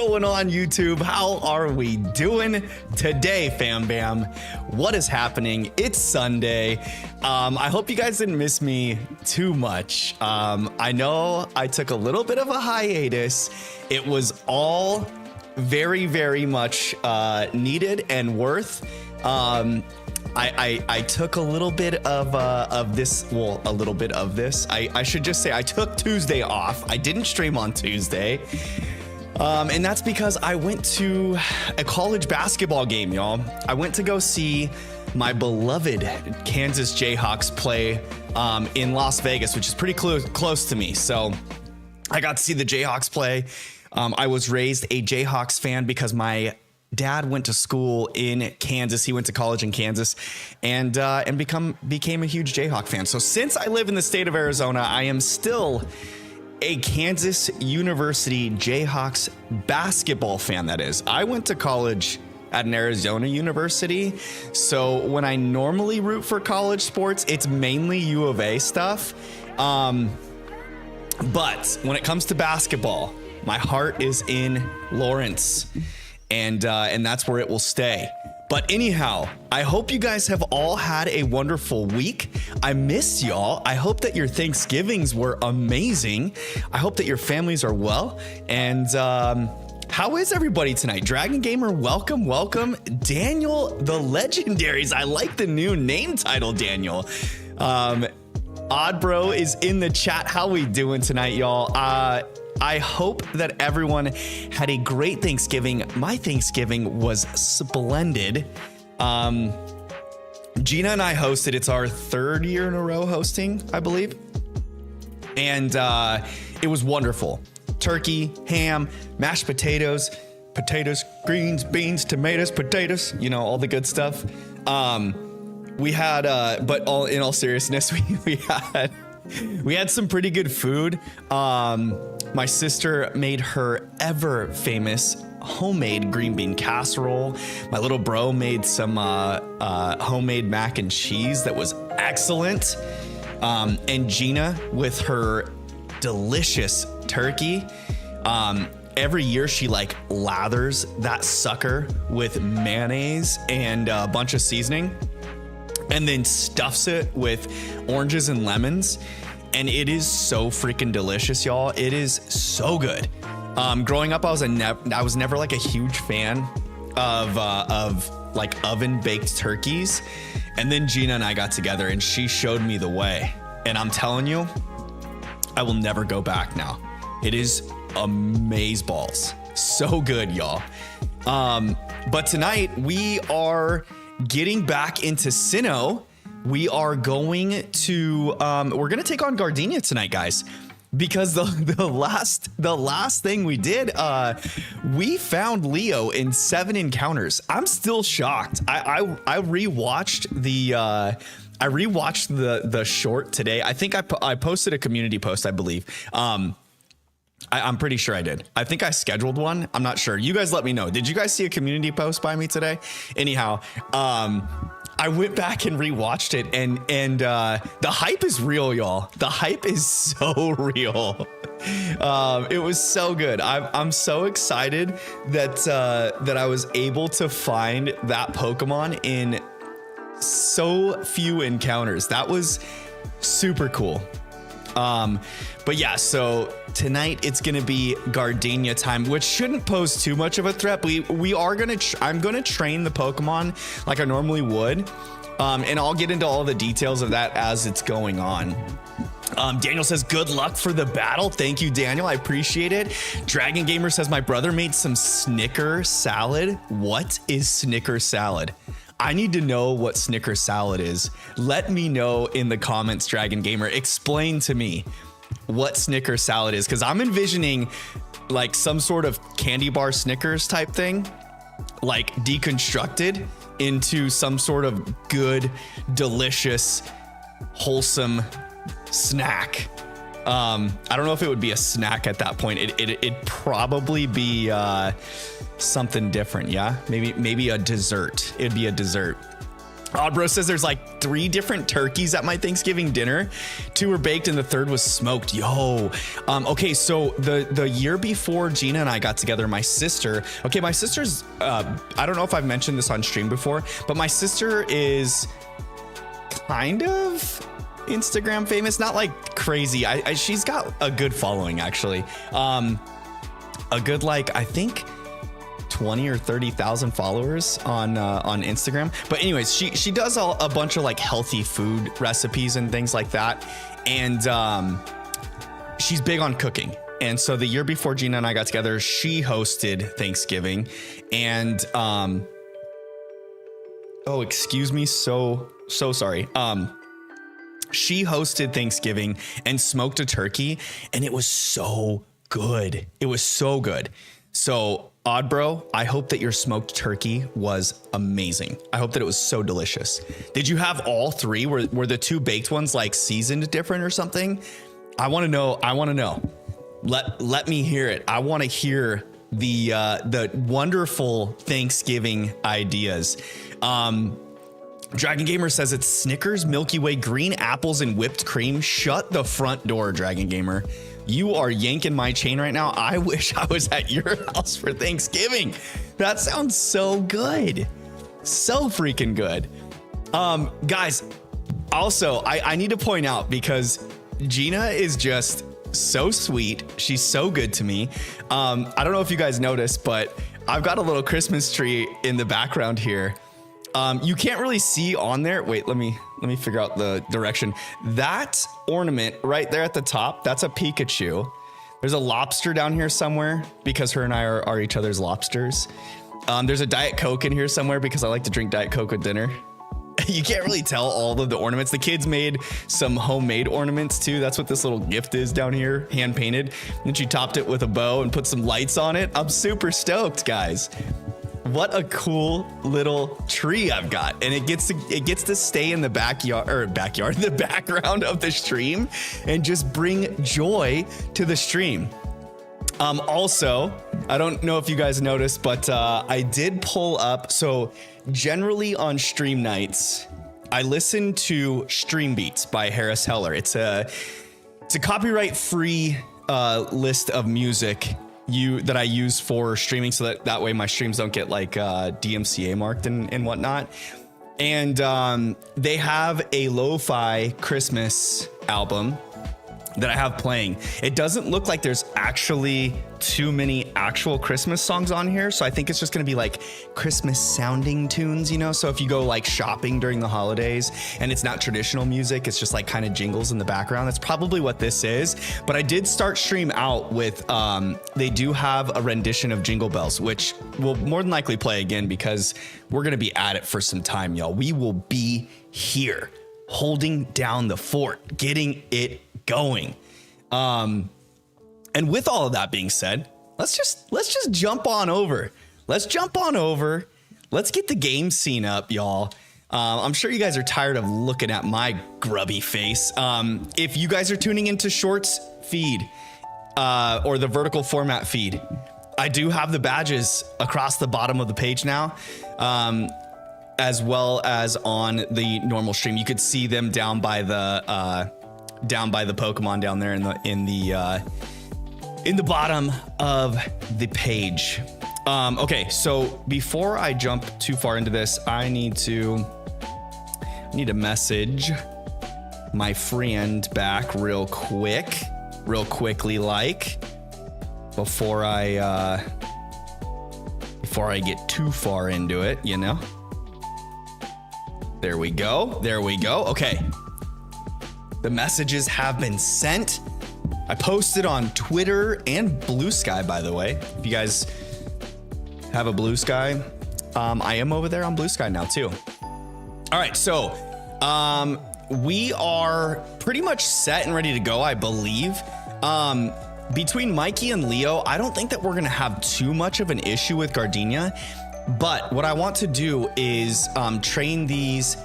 going on, YouTube? How are we doing today, fam bam? What is happening? It's Sunday. I hope you guys didn't miss me too much. I know I took a little bit of a hiatus. It was all very, very much needed and worth. I took a little bit of this. Well, a little bit of this. I should just say I took Tuesday off. I didn't stream on Tuesday. And that's because I went to a college basketball game, y'all. I went to go see my beloved Kansas Jayhawks play in Las Vegas, which is pretty close to me. So I got to see the Jayhawks play. I was raised a Jayhawks fan because my dad went to school in Kansas. He went to college in Kansas and became a huge Jayhawk fan. So since I live in the state of Arizona, I am still a Kansas University Jayhawks basketball fan, that is. I went to college at an Arizona university. So when I normally root for college sports, it's mainly U of A stuff. But when it comes to basketball, my heart is in Lawrence. And that's where it will stay. But anyhow, I hope you guys have all had a wonderful week. I miss y'all. I hope that your Thanksgivings were amazing. I hope that your families are well. And how is everybody tonight? Dragon Gamer, welcome. Daniel, the Legendaries. I like the new name title, Daniel. Oddbro is in the chat. How we doing tonight, y'all? I hope that everyone had a great Thanksgiving. My Thanksgiving was splendid. Gina and I hosted. It's our third year in a row hosting, I believe. And it was wonderful. Turkey, ham, mashed potatoes, greens, beans, tomatoes, potatoes, you know, all the good stuff. We had, but in all seriousness, we had some pretty good food. My sister made her ever famous homemade green bean casserole. My little bro made some homemade mac and cheese that was excellent. And Gina with her delicious turkey. Every year she like lathers that sucker with mayonnaise and a bunch of seasoning, and then stuffs it with oranges and lemons. And it is so freaking delicious, y'all. It is so good. Growing up, I was never like a huge fan of like oven baked turkeys. And then Gina and I got together and she showed me the way. And I'm telling you, I will never go back now. It is amazeballs. So good, y'all. But tonight we are getting back into Sinnoh. We are going to we're gonna take on Gardenia tonight, guys, because the last thing we did, we found Leo in 7 encounters. I'm still shocked. I rewatched the short today. I think I posted a community post, I believe. I'm pretty sure I did. I think I scheduled one. I'm not sure. You guys let me know. Did you guys see a community post by me today? Anyhow, I went back and rewatched it, and the hype is real, y'all. The hype is so real. It was so good. I'm so excited that I was able to find that Pokemon in so few encounters. That was super cool. But yeah, so tonight it's gonna be Gardenia time, which shouldn't pose too much of a threat. I'm gonna train the Pokemon like I normally would, and I'll get into all the details of that as it's going on. Daniel says, good luck for the battle. Thank you, Daniel. I appreciate it. Dragon Gamer says, my brother made some Snicker salad. What is Snicker salad? I need to know what Snicker salad is. Let me know in the comments, Dragon Gamer. Explain to me what Snicker salad is, because I'm envisioning like some sort of candy bar Snickers type thing, like deconstructed into some sort of good, delicious, wholesome snack. I don't know if it would be a snack at that point. It'd probably be something different. Yeah, maybe a dessert. It'd be a dessert. Oddbro says there's like 3 different turkeys at my Thanksgiving dinner. 2 were baked and the 3rd was smoked. Yo. Okay, so the year before Gina and I got together, my sister's, I don't know if I've mentioned this on stream before, but my sister is kind of Instagram famous, not like crazy. She's got a good following, actually. A good, like, I think 20 or 30,000 followers on Instagram. But anyways, she does a bunch of like healthy food recipes and things like that. And she's big on cooking. And so the year before Gina and I got together, she hosted Thanksgiving. And oh, excuse me, so sorry. She hosted Thanksgiving and smoked a turkey, and it was so good. It was so good. So Oddbro, I hope that your smoked turkey was amazing. I hope that it was so delicious. Did you have all 3? Were the 2 baked ones like seasoned different or something? I want to know. Let me hear it. I want to hear the wonderful Thanksgiving ideas. Dragon Gamer says it's Snickers, Milky Way, green apples, and whipped cream. Shut the front door, Dragon Gamer. You are yanking my chain right now. I wish I was at your house for Thanksgiving. That sounds so good. So freaking good. Guys, also, I need to point out, because Gina is just so sweet. She's so good to me. I don't know if you guys noticed, but I've got a little Christmas tree in the background here. You can't really see on there. Wait, let me figure out the direction. That ornament right there at the top, that's a Pikachu. There's a lobster down here somewhere because her and I are each other's lobsters. There's a Diet Coke in here somewhere because I like to drink Diet Coke with dinner. You can't really tell all of the ornaments. The kids made some homemade ornaments too. That's what this little gift is down here, hand painted. And she topped it with a bow and put some lights on it. I'm super stoked, guys. What a cool little tree I've got. And it gets to stay in the the background of the stream and just bring joy to the stream. Also, I don't know if you guys noticed, but I did pull up. So generally on stream nights, I listen to Stream Beats by Harris Heller. It's a copyright free list of music that I use for streaming, so that way my streams don't get like DMCA marked and whatnot. And they have a lo-fi Christmas album that I have playing. It doesn't look like there's actually too many actual Christmas songs on here, so I think it's just gonna be like Christmas sounding tunes, you know? So if you go like shopping during the holidays and it's not traditional music, it's just like kind of jingles in the background, that's probably what this is. But I did start stream out with, they do have a rendition of Jingle Bells, which will more than likely play again because we're gonna be at it for some time, y'all. We will be here holding down the fort, getting it going. And with all of that being said, let's just jump on over. Let's get the game scene up, y'all. I'm sure you guys are tired of looking at my grubby face. If you guys are tuning into Shorts feed, or the vertical format feed, I do have the badges across the bottom of the page now. As well as on the normal stream. You could see them down by the Pokemon down there in the bottom of the page. Okay, so before I jump too far into this, I need to message my friend back real quickly, like before I get too far into it, you know. There we go. Okay. The messages have been sent. I posted on Twitter and Blue Sky, by the way. If you guys have a Blue Sky, I am over there on Blue Sky now too. All right, so we are pretty much set and ready to go, I believe. Between Mikey and Leo, I don't think that we're gonna have too much of an issue with Gardenia. But what I want to do is train these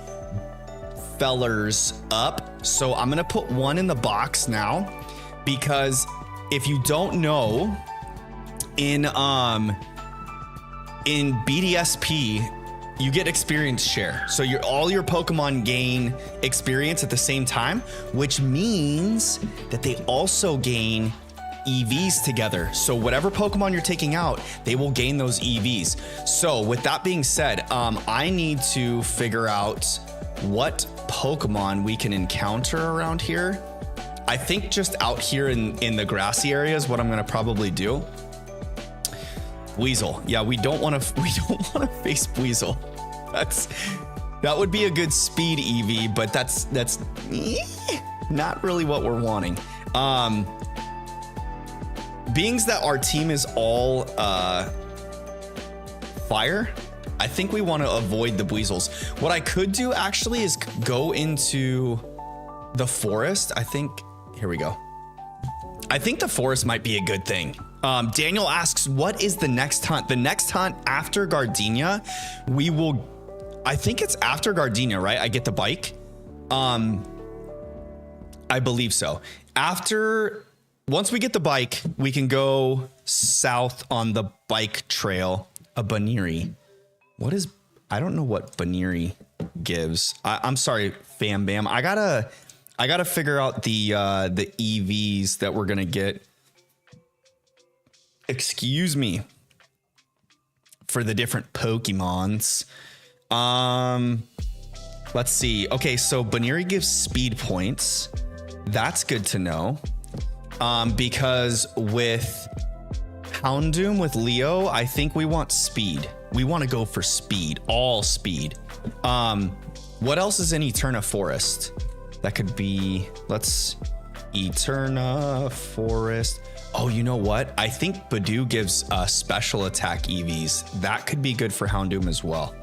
fellers up. So I'm going to put one in the box now, because if you don't know, in BDSP, you get experience share. So all your Pokemon gain experience at the same time, which means that they also gain EVs together. So whatever Pokemon you're taking out, they will gain those EVs. So with that being said, I need to figure out what Pokemon we can encounter around here. I think just out here in the grassy area is what I'm gonna probably do. Weasel. Yeah, we don't want to face Weasel. That would be a good speed EV, but that's not really what we're wanting. Being that our team is all fire, I think we want to avoid the Weasels. What I could do actually is go into the forest. I think, here we go. I think the forest might be a good thing. Daniel asks, what is the next hunt? The next hunt after Gardenia, I think it's after Gardenia, right? I get the bike. I believe so. Once we get the bike, we can go south on the bike trail. A Baniri. I don't know what Baniri gives. I'm sorry, Fam Bam. I gotta figure out the EVs that we're gonna get. Excuse me. For the different Pokemons. Let's see. Okay, so Baniri gives speed points. That's good to know. Because with Houndoom with Leo, I think we want speed. We want to go for speed, all speed. What else is in Eterna Forest? That could be, Eterna Forest. Oh, you know what? I think Badoo gives special attack EVs. That could be good for Houndoom as well.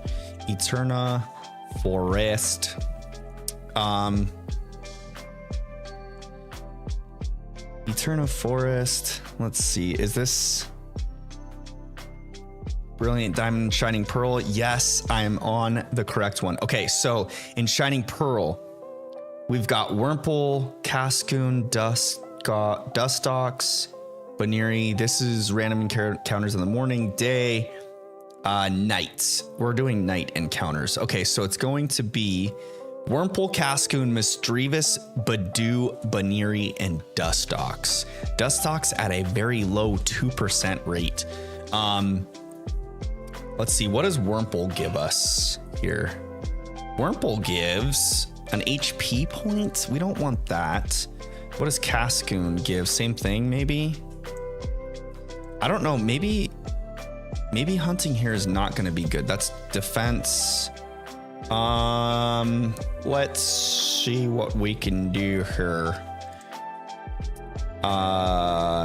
Eterna Forest. Eterna Forest. Let's see. Is this Brilliant Diamond Shining Pearl? Yes, I'm on the correct one. Okay, so in Shining Pearl, we've got Wurmple, Cascoon, Dustox, Baniri. This is random encounters in the morning, day, night. We're doing night encounters. Okay, so it's going to be Wurmple, Cascoon, Misdreavus, Badoo, Baniri, and Dustox. Dustox at a very low 2% rate. Let's see, what does Wurmple give us here? Wurmple gives an HP point. We don't want that. What does Cascoon give? Same thing, maybe? I don't know. Maybe hunting here is not going to be good. That's defense. Let's see what we can do here.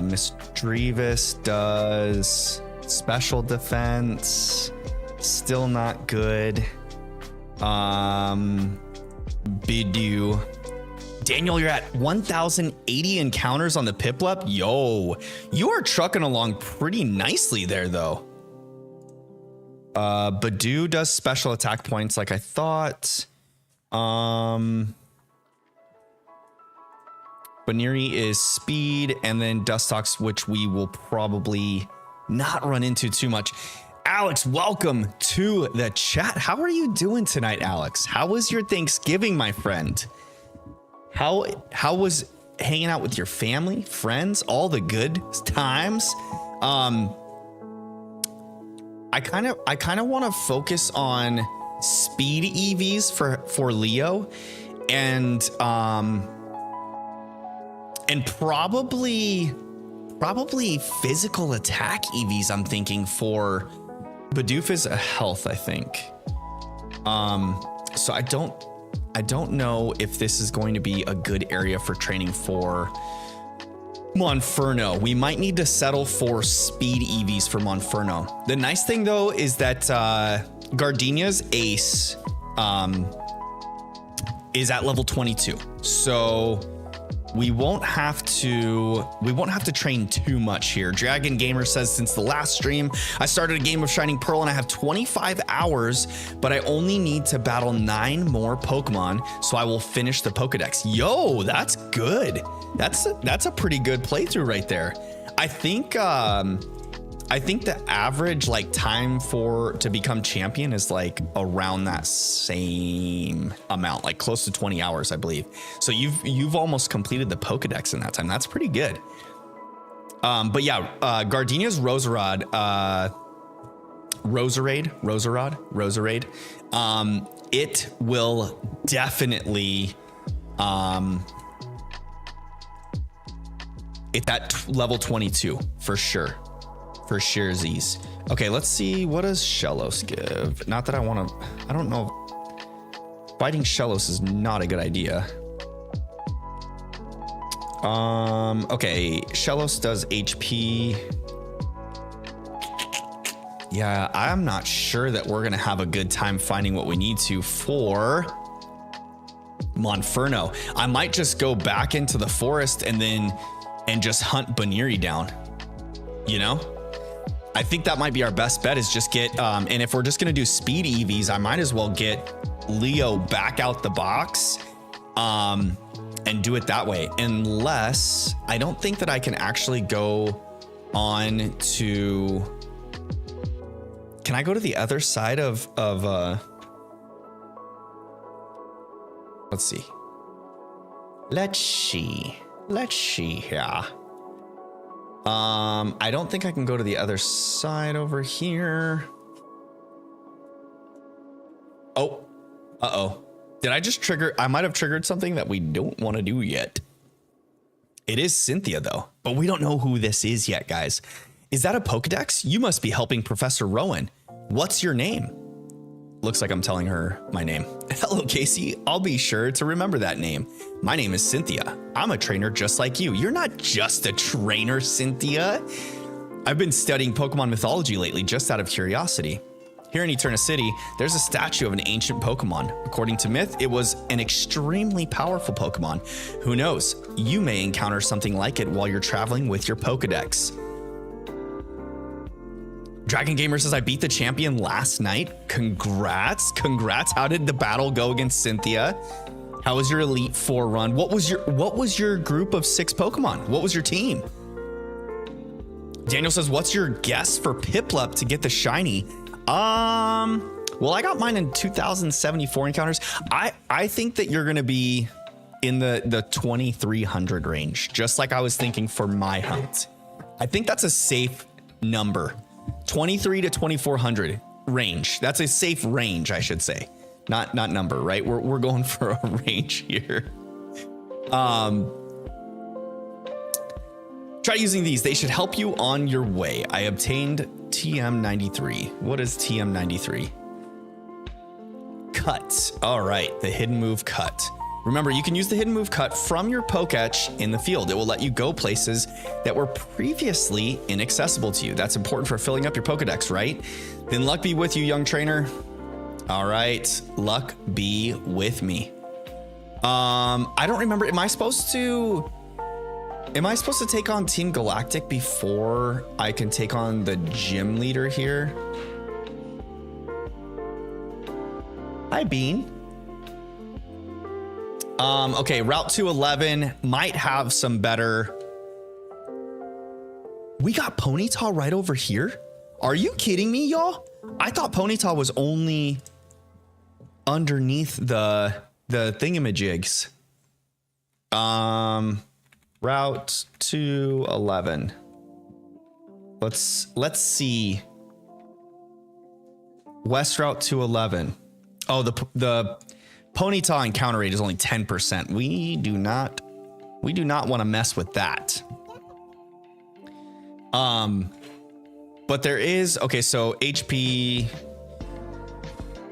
Misdreavus does special defense. Still not good. Bidoo. Daniel, you're at 1,080 encounters on the Piplup. Yo, you are trucking along pretty nicely there, though. Badoo does special attack points like I thought. Baniri is speed, and then Dustox, which we will probably not run into too much. Alex, welcome to the chat. How are you doing tonight, Alex? How was your Thanksgiving, my friend? How was hanging out with your family, friends, all the good times? I kind of want to focus on speed EVs for Leo, and probably physical attack EVs. I'm thinking for Bidoof is a health, I think. So I don't know if this is going to be a good area for training for Monferno. We might need to settle for speed EVs for Monferno. The nice thing though is that Gardenia's ace is at level 22. So we won't have to train too much here. Dragon Gamer says, since the last stream, I started a game of Shining Pearl and I have 25 hours, but I only need to battle 9 more Pokemon, so I will finish the Pokedex. Yo, that's good. That's a pretty good playthrough right there. I think I think the average like time to become champion is like around that same amount, like close to 20 hours, I believe. So you've almost completed the Pokedex in that time. That's pretty good. But yeah, Gardenia's Roserade, Roserade. It will definitely, it's at level 22 for sure. For sharesies. Okay, let's see. What does Shellos give? Not that I want to, I don't know. Fighting Shellos is not a good idea. Okay, Shellos does HP. Yeah, I'm not sure that we're gonna have a good time finding what we need to for Monferno. I might just go back into the forest and just hunt Baniri down, you know? I think that might be our best bet, is just get, and if we're just gonna do speed EVs, I might as well get Leo back out the box and do it that way. Unless, I don't think that I can actually go on to, can I go to the other side of let's see. Let's see here. I don't think I can go to the other side over here. Oh, uh-oh. Did I just trigger? I might have triggered something that we don't want to do yet. It is Cynthia though, but we don't know who this is yet, guys. Is that a Pokedex? You must be helping Professor Rowan. What's your name? Looks like I'm telling her my name. Hello, Casey. I'll be sure to remember that name. My name is Cynthia. I'm a trainer just like you. You're not just a trainer, Cynthia. I've been studying Pokemon mythology lately just out of curiosity. Here in Eterna City, there's a statue of an ancient Pokemon. According to myth, it was an extremely powerful Pokemon. Who knows? You may encounter something like it while you're traveling with your Pokedex. Dragon Gamer says, I beat the champion last night. Congrats. How did the battle go against Cynthia? How was your Elite Four run? What was your group of 6 Pokemon? What was your team? Daniel says, what's your guess for Piplup to get the shiny? Well, I got mine in 2074 encounters. I think that you're gonna be in the 2300 range, just like I was thinking for my hunt. I think that's a safe number. 23 to 2400 range. That's a safe range, I should say. Not number, right? We're going for a range here. Try using these. They should help you on your way. I obtained TM93. What is TM93? Cut. All right, the hidden move cut. Remember, you can use the hidden move cut from your Poketch in the field. It will let you go places that were previously inaccessible to you. That's important for filling up your Pokedex, right? Then luck be with you, young trainer. All right, luck be with me. I don't remember. Am I supposed to take on Team Galactic before I can take on the gym leader here? Hi, Bean. Okay, Route 211 might have some better. We got Ponyta right over here. Are you kidding me, y'all? I thought Ponyta was only underneath the thingamajigs. Route 211. Let's see. West Route 211. Oh, the Ponyta encounter rate is only 10%. We do not want to mess with that. But there is, okay, so HP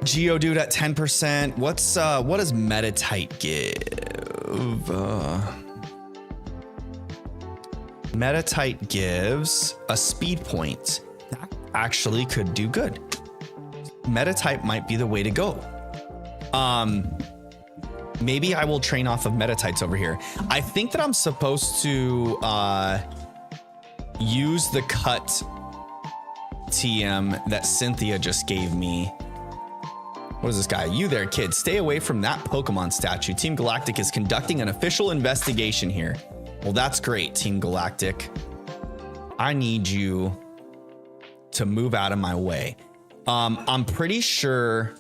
Geodude at 10%. What does Metatite give? Metatite gives a speed point. That actually could do good. Metatite might be the way to go. Maybe I will train off of Metatites over here. I think that I'm supposed to use the cut TM that Cynthia just gave me. What is this guy? You there, kid. Stay away from that Pokemon statue. Team Galactic is conducting an official investigation here. Well, that's great, Team Galactic. I need you to move out of my way. I'm pretty sure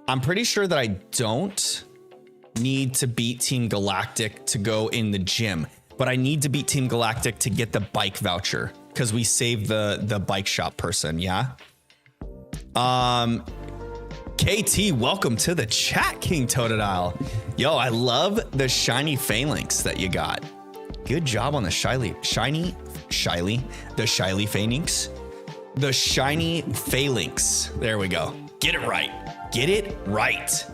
that I don't need to beat Team Galactic to go in the gym, but I need to beat Team Galactic to get the bike voucher because we saved the bike shop person. Yeah. KT, welcome to the chat, King Totodile. Yo, I love the shiny phalanx that you got. Good job on the shiny phalanx. The shiny phalanx. There we go. Get it right. Get it right.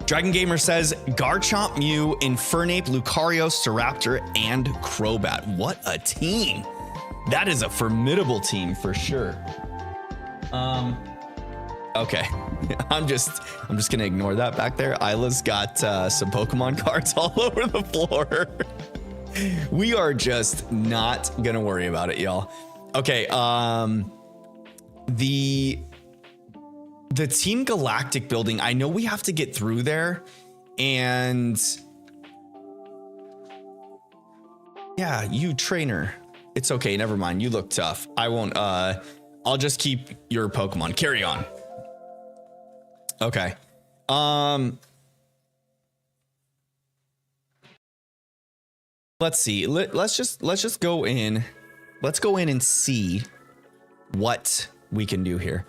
Dragon Gamer says Garchomp, Mew, Infernape, Lucario, Staraptor, and Crobat. What a team. That is a formidable team for sure. Okay. I'm just gonna ignore that back there. Isla's got some Pokemon cards all over the floor. We are just not gonna worry about it, y'all. Okay, the Team Galactic building, I know we have to get through there, and yeah, you trainer. It's okay, never mind. You look tough. I won't, I'll just keep your Pokemon. Carry on. Okay. Let's see. Let's just go in. Let's go in and see what we can do here.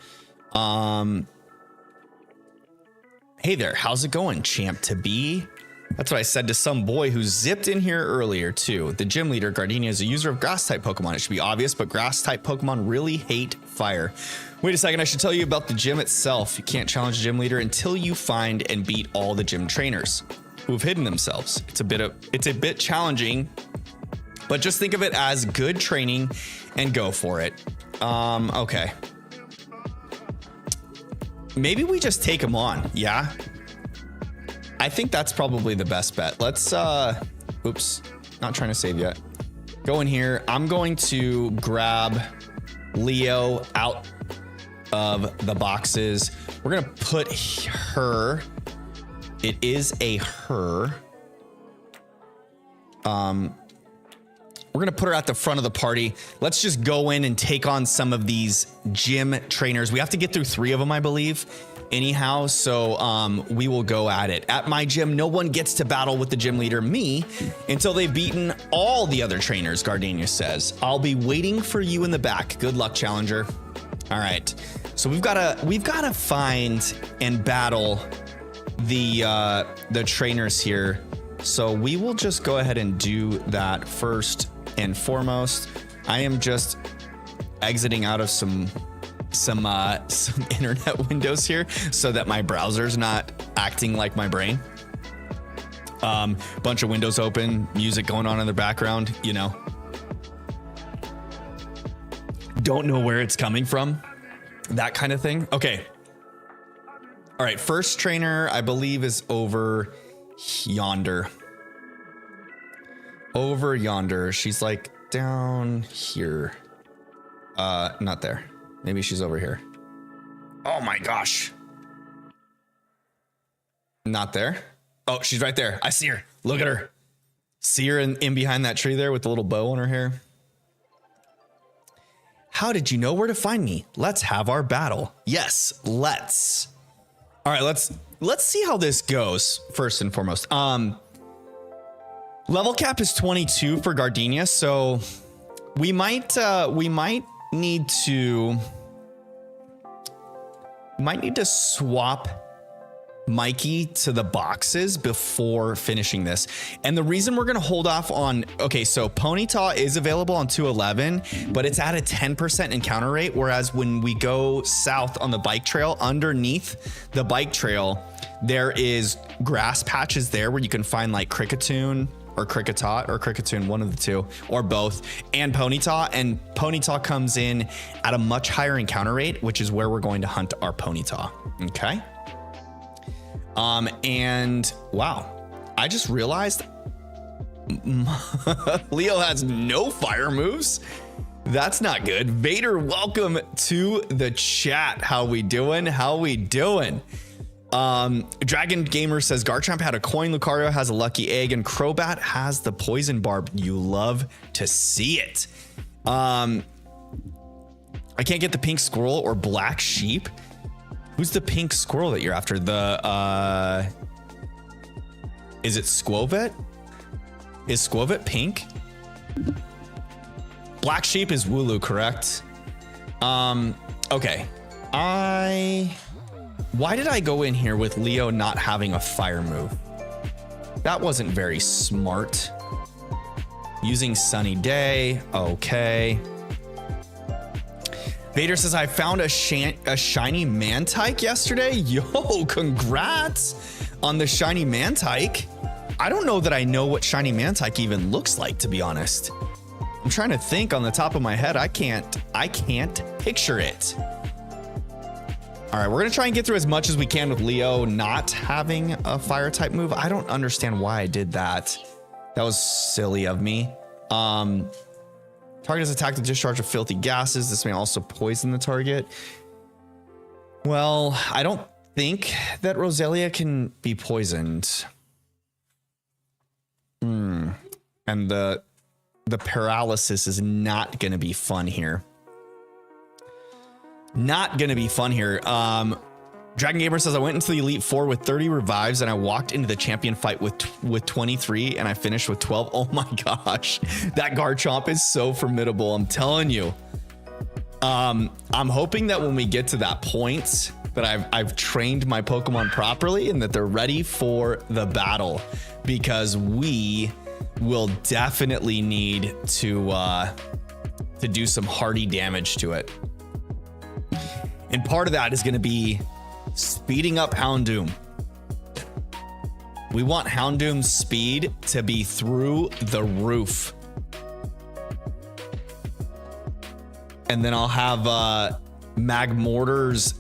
Hey there, how's it going, champ to be? That's what I said to some boy who zipped in here earlier too. The gym leader, Gardenia, is a user of grass type Pokemon. It should be obvious, but grass type Pokemon really hate fire. Wait a second, I should tell you about the gym itself. You can't challenge a gym leader until you find and beat all the gym trainers who have hidden themselves. It's a bit challenging, but just think of it as good training and go for it. Okay. Maybe we just take them on, yeah? I think that's probably the best bet. Let's, oops, not trying to save yet. Go in here. I'm going to grab Leo out of the boxes. We're gonna put her. It is a her. We're gonna put her at the front of the party. Let's just go in and take on some of these gym trainers. We have to get through 3 of them, I believe, anyhow. So we will go at it. At my gym, no one gets to battle with the gym leader, me, until they've beaten all the other trainers, Gardenia says. I'll be waiting for you in the back. Good luck, challenger. All right. So we've gotta find and battle the trainers here. So we will just go ahead and do that first and foremost. I am just exiting out of some internet windows here so that my browser's not acting like my brain. Bunch of windows open, music going on in the background, you know. Don't know where it's coming from. That kind of thing. Okay. All right, first trainer, I believe, is over yonder. Over yonder. She's like down here. Not there. Maybe she's over here. Oh my gosh. Not there. Oh, she's right there. I see her. Look at her. See her in behind that tree there with the little bow on her hair. How did you know where to find me? Let's have our battle. Yes, let's. All right, let's see how this goes first and foremost. Level cap is 22 for Gardenia, so we might need to swap Mikey to the boxes before finishing this. And the reason we're going to hold off on, okay, so Ponyta is available on 211, but it's at a 10% encounter rate. Whereas when we go south on the bike trail, underneath the bike trail, there is grass patches there where you can find like Kricketune or Kricketot or Kricketune, one of the two, or both, and Ponyta. And Ponyta comes in at a much higher encounter rate, which is where we're going to hunt our Ponyta. Okay. And wow, I just realized Leo has no fire moves. That's not good. Vader, welcome to the chat. How we doing? How we doing? Dragon Gamer says Garchomp had a coin, Lucario has a lucky egg, and Crobat has the poison barb. You love to see it. I can't get the pink squirrel or black sheep. Who's the pink squirrel that you're after? The is it Squovet? Is Squovet pink? Black sheep is Wooloo, correct? Okay. Why did I go in here with Leo not having a fire move? That wasn't very smart. Using Sunny Day. Okay. Vader says, I found a shiny Mantike yesterday. Yo, congrats on the shiny Mantike. I don't know that I know what shiny Mantike even looks like, to be honest. I'm trying to think on the top of my head. I can't picture it. All right, we're gonna try and get through as much as we can with Leo not having a fire type move. I don't understand why I did that. That was silly of me. Target is attacked with discharge of filthy gases. This may also poison the target. Well, I don't think that Roselia can be poisoned. And the paralysis is not gonna be fun here. Not gonna be fun here. Dragon Gamer says, I went into the Elite Four with 30 revives and I walked into the champion fight with 23 and I finished with 12. Oh my gosh, that Garchomp is so formidable. I'm telling you. I'm hoping that when we get to that point that I've trained my Pokemon properly and that they're ready for the battle, because we will definitely need to do some hardy damage to it. And part of that is going to be speeding up Houndoom. We want Houndoom's speed to be through the roof. And then I'll have Magmortar's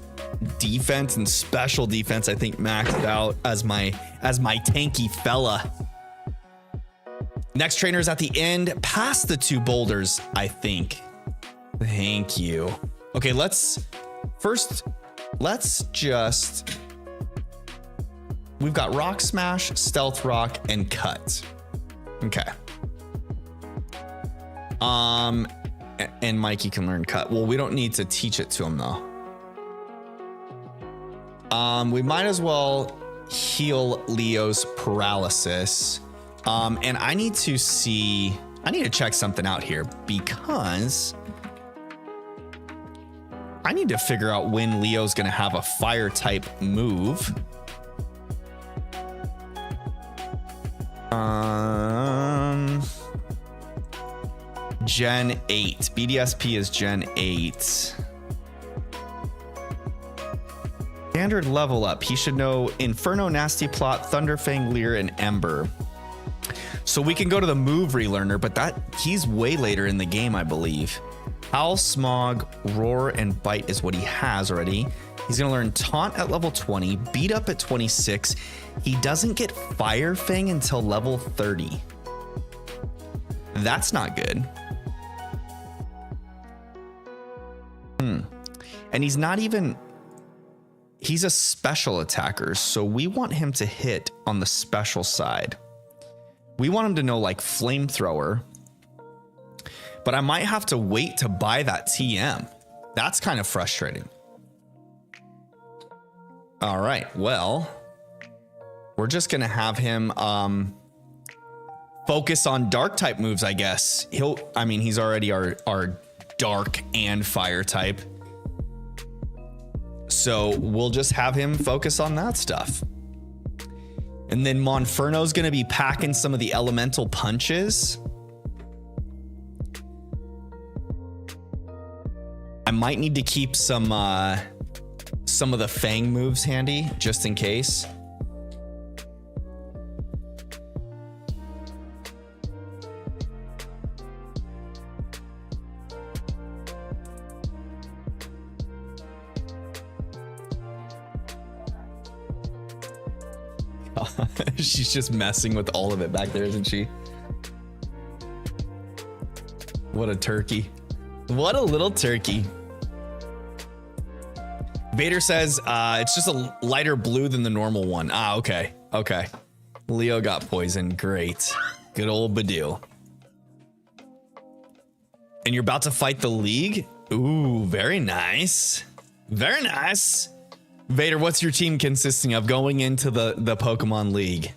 defense and special defense, I think, maxed out as my tanky fella. Next trainer is at the end, past the two boulders, I think. Thank you. Okay, let's just, we've got Rock Smash, Stealth Rock, and Cut. Okay. And Mikey can learn Cut. Well, we don't need to teach it to him though. We might as well heal Leo's paralysis. And I need to check something out here, because I need to figure out when Leo's gonna have a fire type move. Gen 8. BDSP is Gen 8. Standard level up. He should know Inferno, Nasty Plot, Thunderfang, Leer, and Ember. So we can go to the move relearner, but he's way later in the game, I believe. Howl, Smog, Roar, and Bite is what he has already. He's going to learn Taunt at level 20, Beat Up at 26. He doesn't get Fire Fang until level 30. That's not good. And he's not even... He's a special attacker, so we want him to hit on the special side. We want him to know, like, Flamethrower. But I might have to wait to buy that TM. That's kind of frustrating. All right, well, we're just going to have him focus on dark type moves, I guess. He's already our dark and fire type. So we'll just have him focus on that stuff. And then Monferno's going to be packing some of the elemental punches. I might need to keep some of the Fang moves handy just in case. She's just messing with all of it back there, isn't she? What a turkey. What a little turkey. Vader says it's just a lighter blue than the normal one. Ah, okay. Okay. Leo got poisoned. Great. Good old Badoo. And you're about to fight the League? Ooh, very nice. Very nice. Vader, what's your team consisting of going into the Pokemon League?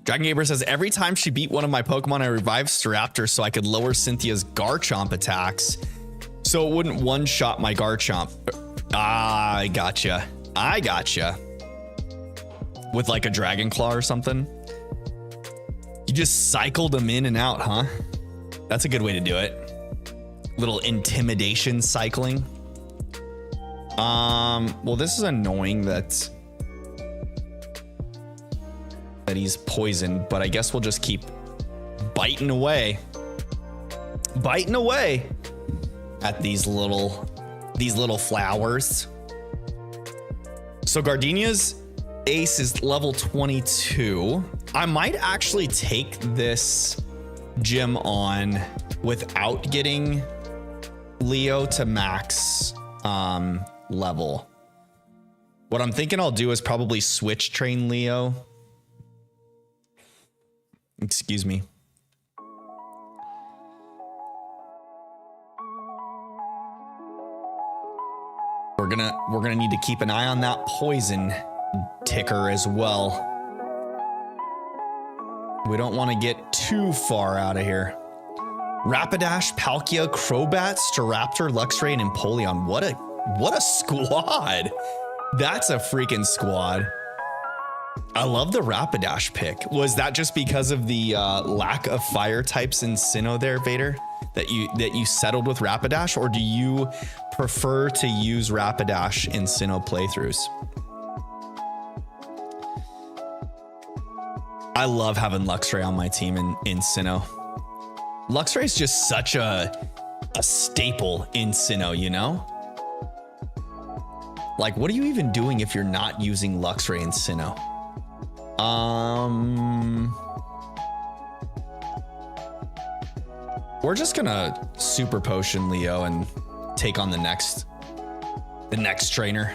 Dragon Gamer says, every time she beat one of my Pokemon, I revived Staraptor so I could lower Cynthia's Garchomp attacks so it wouldn't one-shot my Garchomp. Ah, I gotcha. I gotcha. With like a Dragon Claw or something. You just cycled them in and out, huh? That's a good way to do it. Little intimidation cycling. Well, this is annoying that he's poisoned, but I guess we'll just keep biting away. Biting away at these little flowers. So Gardenia's ace is level 22. I might actually take this gym on without getting Leo to max level. What I'm thinking I'll do is probably switch train Leo. Excuse me. We're gonna need to keep an eye on that poison ticker as well. We don't want to get too far out of here. Rapidash, Palkia, Crobat, Staraptor, Luxray, and Empoleon. What a squad. That's a freaking squad. I love the Rapidash pick. Was that just because of the lack of fire types in Sinnoh there, Vader? That you settled with Rapidash, or do you prefer to use Rapidash in Sinnoh playthroughs? I love having Luxray on my team in Sinnoh. Luxray is just such a staple in Sinnoh, you know? Like, what are you even doing if you're not using Luxray in Sinnoh? We're just gonna super potion Leo and take on the next trainer.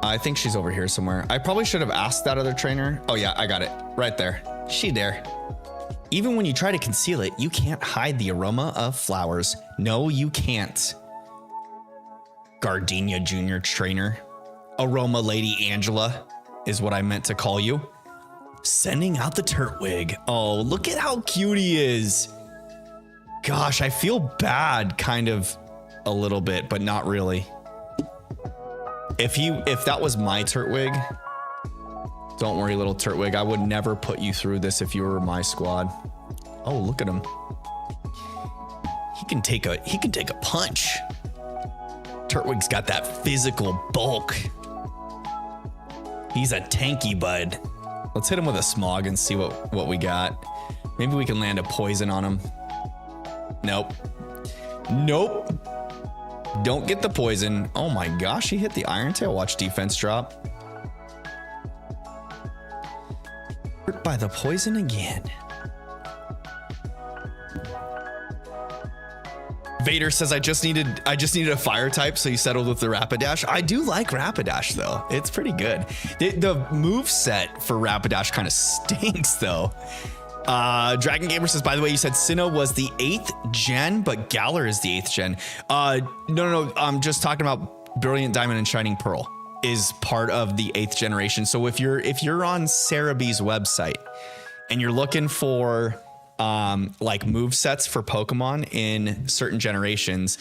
I think she's over here somewhere. I probably should have asked that other trainer. Oh yeah, I got it right there. She there. Even when you try to conceal it, you can't hide the aroma of flowers. No, you can't. Gardenia Junior Trainer. Aroma Lady Angela is what I meant to call you. Sending out the Turtwig. Oh, look at how cute he is. Gosh, I feel bad kind of a little bit, but not really. If that was my Turtwig, don't worry, little Turtwig, I would never put you through this if you were my squad. Oh, look at him. He can take a punch. Turtwig's got that physical bulk. He's a tanky bud. Let's hit him with a smog and see what we got. Maybe we can land a poison on him. Nope. Nope. Don't get the poison. Oh my gosh, he hit the Iron Tail. Watch defense drop. Hurt by the poison again. Vader says, I just needed a fire type, so you settled with the Rapidash. I do like Rapidash though. It's pretty good. The move set for Rapidash kind of stinks though. Dragon Gamer says, by the way, you said Sinnoh was the 8th gen, but Galar is the 8th gen. No. I'm just talking about Brilliant Diamond and Shining Pearl is part of the 8th generation. So if you're on Cerebee's website and you're looking for like move sets for Pokemon in certain generations,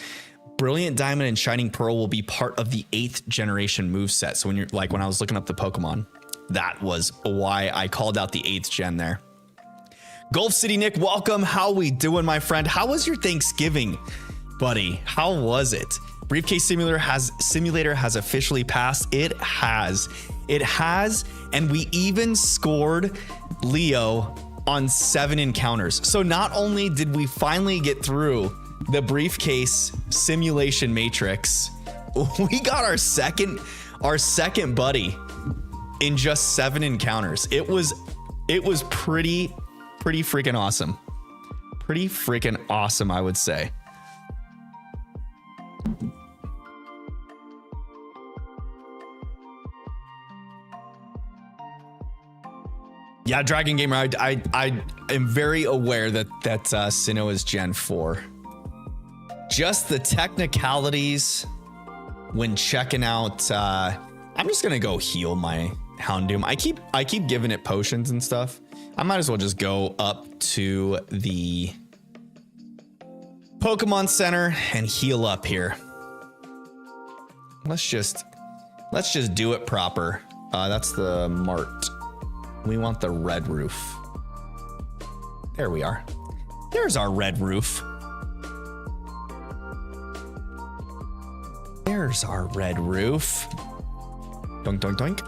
Brilliant Diamond and Shining Pearl will be part of the 8th generation move set. So when I was looking up the Pokemon, that was why I called out the 8th gen there. Gulf City Nick, welcome. How we doing, my friend? How was your Thanksgiving, buddy? How was it? Briefcase Simulator has officially passed. It has, and we even scored Leo on 7 encounters. So not only did we finally get through the briefcase simulation matrix, we got our second buddy in just 7 encounters. It was pretty freaking awesome. Pretty freaking awesome, I would say. Yeah, Dragon Gamer, I am very aware that Sinnoh is Gen 4. Just the technicalities when checking out, I'm just gonna go heal my Houndoom. I keep giving it potions and stuff. I might as well just go up to the Pokemon Center and heal up here. Let's just do it proper. That's the Mart. We want the red roof. There we are. There's our red roof. There's our red roof. Doink, doink, doink.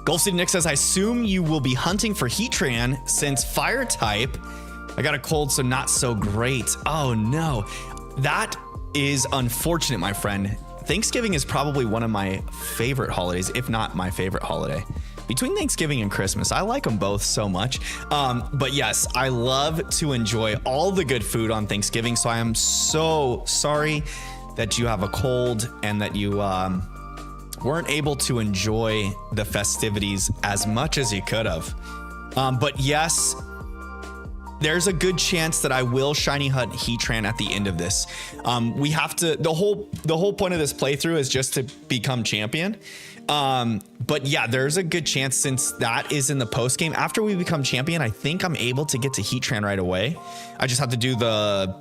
Gulf City Nick says, I assume you will be hunting for Heatran since fire type. I got a cold, so not so great. Oh no. That is unfortunate, my friend. Thanksgiving is probably one of my favorite holidays, if not my favorite holiday. Between Thanksgiving and Christmas, I like them both so much. But yes, I love to enjoy all the good food on Thanksgiving. So I am so sorry that you have a cold and that you weren't able to enjoy the festivities as much as you could have. But yes, there's a good chance that I will shiny hunt Heatran at the end of this. We have to, the whole point of this playthrough is just to become champion. But yeah, there's a good chance, since that is in the post game, after we become champion, I think I'm able to get to Heatran right away. I just have to do the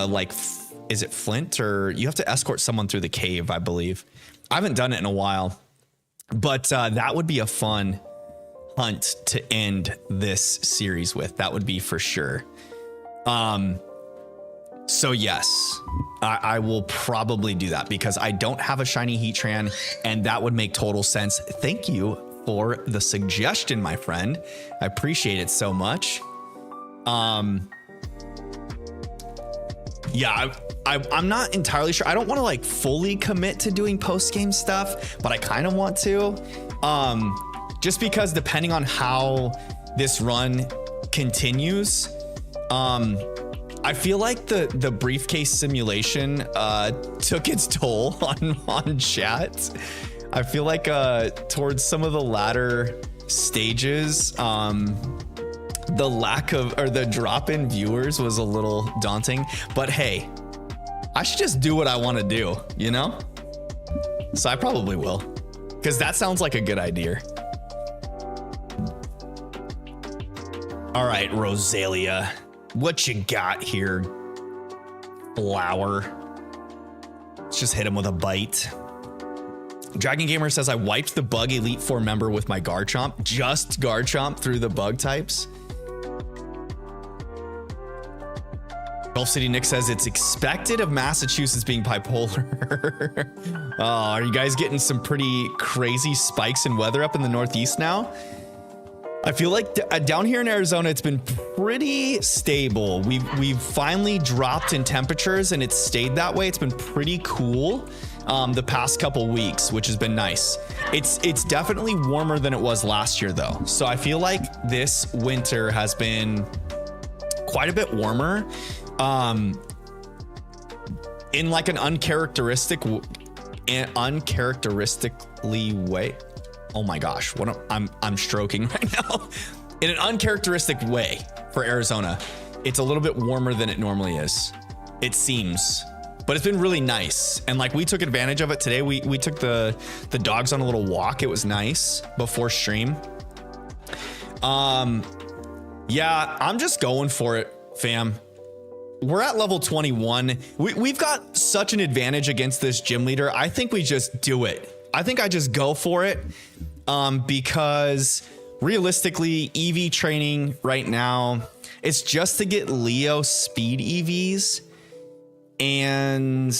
like, is it Flint, or you have to escort someone through the cave, I believe. I haven't done it in a while, but that would be a fun hunt to end this series with. That would be for sure. So yes, I will probably do that because I don't have a shiny Heatran, and that would make total sense. Thank you for the suggestion, my friend. I appreciate it so much. Yeah, I'm not entirely sure. I don't want to like fully commit to doing post-game stuff, but I kind of want to. Just because depending on how this run continues, I feel like the briefcase simulation took its toll on chat. I feel like towards some of the latter stages, the lack of, or the drop in viewers was a little daunting, but hey, I should just do what I want to do, you know? So I probably will, because that sounds like a good idea. All right, Rosalia, what you got here, flower? Let's just hit him with a bite. Dragon Gamer says, I wiped the bug Elite Four member with my Garchomp. Just Garchomp through the bug types. Gulf City Nick says, it's expected of Massachusetts being bipolar. Oh, are you guys getting some pretty crazy spikes in weather up in the Northeast now? I feel like down here in Arizona, it's been pretty stable. We've finally dropped in temperatures, and it's stayed that way. It's been pretty cool the past couple weeks, which has been nice. It's definitely warmer than it was last year, though. So I feel like this winter has been quite a bit warmer, in like an uncharacteristically way. Oh my gosh, I'm stroking right now. In an uncharacteristic way for Arizona. It's a little bit warmer than it normally is, it seems, but it's been really nice. And like, we took advantage of it today. We took the dogs on a little walk. It was nice before stream. Yeah, I'm just going for it, fam. We're at level 21. We've got such an advantage against this gym leader. I think we just do it. I think I just go for it, because realistically, EV training right now, it's just to get Leo speed EVs. And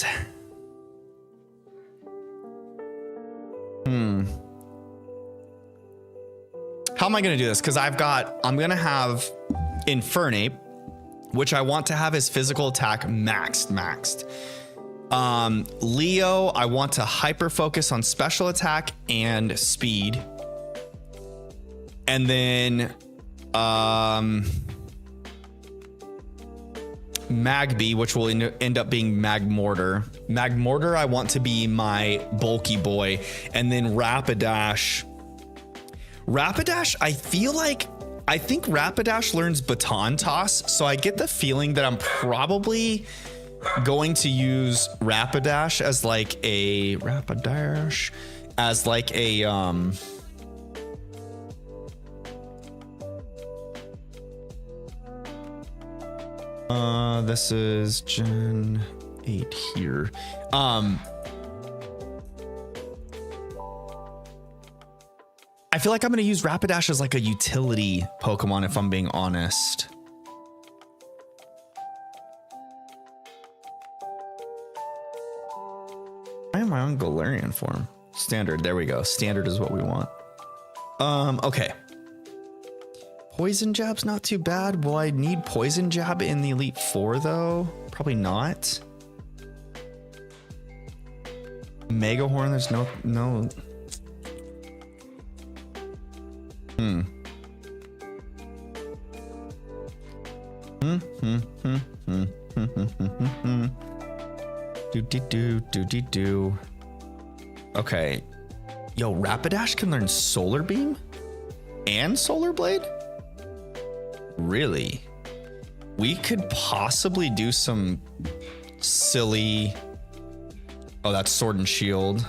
how am I going to do this? Because I'm going to have Infernape, which I want to have his physical attack maxed. Leo, I want to hyper focus on special attack and speed. And then Magby, which will end up being Magmortar. Magmortar, I want to be my bulky boy. And then Rapidash. Rapidash, I think Rapidash learns Baton Toss, so I get the feeling that I'm probably going to use Rapidash as like a this is Gen 8 here. I feel like I'm going to use Rapidash as like a utility Pokemon, if I'm being honest. I am my own Galarian form. Standard. There we go. Standard is what we want. Okay. Poison Jab's not too bad. Will I need Poison Jab in the Elite Four though? Probably not. Mega Horn, there's no. Do. Okay. Yo, Rapidash can learn Solar Beam and Solar Blade? Really? We could possibly do some silly. Oh, that's Sword and Shield.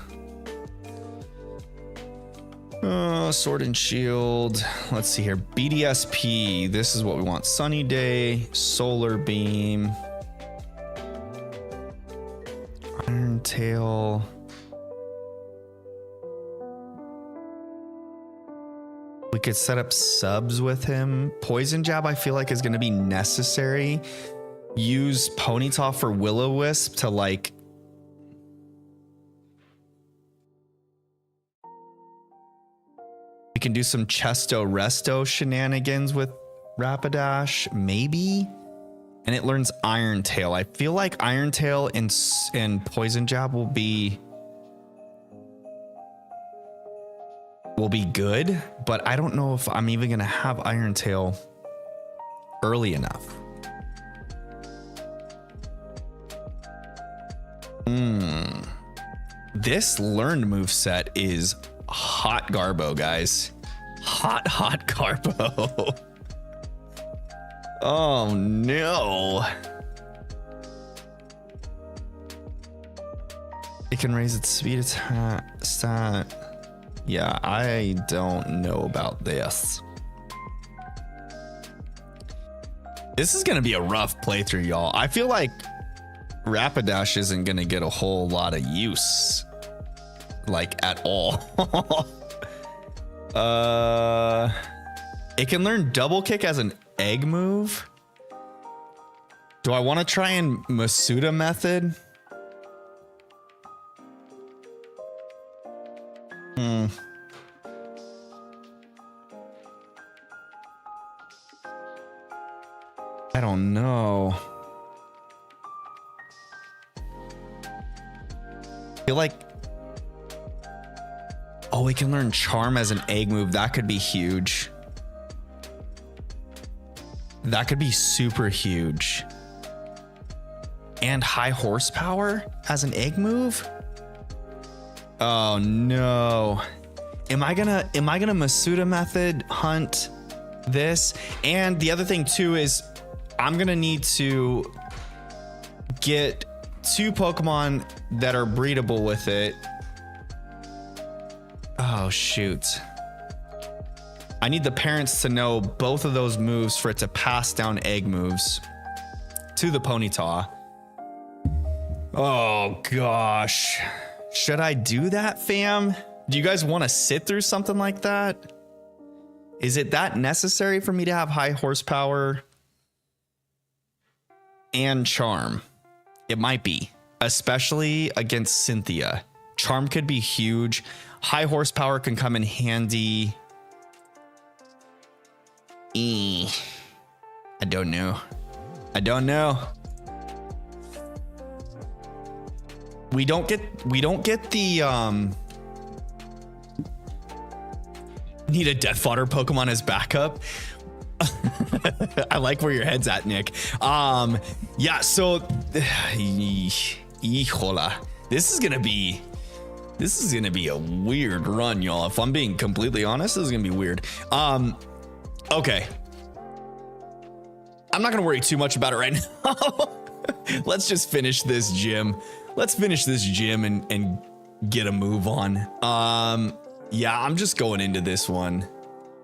Sword and Shield. Let's see here. BDSP. This is what we want. Sunny Day, Solar Beam, Iron Tail. We could set up subs with him. Poison Jab, I feel like, is going to be necessary. Use Ponyta for Will-O-Wisp to like. We can do some Chesto Resto shenanigans with Rapidash, maybe. And it learns Iron Tail. I feel like Iron Tail and Poison Jab will be good, but I don't know if I'm even gonna have Iron Tail early enough. This learned moveset is hot Garbo, guys. Hot Garbo. Oh no. It can raise its speed attack stat. Yeah, I don't know about this. This is going to be a rough playthrough, y'all. I feel like Rapidash isn't going to get a whole lot of use. Like, at all. It can learn Double Kick as an egg move. Do I want to try and Masuda method? I don't know. I feel like, oh, we can learn Charm as an egg move. That could be huge. That could be super huge. And High Horsepower as an egg move? Oh no. Am I gonna Masuda method hunt this? And the other thing too is I'm gonna need to get 2 Pokemon that are breedable with it. Oh shoot. I need the parents to know both of those moves for it to pass down egg moves to the Ponyta. Oh gosh. Should I do that, fam? Do you guys want to sit through something like that? Is it that necessary for me to have High Horsepower and Charm? It might be, especially against Cynthia. Charm could be huge. High Horsepower can come in handy. I don't know. We don't get the need a Death Fodder Pokemon as backup. I like where your head's at, Nick. Yeah, so híjola. This is gonna be This is gonna be a weird run, y'all. If I'm being completely honest, this is gonna be weird. Okay. I'm not gonna worry too much about it right now. Let's just finish this gym. Let's finish this gym and get a move on. Yeah, I'm just going into this one.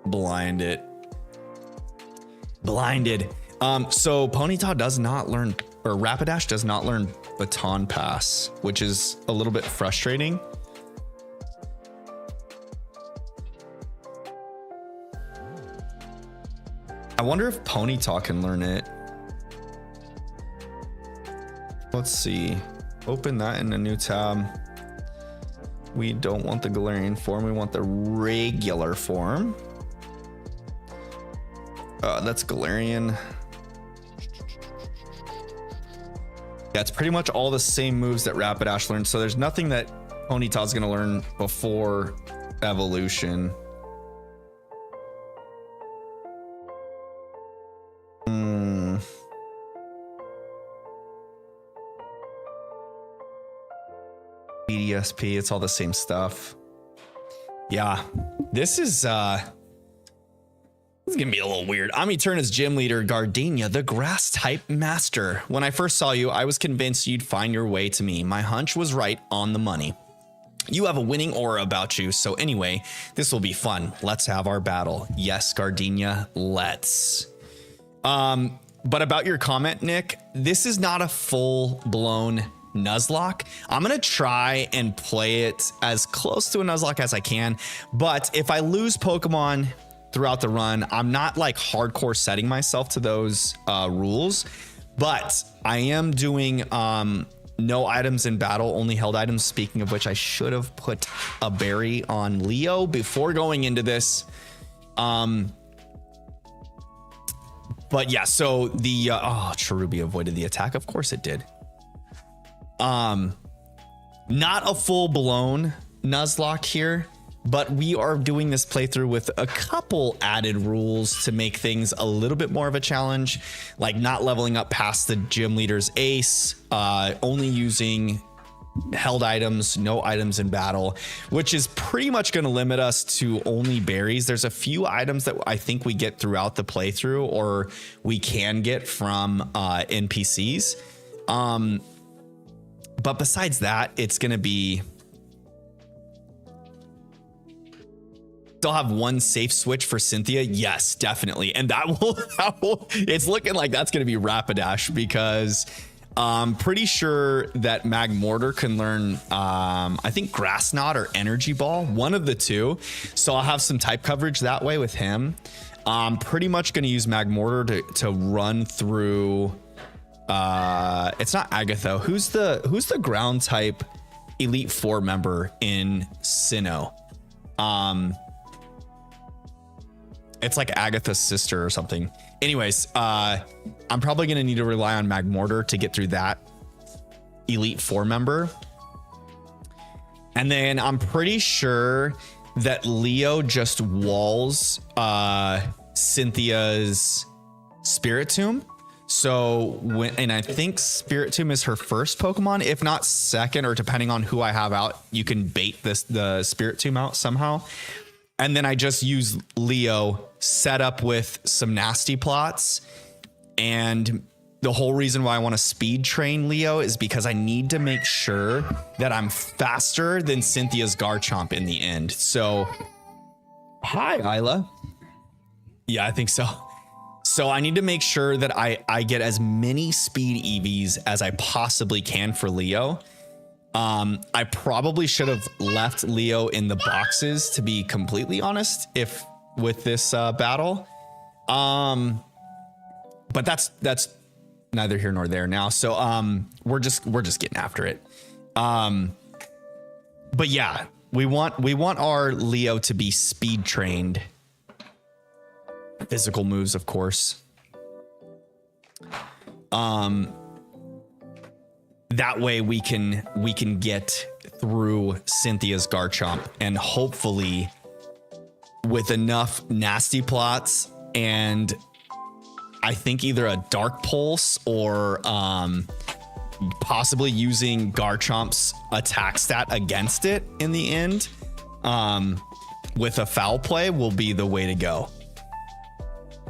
Blinded. So Ponyta does not learn, or Rapidash does not learn Baton Pass, which is a little bit frustrating. I wonder if Ponyta can learn it. Let's see. Open that in a new tab. We don't want the Galarian form. We want the regular form. That's Galarian. Yeah, it's pretty much all the same moves that Rapidash learned. So there's nothing that Ponyta's going to learn before evolution. BDSP, it's all the same stuff. Yeah, this is gonna be a little weird. I'm Eterna's gym leader, Gardenia, the grass type master. When I first saw you, I was convinced you'd find your way to me. My hunch was right on the money. You have a winning aura about you. So anyway, this will be fun. Let's have our battle. Yes, Gardenia, let's. But about your comment, Nick, this is not a full blown Nuzlocke. I'm gonna try and play it as close to a Nuzlocke as I can, but if I lose Pokemon throughout the run, I'm not like hardcore setting myself to those rules, but I am doing no items in battle, only held items. Speaking of which, I should have put a berry on Leo before going into this. But yeah, so the Cherubi avoided the attack. Of course it did. Not a full-blown Nuzlocke here, but we are doing this playthrough with a couple added rules to make things a little bit more of a challenge, like not leveling up past the gym leader's ace, only using held items, no items in battle, which is pretty much going to limit us to only berries. There's a few items that I think we get throughout the playthrough, or we can get from NPCs. But besides that, it's going to be... Still have one safe switch for Cynthia. Yes, definitely. And that will it's looking like that's going to be Rapidash, because I'm pretty sure that Magmortar can learn, I think Grass Knot or Energy Ball, one of the two. So I'll have some type coverage that way with him. I'm pretty much going to use Magmortar to run through... it's not Agatha. Who's the ground type Elite Four member in Sinnoh? It's like Agatha's sister or something. Anyways, I'm probably gonna need to rely on Magmortar to get through that Elite Four member. And then I'm pretty sure that Leo just walls Cynthia's Spiritomb. So and I think Spiritomb is her first Pokemon, if not second, or depending on who I have out, you can bait the Spiritomb out somehow. And then I just use Leo, set up with some nasty plots. And the whole reason why I want to speed train Leo is because I need to make sure that I'm faster than Cynthia's Garchomp in the end. So, hi, Isla. Yeah, I think so. So I need to make sure that I get as many speed EVs as I possibly can for Leo. I probably should have left Leo in the boxes, to be completely honest, with this battle. But that's neither here nor there now. So we're just getting after it. But yeah, we want our Leo to be speed trained. Physical moves, of course. That way we can get through Cynthia's Garchomp, and hopefully with enough nasty plots and I think either a Dark Pulse or possibly using Garchomp's attack stat against it in the end, with a foul play will be the way to go.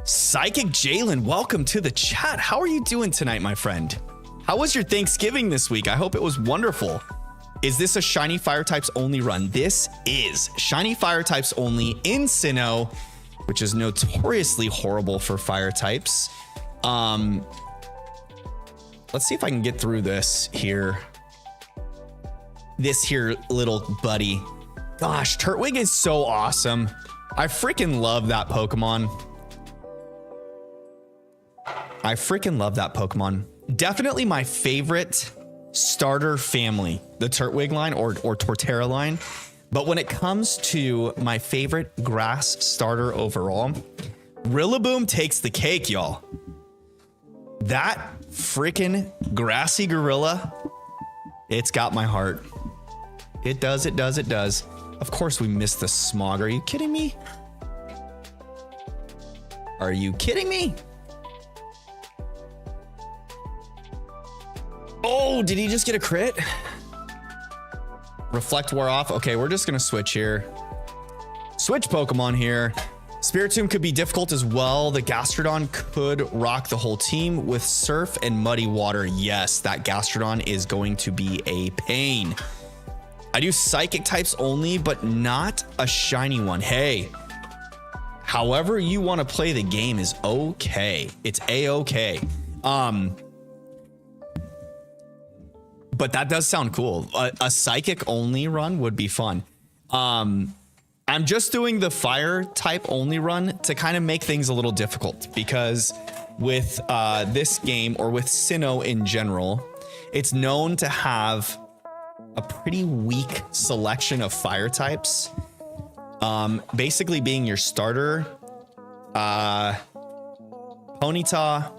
Psychic Jalen, welcome to the chat. How are you doing tonight, my friend? How was your Thanksgiving this week? I hope it was wonderful. Is this a shiny fire types only run? This is shiny fire types only in Sinnoh, which is notoriously horrible for fire types. Let's see if I can get through this here. This here little buddy. Gosh, Turtwig is so awesome. I freaking love that Pokemon. I freaking love that Pokemon. Definitely my favorite starter family, the Turtwig line or Torterra line. But when it comes to my favorite grass starter overall, Rillaboom takes the cake, y'all. That freaking grassy gorilla, it's got my heart. It does, it does, it does. Of course we missed the smog. Are you kidding me? Are you kidding me? Oh, did he just get a crit? Reflect wore off. Okay, we're just gonna switch here. Switch Pokemon here. Spiritomb could be difficult as well. The Gastrodon could rock the whole team with Surf and Muddy Water. Yes, that Gastrodon is going to be a pain. I do Psychic types only, but not a shiny one. Hey, however you want to play the game is okay. It's a-okay. But that does sound cool. A Psychic only run would be fun. I'm just doing the fire type only run to kind of make things a little difficult, because with this game, or with Sinnoh in general, it's known to have a pretty weak selection of fire types. Basically being your starter, Ponyta,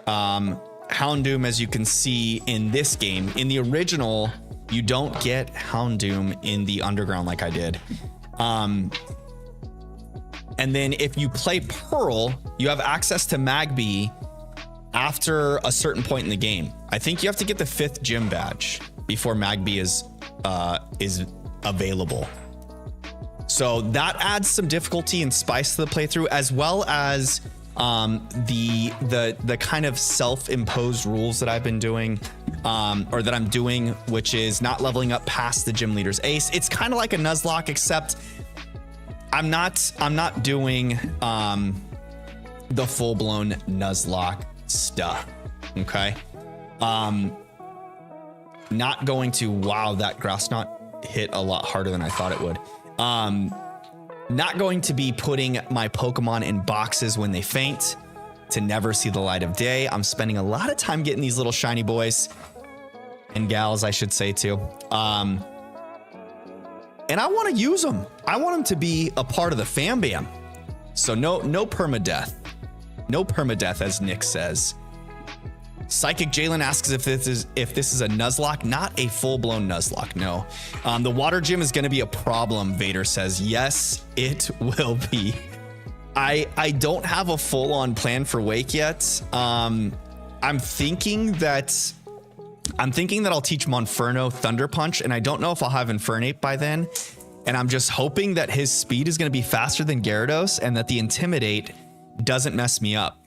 Houndoom, as you can see in this game. In the original, you don't get Houndoom in the underground like I did. And then if you play Pearl, you have access to Magby after a certain point in the game. I think you have to get the 5th gym badge before Magby is available. So that adds some difficulty and spice to the playthrough, as well as the kind of self-imposed rules that I've been doing, or that I'm doing, which is not leveling up past the gym leader's ace. It's kind of like a Nuzlocke, except I'm not doing the full-blown Nuzlocke stuff. Okay. Not going to, wow, that grass knot hit a lot harder than I thought it would. Not going to be putting my Pokemon in boxes when they faint to never see the light of day. I'm spending a lot of time getting these little shiny boys and gals, I should say too. And I want to use them. I want them to be a part of the fam bam. So no permadeath. No permadeath, as Nick says. Psychic Jalen asks if this is a Nuzlocke. Not a full-blown Nuzlocke, no. The water gym is going to be a problem, Vader says. Yes, it will be. I don't have a full-on plan for Wake yet. I'm thinking that I'll teach Monferno Thunder Punch, and I don't know if I'll have Infernape by then. And I'm just hoping that his speed is going to be faster than Gyarados, and that the Intimidate doesn't mess me up.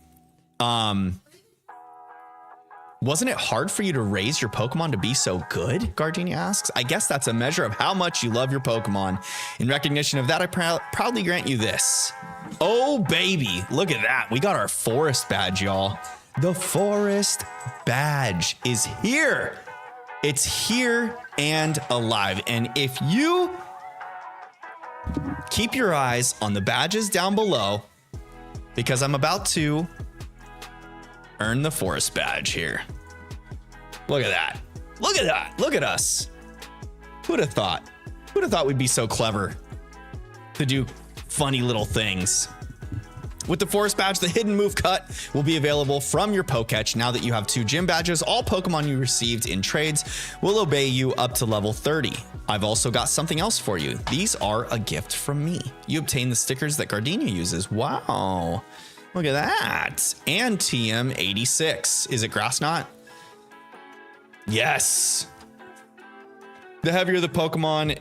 Wasn't it hard for you to raise your Pokemon to be so good? Gardenia asks. I guess that's a measure of how much you love your Pokemon. In recognition of that, I proudly grant you this. Oh, baby. Look at that. We got our Forest Badge, y'all. The Forest Badge is here. It's here and alive. And if you keep your eyes on the badges down below, because I'm about to earn the Forest Badge here. Look at that. Look at that. Look at us. Who'd have thought? Who'd have thought we'd be so clever to do funny little things? With the Forest Badge, the hidden move cut will be available from your Poketch. Now that you have 2 gym badges, all Pokemon you received in trades will obey you up to level 30. I've also got something else for you. These are a gift from me. You obtain the stickers that Gardenia uses. Wow. Look at that. And TM86. Is it Grass Knot? Yes. The heavier the Pokemon,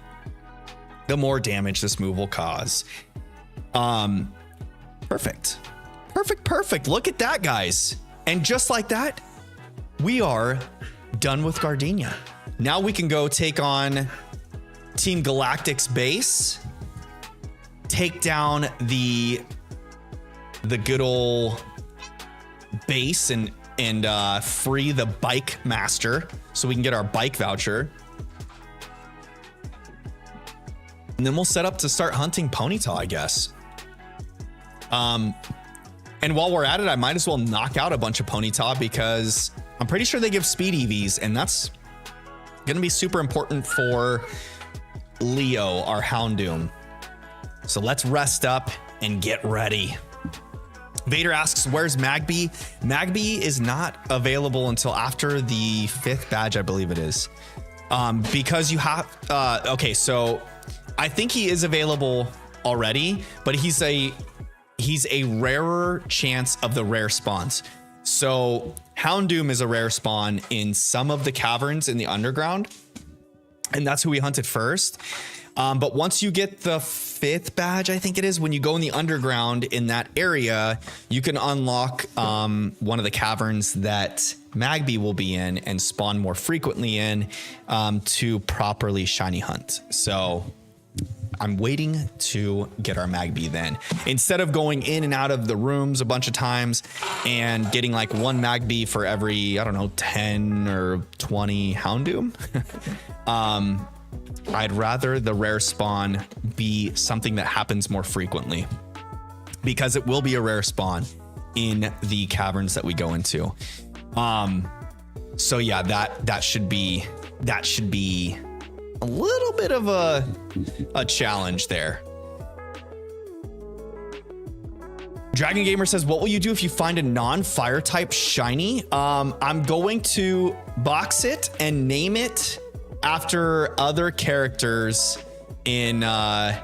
the more damage this move will cause. Perfect. Perfect. Look at that, guys. And just like that, we are done with Gardenia. Now we can go take on Team Galactic's base, take down the good old base and free the bike master so we can get our bike voucher. And then we'll set up to start hunting Ponyta, I guess. And while we're at it, I might as well knock out a bunch of Ponyta because I'm pretty sure they give speed EVs, and that's going to be super important for Leo, our Houndoom. So let's rest up and get ready. Vader asks, where's Magby? Magby is not available until after the 5th badge, I believe it is. Because you have, okay, so I think he is available already, but he's a rarer chance of the rare spawns. So Houndoom is a rare spawn in some of the caverns in the underground, and that's who we hunted first. But once you get the 5th badge, I think it is, when you go in the underground in that area, you can unlock one of the caverns that Magby will be in and spawn more frequently in to properly shiny hunt. So I'm waiting to get our Magby then. Instead of going in and out of the rooms a bunch of times and getting like one Magby for every, I don't know, 10 or 20 Houndoom, I'd rather the rare spawn be something that happens more frequently, because it will be a rare spawn in the caverns that we go into. So yeah, that should be a little bit of a challenge there. Dragon Gamer says, what will you do if you find a non-fire type shiny? I'm going to box it and name it after other characters in the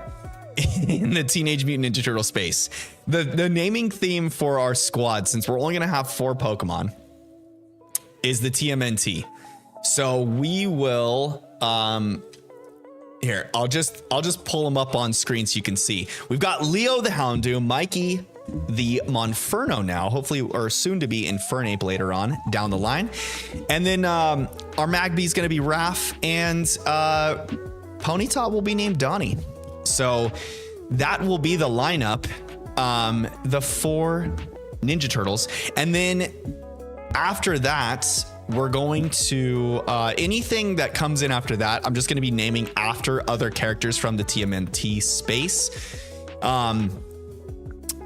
Teenage Mutant Ninja Turtle space. The naming theme for our squad, since we're only going to have 4 Pokemon, is the TMNT. So we will here, I'll just pull them up on screen so you can see. We've got Leo the Houndoom, Mikey the Monferno now, hopefully, or soon to be Infernape later on down the line. And then our Magby is going to be Raph, and Ponyta will be named Donnie. So that will be the lineup, the 4 Ninja Turtles. And then after that, we're going to anything that comes in after that, I'm just going to be naming after other characters from the TMNT space.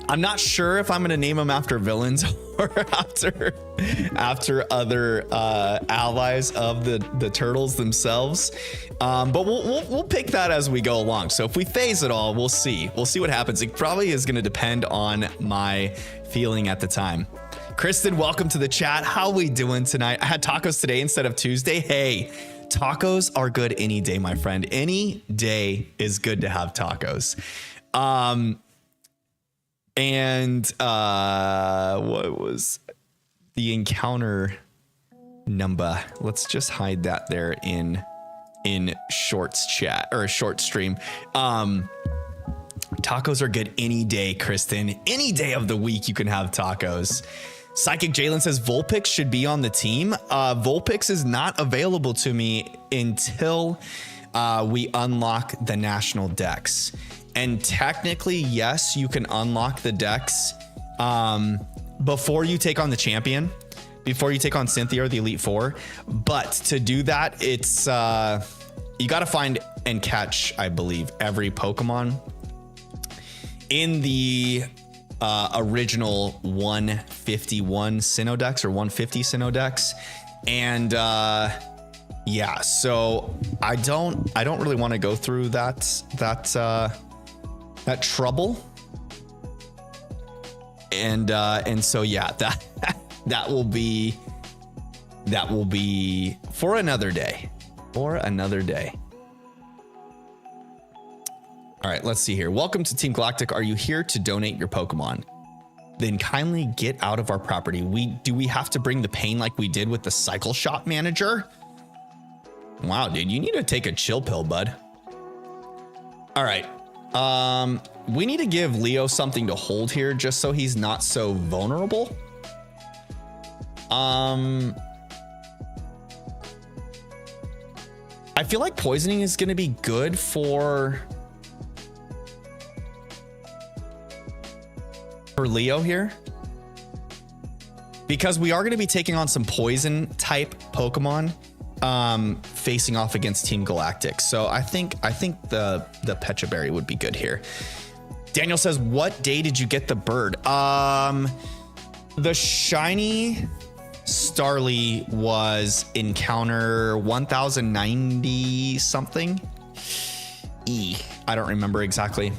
I'm not sure if I'm going to name them after villains or after other allies of the turtles themselves. But we'll pick that as we go along. So if we phase it all, we'll see what happens. It probably is going to depend on my feeling at the time. Kristen, welcome to the chat. How we doing tonight? I had tacos today instead of Tuesday. Hey, tacos are good any day, my friend. Any day is good to have tacos. And what was the encounter number? Let's just hide that there in shorts chat or a short stream. Tacos are good any day, Kristen. Any day of the week you can have tacos. Psychic Jalen says Vulpix should be on the team. Vulpix is not available to me until we unlock the national decks. And technically, yes, you can unlock the decks before you take on the champion, before you take on Cynthia or the Elite Four. But to do that, it's you got to find and catch, I believe, every Pokemon in the original 151 Sinnoh decks or 150 Sinnoh decks. And yeah, so I don't really want to go through that trouble. And so yeah, that will be for another day. All right, let's see here. Welcome to Team Galactic. Are you here to donate your Pokemon? Then kindly get out of our property. Do we have to bring the pain like we did with the Cycle Shop manager? Wow, dude, you need to take a chill pill, bud. All right. We need to give Leo something to hold here just so he's not so vulnerable. I feel like poisoning is going to be good for Leo here, because we are going to be taking on some poison type Pokemon facing off against Team Galactic. So I think the Pecha Berry would be good here. Daniel says, what day did you get the bird? The shiny Starly was encounter 1090 something. I don't remember exactly.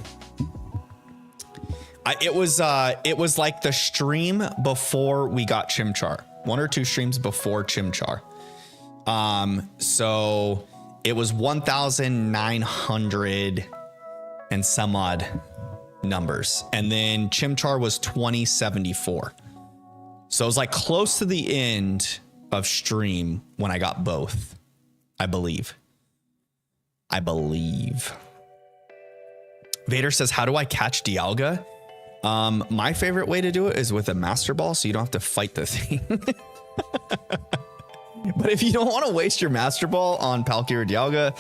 It was like the stream before we got Chimchar, 1 or 2 streams before Chimchar. So it was 1,900 and some odd numbers. And then Chimchar was 2074. So it was like close to the end of stream when I got both, I believe. Vader says, how do I catch Dialga? My favorite way to do it is with a Master Ball, so you don't have to fight the thing. But if you don't want to waste your Master Ball on Palkia or Dialga,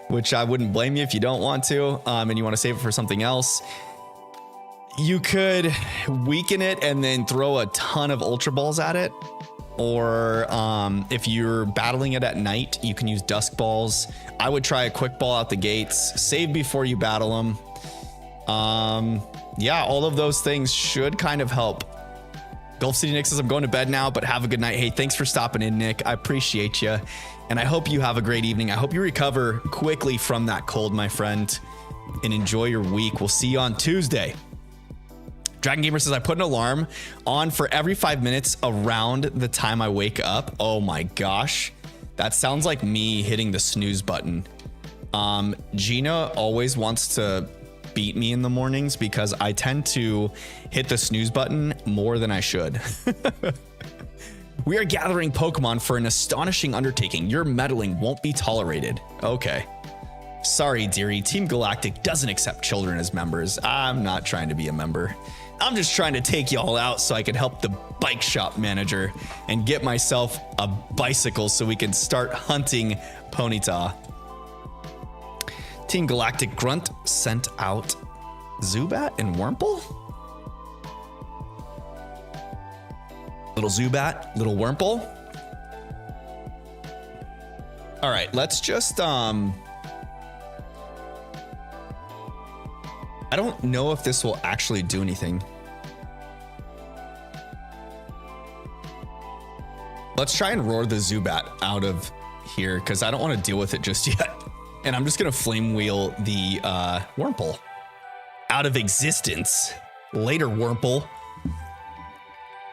which I wouldn't blame you if you don't want to, and you want to save it for something else, you could weaken it and then throw a ton of Ultra Balls at it. Or if you're battling it at night, you can use Dusk Balls. I would try a Quick Ball out the gates, save before you battle them. Yeah, all of those things should kind of help. Gulf City Nick says, I'm going to bed now, but have a good night. Hey, thanks for stopping in, Nick. I appreciate you. And I hope you have a great evening. I hope you recover quickly from that cold, my friend, and enjoy your week. We'll see you on Tuesday. Dragon Gamer says, I put an alarm on for every 5 minutes around the time I wake up. Oh my gosh. That sounds like me hitting the snooze button. Gina always wants to beat me in the mornings because I tend to hit the snooze button more than I should. We are gathering Pokemon for an astonishing undertaking. Your meddling won't be tolerated. Okay. Sorry, dearie. Team Galactic doesn't accept children as members. I'm not trying to be a member. I'm just trying to take y'all out so I can help the bike shop manager and get myself a bicycle so we can start hunting Ponyta. Team Galactic Grunt sent out Zubat and Wurmple. Little Zubat, little Wurmple. All right, let's just I don't know if this will actually do anything. Let's try and roar the Zubat out of here because I don't want to deal with it just yet. And I'm just going to flame wheel the Wurmple out of existence. Later, Wurmple.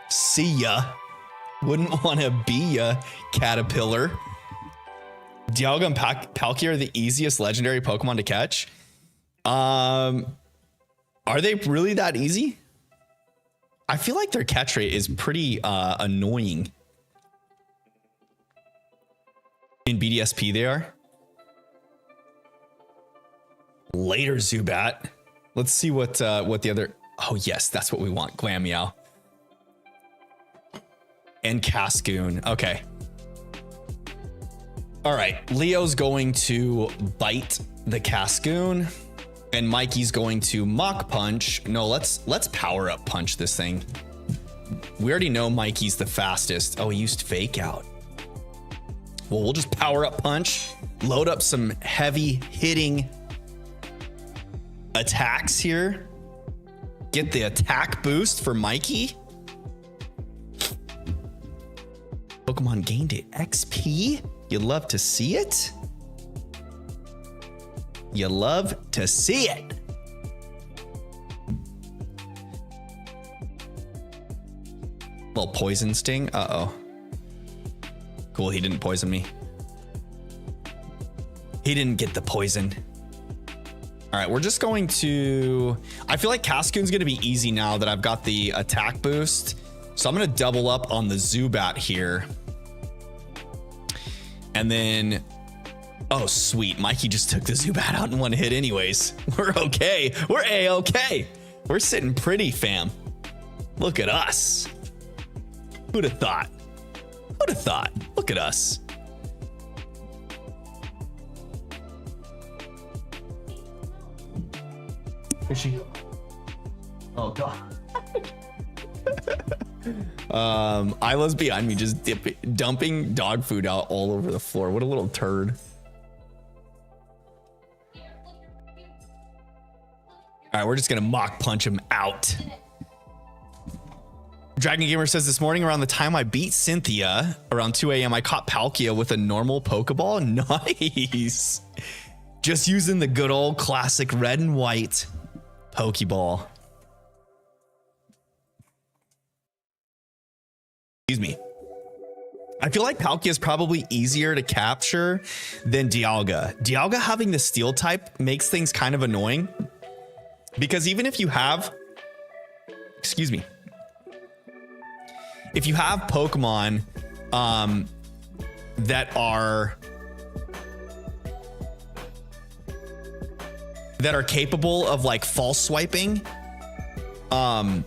See ya. Wouldn't want to be ya, Caterpillar. Dialga and Palkia are the easiest legendary Pokemon to catch. Are they really that easy? I feel like their catch rate is pretty annoying. In BDSP they are. Later, Zubat. Let's see what the other... Oh, yes, that's what we want. Glameow. And Cascoon. Okay. All right. Leo's going to bite the Cascoon. And Mikey's going to Mach Punch. No, let's Power Up Punch this thing. We already know Mikey's the fastest. Oh, he used Fake Out. Well, we'll just Power Up Punch. Load up some heavy hitting attacks here. Get the attack boost for Mikey. Pokemon gained it. XP? You love to see it? You love to see it. Little poison sting. Uh-oh. Cool, he didn't poison me. He didn't get the poison. All right, we're just going to... I feel like Cascoon's going to be easy now that I've got the attack boost. So I'm going to double up on the Zubat here. And then Oh, sweet. Mikey just took the Zubat out in one hit anyways. We're okay. We're A-okay. We're sitting pretty, fam. Look at us. Who'd have thought? Who'd have thought? Look at us. Is she? Oh, God. Isla's behind me just dumping dog food out all over the floor. What a little turd. All right, we're just gonna mock punch him out. Dragon Gamer says this morning around the time I beat Cynthia around 2 a.m. I caught Palkia with a normal Pokeball. Nice. Just using the good old classic red and white Pokeball. Excuse me. I feel like Palkia is probably easier to capture than Dialga. Dialga having the steel type makes things kind of annoying because even if you have, excuse me, if you have Pokemon that are capable of like false swiping, and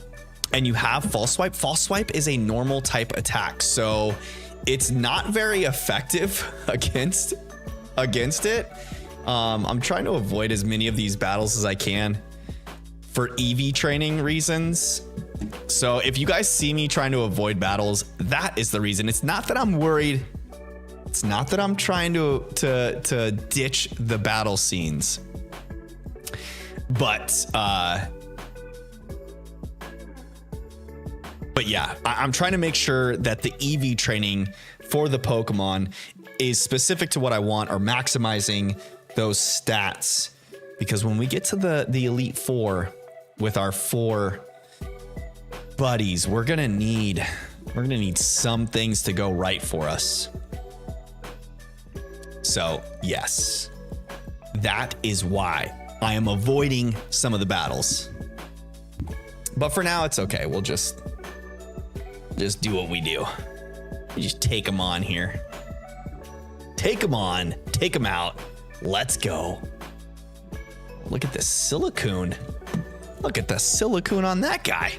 you have false swipe is a normal type attack, so it's not very effective against it. I'm trying to avoid as many of these battles as I can for EV training reasons. So if you guys see me trying to avoid battles, that is the reason. It's not that I'm worried. It's not that I'm trying to ditch the battle scenes. But yeah, I'm trying to make sure that the EV training for the Pokemon is specific to what I want, or maximizing those stats. Because when we get to the Elite Four with our 4 buddies, we're gonna need some things to go right for us. So yes, that is why I am avoiding some of the battles. But for now, it's okay. We'll just do what we do. We just take them on here. Take them on, take them out. Let's go. Look at the Silicune. Look at the Silicune on that guy.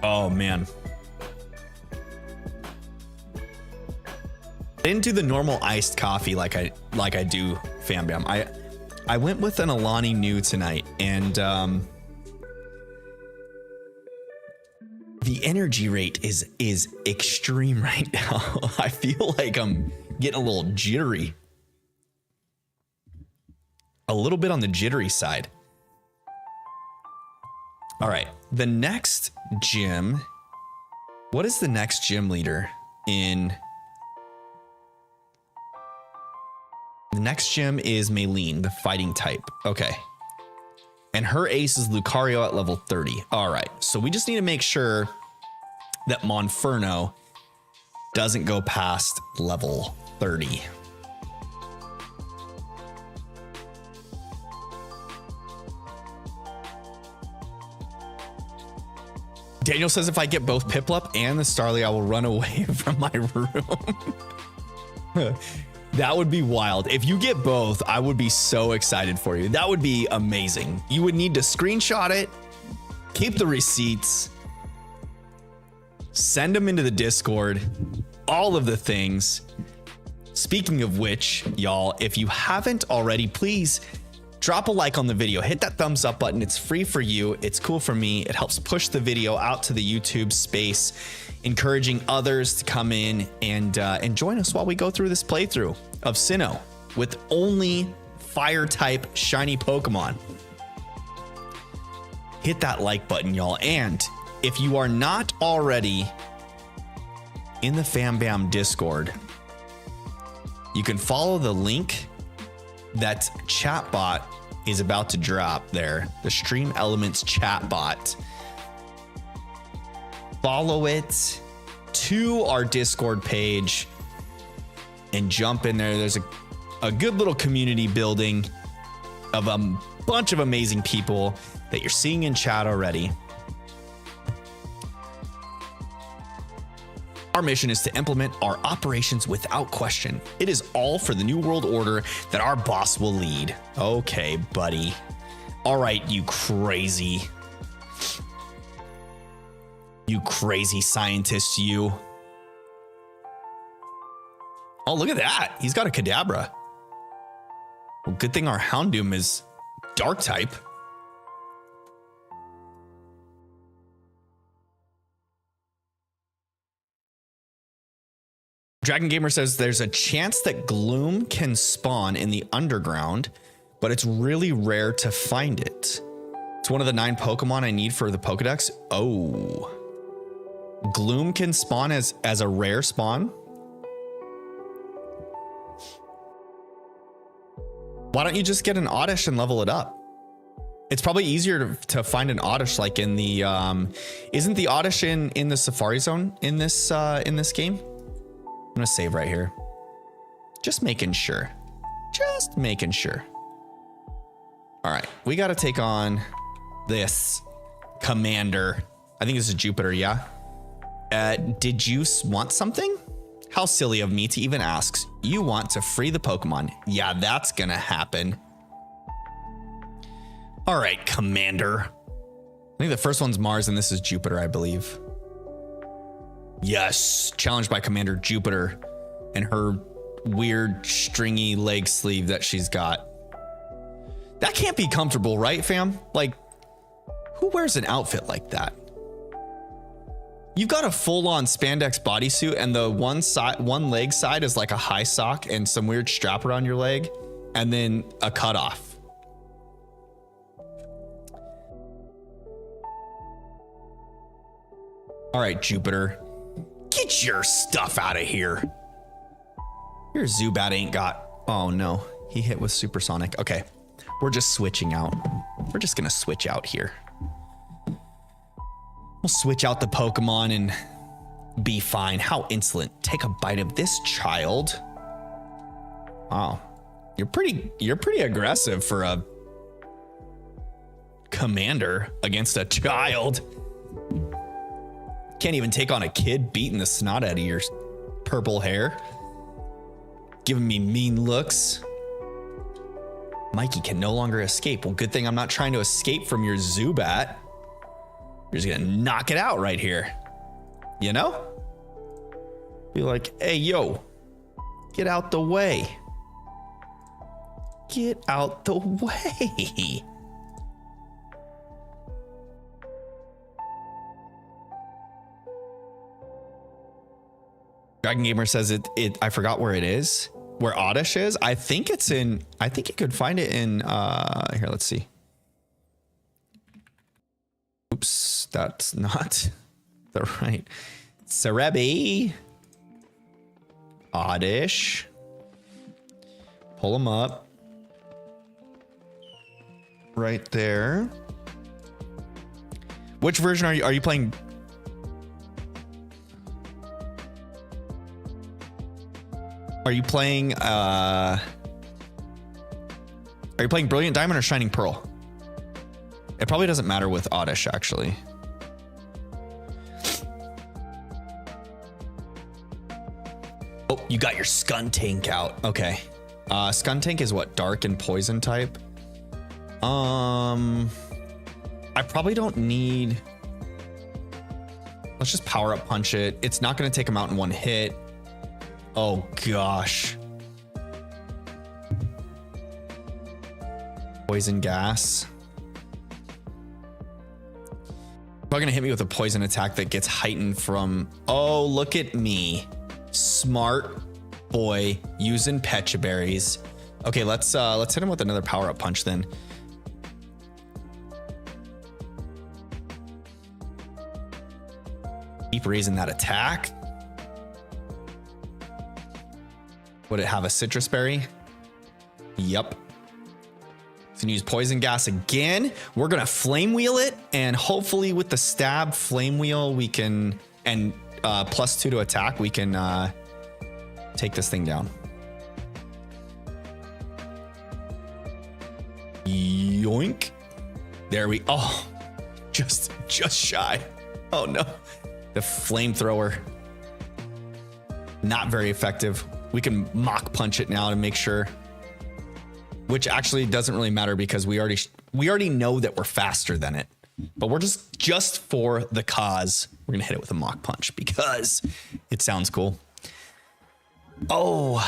Oh man. I didn't do the normal iced coffee like I do Fam Bam. I went with an Alani Nu tonight, and the energy rate is extreme right now. I feel like I'm getting a little jittery. A little bit on the jittery side. All right, the next gym. What is the next gym leader in? The next gym is Maylene, the fighting type. Okay. And her ace is Lucario at level 30. All right, so we just need to make sure that Monferno doesn't go past level 30. Daniel says if I get both Piplup and the Starly, I will run away from my room. That would be wild. If you get both, I would be so excited for you. That would be amazing. You would need to screenshot it, keep the receipts, send them into the Discord, all of the things. Speaking of which, y'all, if you haven't already, please drop a like on the video, hit that thumbs up button. It's free for you. It's cool for me. It helps push the video out to the YouTube space, encouraging others to come in and join us while we go through this playthrough of Sinnoh with only fire type shiny Pokemon. Hit that like button, y'all. And if you are not already in the Fam Bam Discord, you can follow the link that chatbot is about to drop there, the Stream Elements chatbot. Follow it to our Discord page and jump in there. There's a good little community building of a bunch of amazing people that you're seeing in chat already. Our mission is to implement our operations without question. It is all for the New World Order that our boss will lead. Okay, buddy. All right, you crazy scientist, you. Oh, look at that. He's got a Kadabra. Well, good thing our Houndoom is dark type. Dragon Gamer says there's a chance that Gloom can spawn in the underground, but it's really rare to find it. It's one of the 9 Pokemon I need for the Pokedex. Oh. Gloom can spawn as a rare spawn. Why don't you just get an Oddish and level it up? It's probably easier to find an Oddish like in the isn't the Oddish in the Safari Zone in this game? I'm gonna save right here. Just making sure. Just making sure. All right, we got to take on this commander. I think this is Jupiter, yeah? Did you want something? How silly of me to even ask. You want to free the Pokemon. Yeah, that's gonna happen. All right, Commander. I think the first one's Mars and this is Jupiter, I believe. Yes, challenged by Commander Jupiter and her weird stringy leg sleeve that she's got. That can't be comfortable, right, fam? Like, who wears an outfit like that? You've got a full-on spandex bodysuit and the one leg side is like a high sock and some weird strap around your leg and then a cutoff. All right, Jupiter, get your stuff out of here. Your Zubat ain't got, oh no, he hit with supersonic. Okay, we're just switching out. We're just gonna switch out here. We'll switch out the Pokemon and be fine. How insolent. Take a bite of this, child. Wow. You're pretty aggressive for a commander against a child. Can't even take on a kid beating the snot out of your purple hair. Giving me mean looks. Mikey can no longer escape. Well, good thing I'm not trying to escape from your Zubat. You're just gonna knock it out right here. You know? Be like, hey, yo, get out the way. Get out the way. Dragon Gamer says I forgot where it is. Where Oddish is. I think you could find it in here, let's see. Oops, that's not the right. Cerebi. Oddish. Pull him up. Right there. Which version are you playing? Are you playing Brilliant Diamond or Shining Pearl? It probably doesn't matter with Oddish, actually. Oh, you got your Skuntank out. Okay. Skuntank is what? Dark and poison type? I probably don't need... Let's just power up punch it. It's not going to take him out in one hit. Oh, gosh. Poison gas. Probably gonna hit me with a poison attack that gets heightened from... Oh, look at me. Smart boy using Pecha Berries. Okay, let's hit him with another power-up punch then. Keep raising that attack. Would it have a citrus berry? Yep. It's gonna use poison gas again. We're gonna flame wheel it, and hopefully with the stab flame wheel we can, and +2 to attack, we can take this thing down. Yoink. There we, oh, just shy. Oh no, the flamethrower. Not very effective. We can Mach Punch it now to make sure. Which actually doesn't really matter because we already know that we're faster than it. But we're just for the cause, we're gonna hit it with a Mach Punch because it sounds cool. Oh,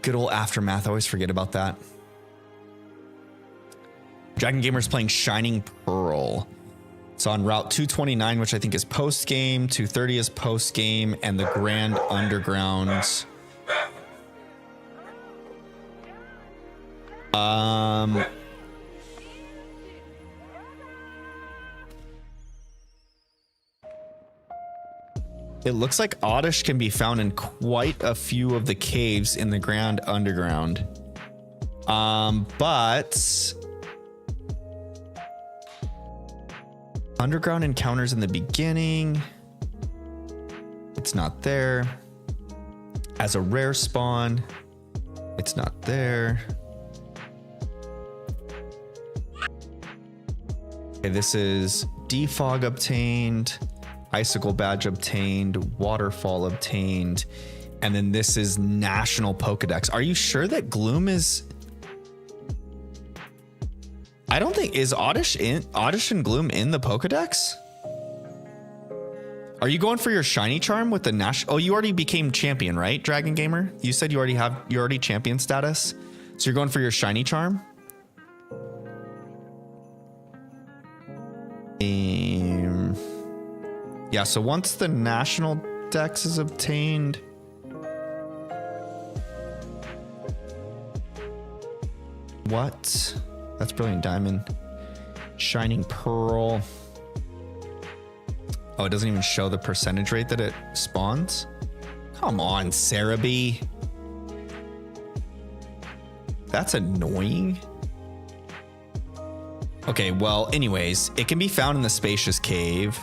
good old Aftermath. I always forget about that. Dragon Gamer's playing Shining Pearl. It's on Route 229, which I think is post-game. 230 is post-game. And the Grand Underground. It looks like Oddish can be found in quite a few of the caves in the Grand Underground. But underground encounters in the beginning. It's not there. As a rare spawn, it's not there. Okay, this is Defog obtained. Icicle badge obtained, waterfall obtained, and then this is national Pokedex. Are you sure that Gloom is? I don't think is Oddish and Gloom in the Pokedex. Are you going for your shiny charm with the national? Oh, you already became champion, right, Dragon Gamer? You said you already champion status, so you're going for your shiny charm. Yeah, so once the national dex is obtained. What? That's Brilliant Diamond. Shining Pearl. Oh, it doesn't even show the percentage rate that it spawns? Come on, Cerebi. That's annoying. Okay, well, anyways, it can be found in the Spacious Cave.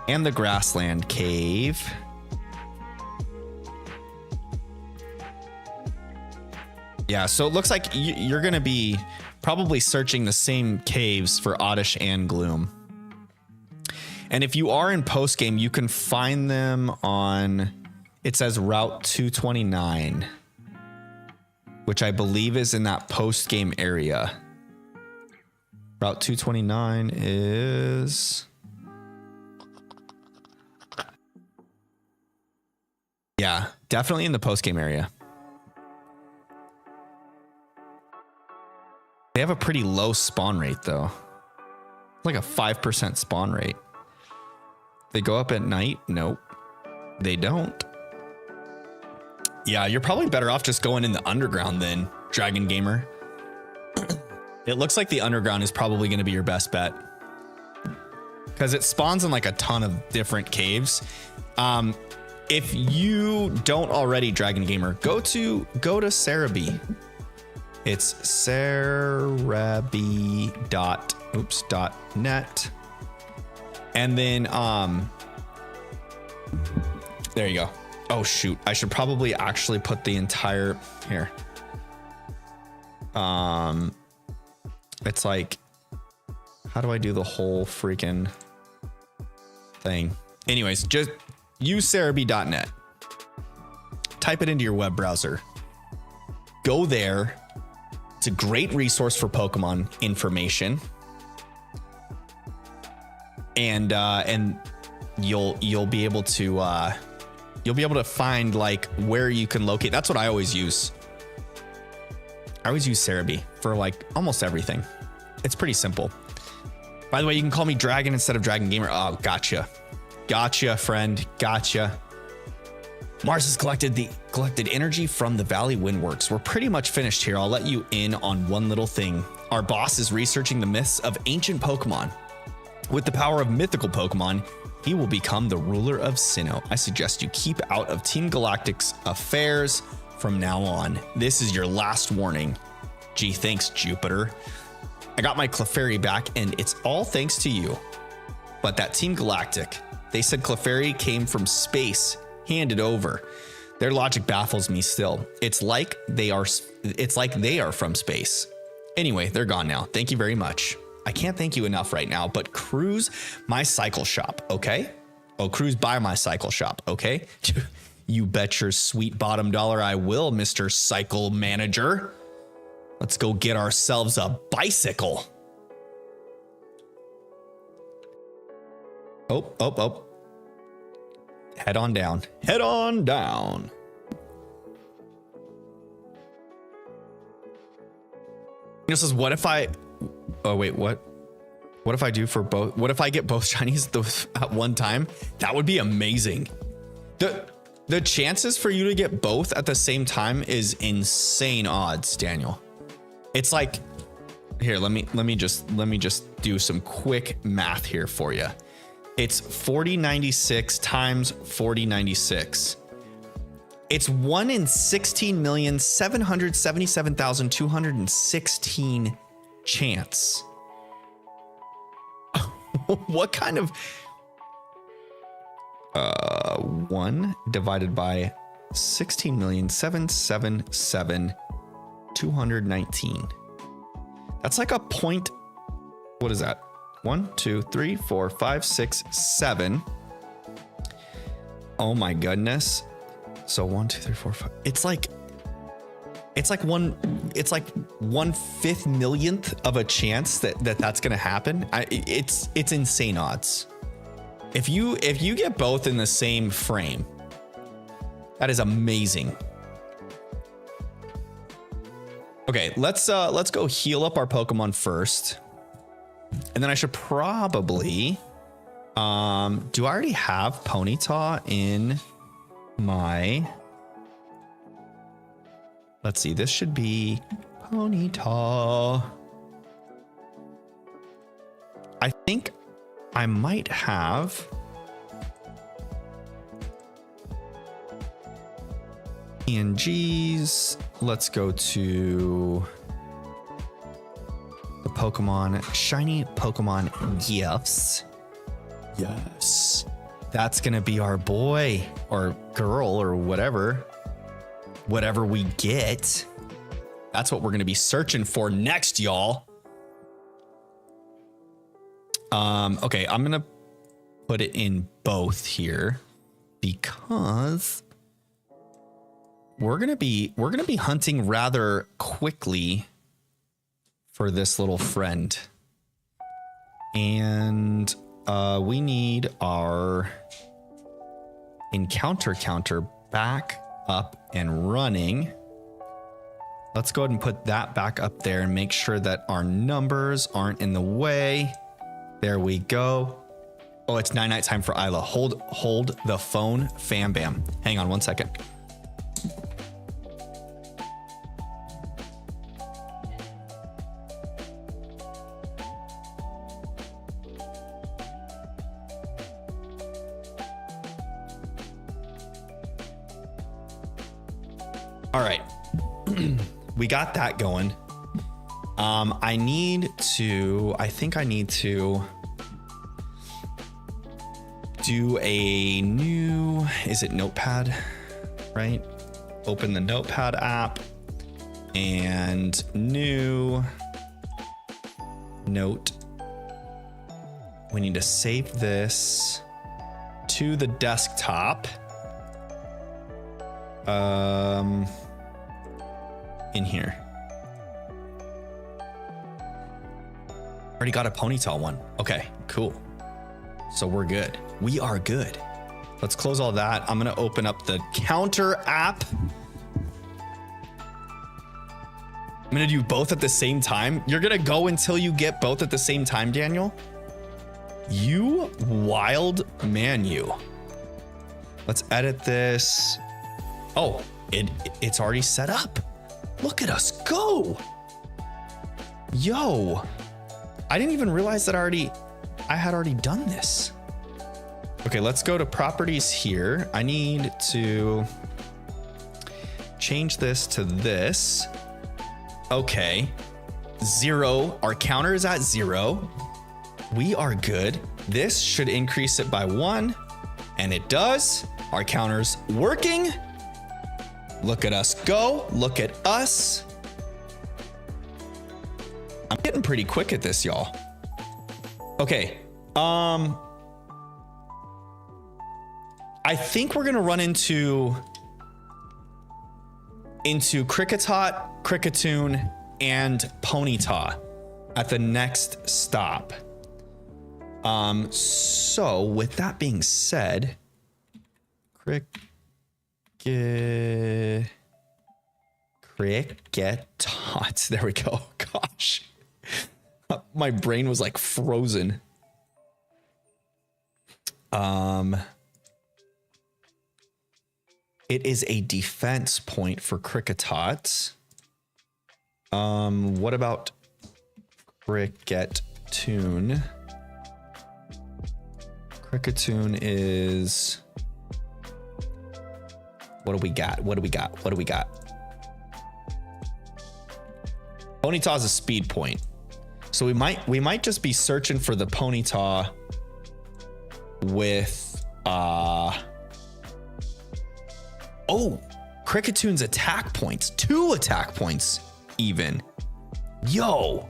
And the Grassland Cave. Yeah, so it looks like you're going to be probably searching the same caves for Oddish and Gloom. And if you are in post-game, you can find them on, it says Route 229, which I believe is in that post-game area. Route 229 is... Yeah, definitely in the post-game area. They have a pretty low spawn rate, though. Like a 5% spawn rate. They go up at night? Nope. They don't. Yeah, you're probably better off just going in the underground then, Dragon Gamer. It looks like the underground is probably going to be your best bet. Because it spawns in like a ton of different caves. If you don't already, Dragon Gamer, go to Cerebi. It's cerebi.net. And then there you go. Oh shoot, I should probably actually put the entire here. It's like, how do I do the whole freaking thing? Anyways, just use cerebi.net. Type it into your web browser. Go there. It's a great resource for Pokemon information. And you'll be able to find like where you can locate. That's what I always use. I always use Cerebi for like almost everything. It's pretty simple. By the way, you can call me Dragon instead of Dragon Gamer. Oh, gotcha. Gotcha, friend. Gotcha. Mars has collected energy from the Valley Windworks. We're pretty much finished here. I'll let you in on one little thing. Our boss is researching the myths of ancient Pokemon. With the power of mythical Pokemon, he will become the ruler of Sinnoh. I suggest you keep out of Team Galactic's affairs from now on. This is your last warning. Gee, thanks, Jupiter. I got my Clefairy back, and it's all thanks to you. But that Team Galactic, they said Clefairy came from space, handed over. Their logic baffles me still. It's like they are from space. Anyway, they're gone now. Thank you very much. I can't thank you enough right now, but cruise my cycle shop, okay? Oh, cruise by my cycle shop, okay? You bet your sweet bottom dollar I will, Mr. Cycle Manager. Let's go get ourselves a bicycle. Oh. Head on down. Head on down. This is what if I... Oh, wait, what? What if I do for both? What if I get both shinies at one time? That would be amazing. The chances for you to get both at the same time is insane odds, Daniel. It's like, here, let me just do some quick math here for you. It's 4096 times 4096. It's 1 in 16,777,216 chance. What kind of 1 divided by 16,777,219. That's like a point. What is that? 1, 2, 3, 4, 5, 6, 7. Oh my goodness. So 1, 2, 3, 4, 5. It's like 1/5 millionth of a chance that's gonna happen. It's insane odds. If you get both in the same frame, that is amazing. Okay, let's go heal up our Pokemon first. And then I should probably do I already have Ponyta in my... Let's see, this should be Ponyta. I think I might have PNGs. Let's go to the Pokemon, shiny Pokemon gifts. Yes. That's gonna be our boy or girl or whatever we get. That's what we're gonna be searching for next, y'all. Okay, I'm gonna put it in both here because we're gonna be hunting rather quickly for this little friend, and we need our encounter counter back up and running. Let's go ahead and put that back up there and make sure that our numbers aren't in the way. There we go. Oh, it's night time for Isla. Hold the phone, fam bam. Hang on 1 second. All right, we got that going. I think I need to do a new, is it Notepad, right? Open the Notepad app and new note. We need to save this to the desktop. In here. Already got a Ponyta one. Okay, cool. So we're good. We are good. Let's close all that. I'm gonna open up the counter app. I'm gonna do both at the same time. You're gonna go until you get both at the same time, Daniel? You wild man, you. Let's edit this. Oh, it's already set up. Look at us go. Yo, I didn't even realize that I had already done this. Okay, let's go to properties here. I need to change this to this. Okay, 0. Our counter is at 0. We are good. This should increase it by 1, and it does. Our counter's working. Look at us go. Look at us. I'm getting pretty quick at this, y'all. Okay. I think we're gonna run into Kricketot, Kricketune, and Ponyta at the next stop. So with that being said, Kricketot. There we go. Gosh, my brain was like frozen. It is a defense point for Kricketot. What about Kricketune? Kricketune is... What do we got? Ponyta is a speed point. So we might just be searching for the Ponyta with oh, Kricketune's attack points. 2 attack points even. Yo.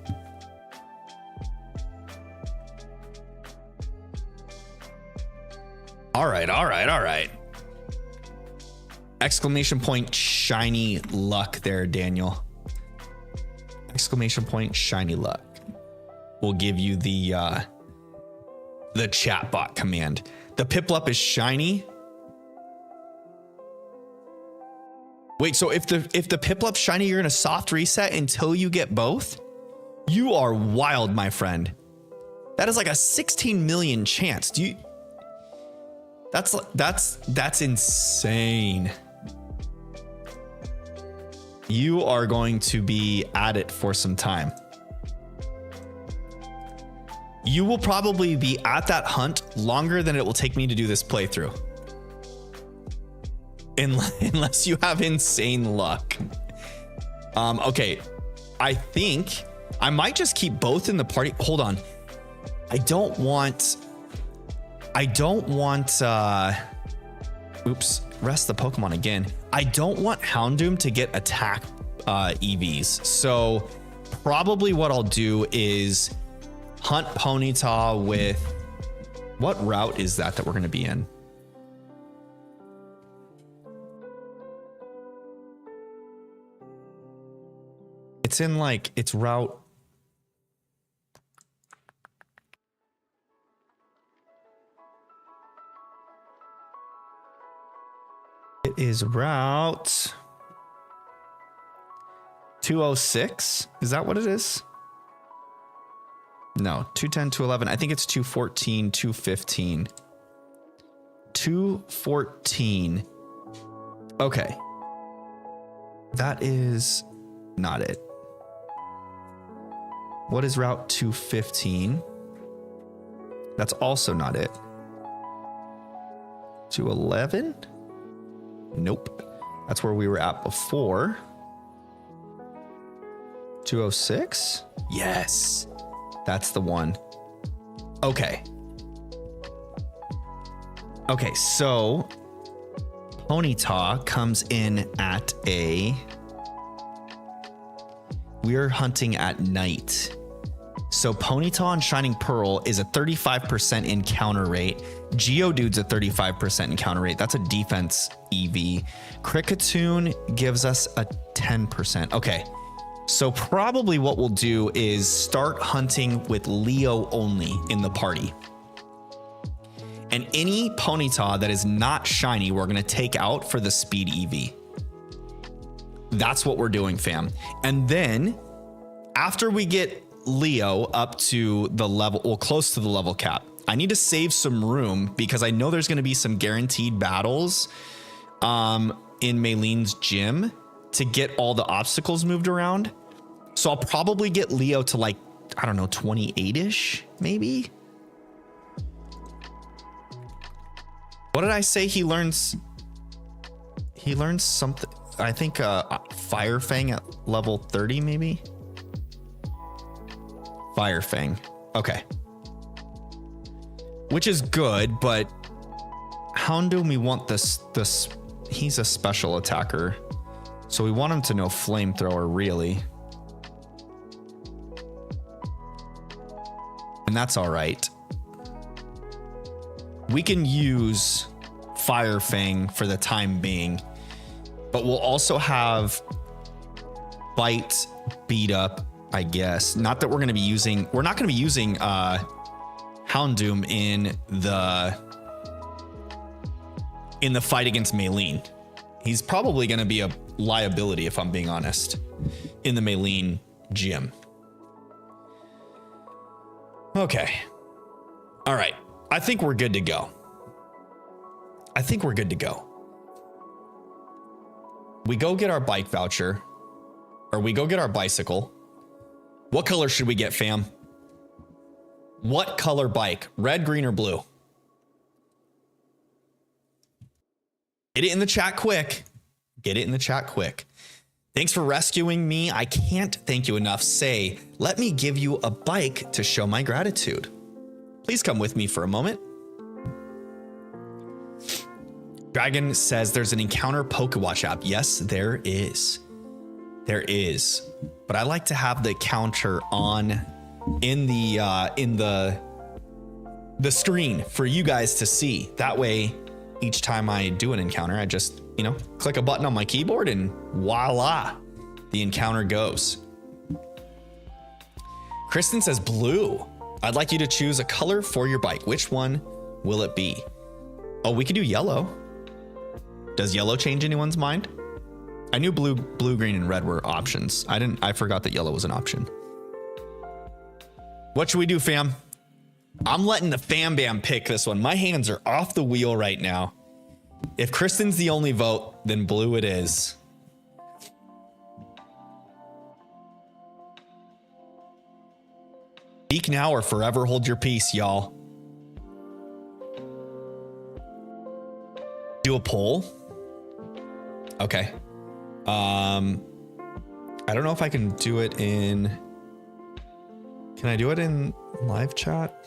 All right. Exclamation point shiny luck there, Daniel. Exclamation point shiny luck. We'll give you the chatbot command. The Piplup is shiny. Wait, so if the Piplup's shiny, you're gonna soft reset until you get both? You are wild, my friend. That is like a 16 million chance. Do you? That's insane. You are going to be at it for some time. You will probably be at that hunt longer than it will take me to do this playthrough. Unless you have insane luck. Okay. I think I might just keep both in the party. Hold on. I don't want, oops, rest the Pokemon again. I don't want Houndoom to get attack EVs. So probably what I'll do is hunt Ponyta with, what route is that we're going to be in? It's in like, it's route. It is route 206. Is that what it is? No, 210, 211. I think it's 214, 215. 214. Okay. That is not it. What is route 215? That's also not it. 211? Nope. That's where we were at before. 206? Yes. That's the one. Okay. Okay, so Ponyta comes in at a... We're hunting at night. So Ponyta and Shining Pearl is a 35% encounter rate. Geodude's a 35% encounter rate. That's a defense EV. Kricketune gives us a 10%. Okay. So probably what we'll do is start hunting with Leo only in the party. And any Ponyta that is not shiny, we're going to take out for the speed EV. That's what we're doing, fam. And then after we get Leo up to the level, well, close to the level cap, I need to save some room because I know there's going to be some guaranteed battles in Maylene's gym to get all the obstacles moved around. So I'll probably get Leo to like, I don't know, 28-ish, maybe. What did I say? He learns something. I think Fire Fang at level 30, maybe. Fire Fang. Okay. Which is good, but Houndoom, we want this, he's a special attacker. So we want him to know Flamethrower, really. and that's all right. We can use Fire Fang for the time being, but we'll also have Bite beat up, I guess. Not that we're not going to be using Houndoom in the fight against Maylene. He's probably going to be a liability, if I'm being honest, in the Maylene gym. Okay. All right. I think we're good to go. We go get our bike voucher, or we go get our bicycle. What color should we get, fam? What color bike? Red, green, or blue? Get it in the chat quick. Thanks for rescuing me. I can't thank you enough. Say, let me give you a bike to show my gratitude. Please come with me for a moment. Dragon says there's an encounter Pokewatch app. Yes, there is. But I like to have the counter on in the screen for you guys to see. That way, each time I do an encounter, I just, click a button on my keyboard and voila, the encounter goes. Kristen says blue. I'd like you to choose a color for your bike. Which one will it be? Oh, we could do yellow. Does yellow change anyone's mind? I knew blue, green, and red were options. I forgot that yellow was an option. What should we do, fam? I'm letting the fam bam pick this one. My hands are off the wheel right now. If Kristen's the only vote, then blue it is. Speak now or forever hold your peace, y'all. Do a poll. Okay. I don't know if I can do it in... Can I do it in live chat?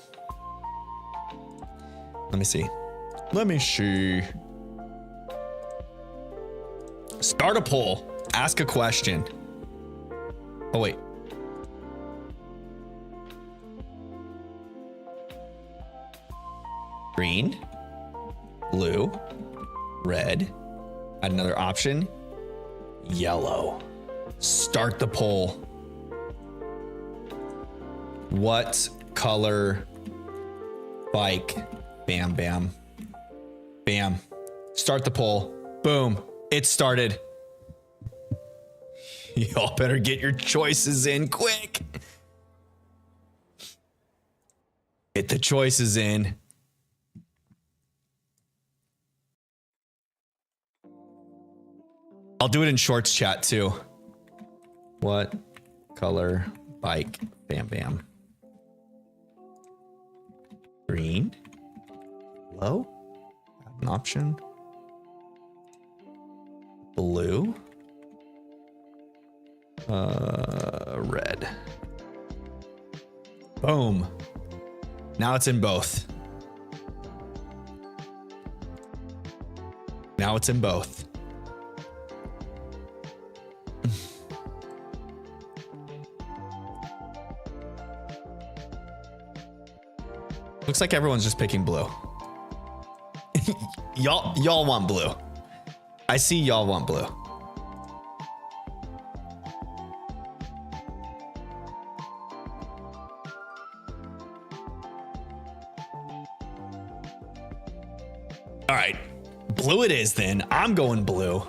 Let me see. Start a poll. Ask a question. Oh, wait. Green, blue, red. Add another option. Yellow. Start the poll. What color bike? Bam, bam, bam. Start the poll. Boom. It started. Y'all better get your choices in quick. Get the choices in. I'll do it in shorts chat too. What color bike? Bam, bam. Green. Low. An option. Blue. Red. Boom. Now it's in both. Looks like everyone's just picking blue. Y'all want blue. I see y'all want blue. All right, blue it is then. I'm going blue.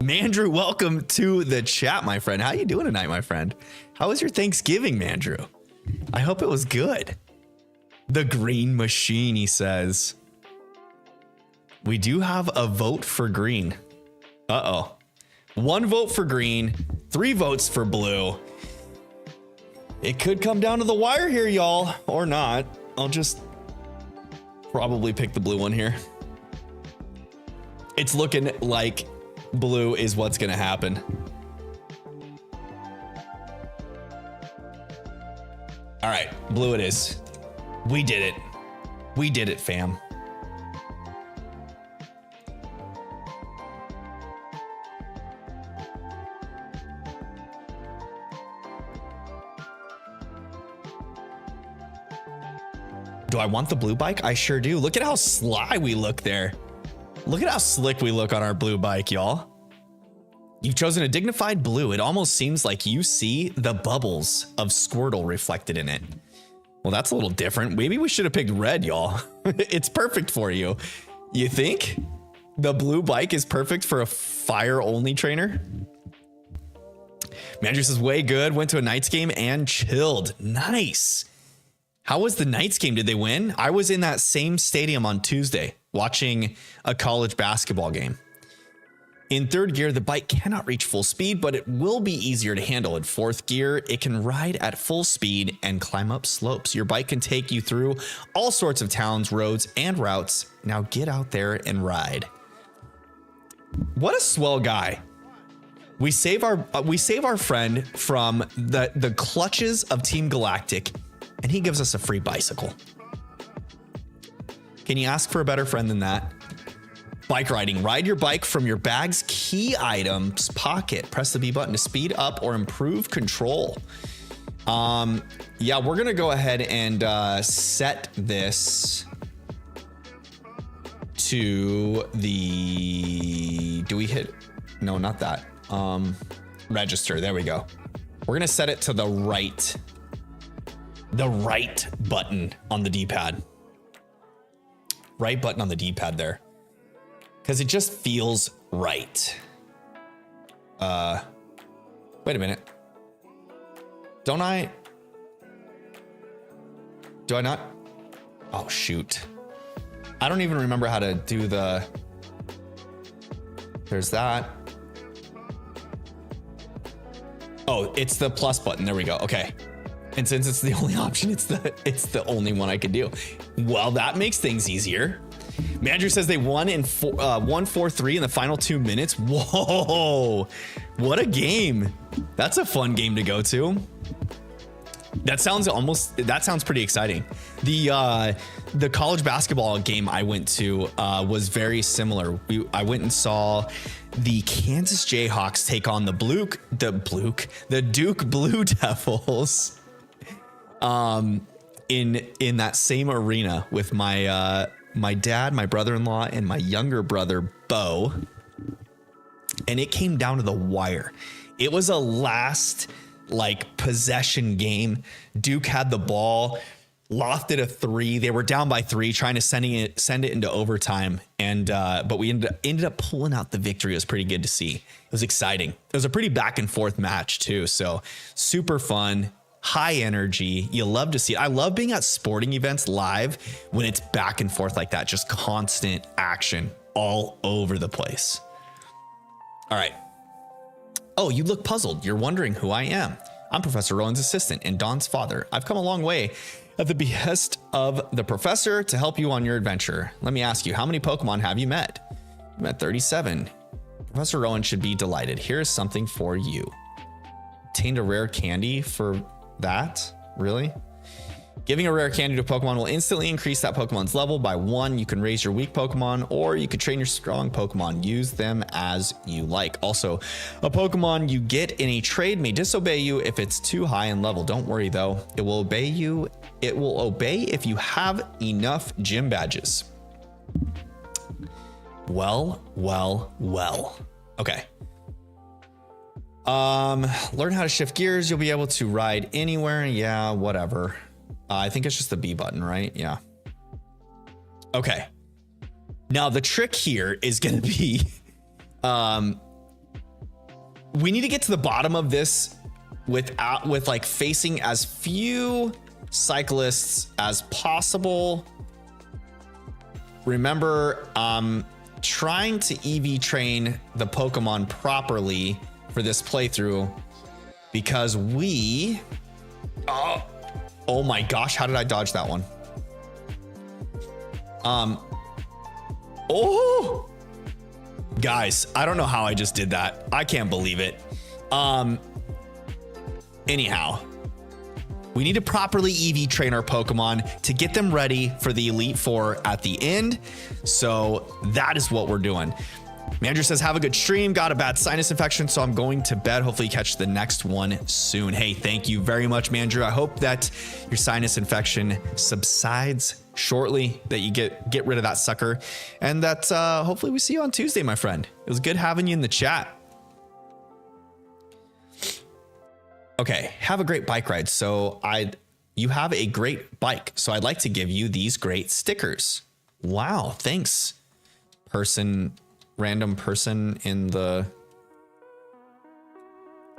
Mandrew, welcome to the chat, my friend. How you doing tonight, my friend? How was your Thanksgiving, Mandrew? I hope it was good. The green machine, he says. We do have a vote for green. Uh-oh. 1 vote for green, 3 votes for blue. It could come down to the wire here, y'all, or not. I'll just probably pick the blue one here. It's looking like blue is what's gonna happen. All right, blue it is. We did it. We did it, fam. Do I want the blue bike? I sure do. Look at how sly we look there. Look at how slick we look on our blue bike, y'all. You've chosen a dignified blue. It almost seems like you see the bubbles of Squirtle reflected in it. Well, that's a little different. Maybe we should have picked red, y'all. It's perfect for you. You think the blue bike is perfect for a fire-only trainer? Manager says, way good. Went to a Knights game and chilled. Nice. How was the Knights game? Did they win? I was in that same stadium on Tuesday watching a college basketball game. In third gear, the bike cannot reach full speed, but it will be easier to handle. In fourth gear, it can ride at full speed and climb up slopes. Your bike can take you through all sorts of towns, roads, and routes. Now get out there and ride. What a swell guy. We save our friend from the clutches of Team Galactic, and he gives us a free bicycle. Can you ask for a better friend than that? Bike riding. Ride your bike from your bag's key items pocket. Press the B button to speed up or improve control. Yeah, we're gonna go ahead and set this to the. Do we hit? No, not that. Register. There we go. We're gonna set it to the right button on the D-pad. Right button on the D-pad there. Because it just feels right. Wait a minute. Do I not? Oh, shoot. I don't even remember how to do the... There's that. Oh, it's the plus button. There we go. Okay. And since it's the only option, it's the only one I could do. Well, that makes things easier. Manager says they won in 1-4-3 in the final 2 minutes. Whoa, what a game. That's a fun game to go to. That sounds pretty exciting. The college basketball game I went to was very similar. I went and saw the Kansas Jayhawks take on the Duke Blue Devils in that same arena with my dad, my brother-in-law, and my younger brother, Bo. And it came down to the wire. It was a last possession game. Duke had the ball, lofted a 3. They were down by 3, trying to send it into overtime. And but we ended up pulling out the victory. It was pretty good to see. It was exciting. It was a pretty back and forth match too. So super fun. High energy. You love to see it. I love being at sporting events live when it's back and forth like that. Just constant action all over the place. All right. Oh, you look puzzled. You're wondering who I am. I'm Professor Rowan's assistant and Don's father. I've come a long way at the behest of the professor to help you on your adventure. Let me ask you, how many Pokemon have you met? You met 37. Professor Rowan should be delighted. Here's something for you. Obtained a rare candy for that? Really? Giving a rare candy to a Pokemon will instantly increase that Pokemon's level by 1. You can raise your weak Pokemon, or you could train your strong Pokemon. Use them as you like. Also, a Pokemon you get in a trade may disobey you if it's too high in level. Don't worry though. It will obey you. It will obey if you have enough gym badges. Well. Okay. Learn how to shift gears. You'll be able to ride anywhere. Yeah, whatever. I think it's just the B button, right? Yeah. Okay. Now the trick here is going to be, we need to get to the bottom of this with facing as few cyclists as possible. Remember, trying to EV train the Pokemon properly for this playthrough, because oh my gosh, how did I dodge that one? Oh guys, I don't know how I just did that. I can't believe it. Anyhow, we need to properly EV train our Pokemon to get them ready for the Elite Four at the end. So that is what we're doing. Andrew says, have a good stream. Got a bad sinus infection, so I'm going to bed. Hopefully catch the next one soon. Hey, thank you very much, Mandrew. I hope that your sinus infection subsides shortly, that you get rid of that sucker, and that hopefully we see you on Tuesday, my friend. It was good having you in the chat. Okay, have a great bike ride. So you have a great bike, so I'd like to give you these great stickers. Wow, thanks, random person in the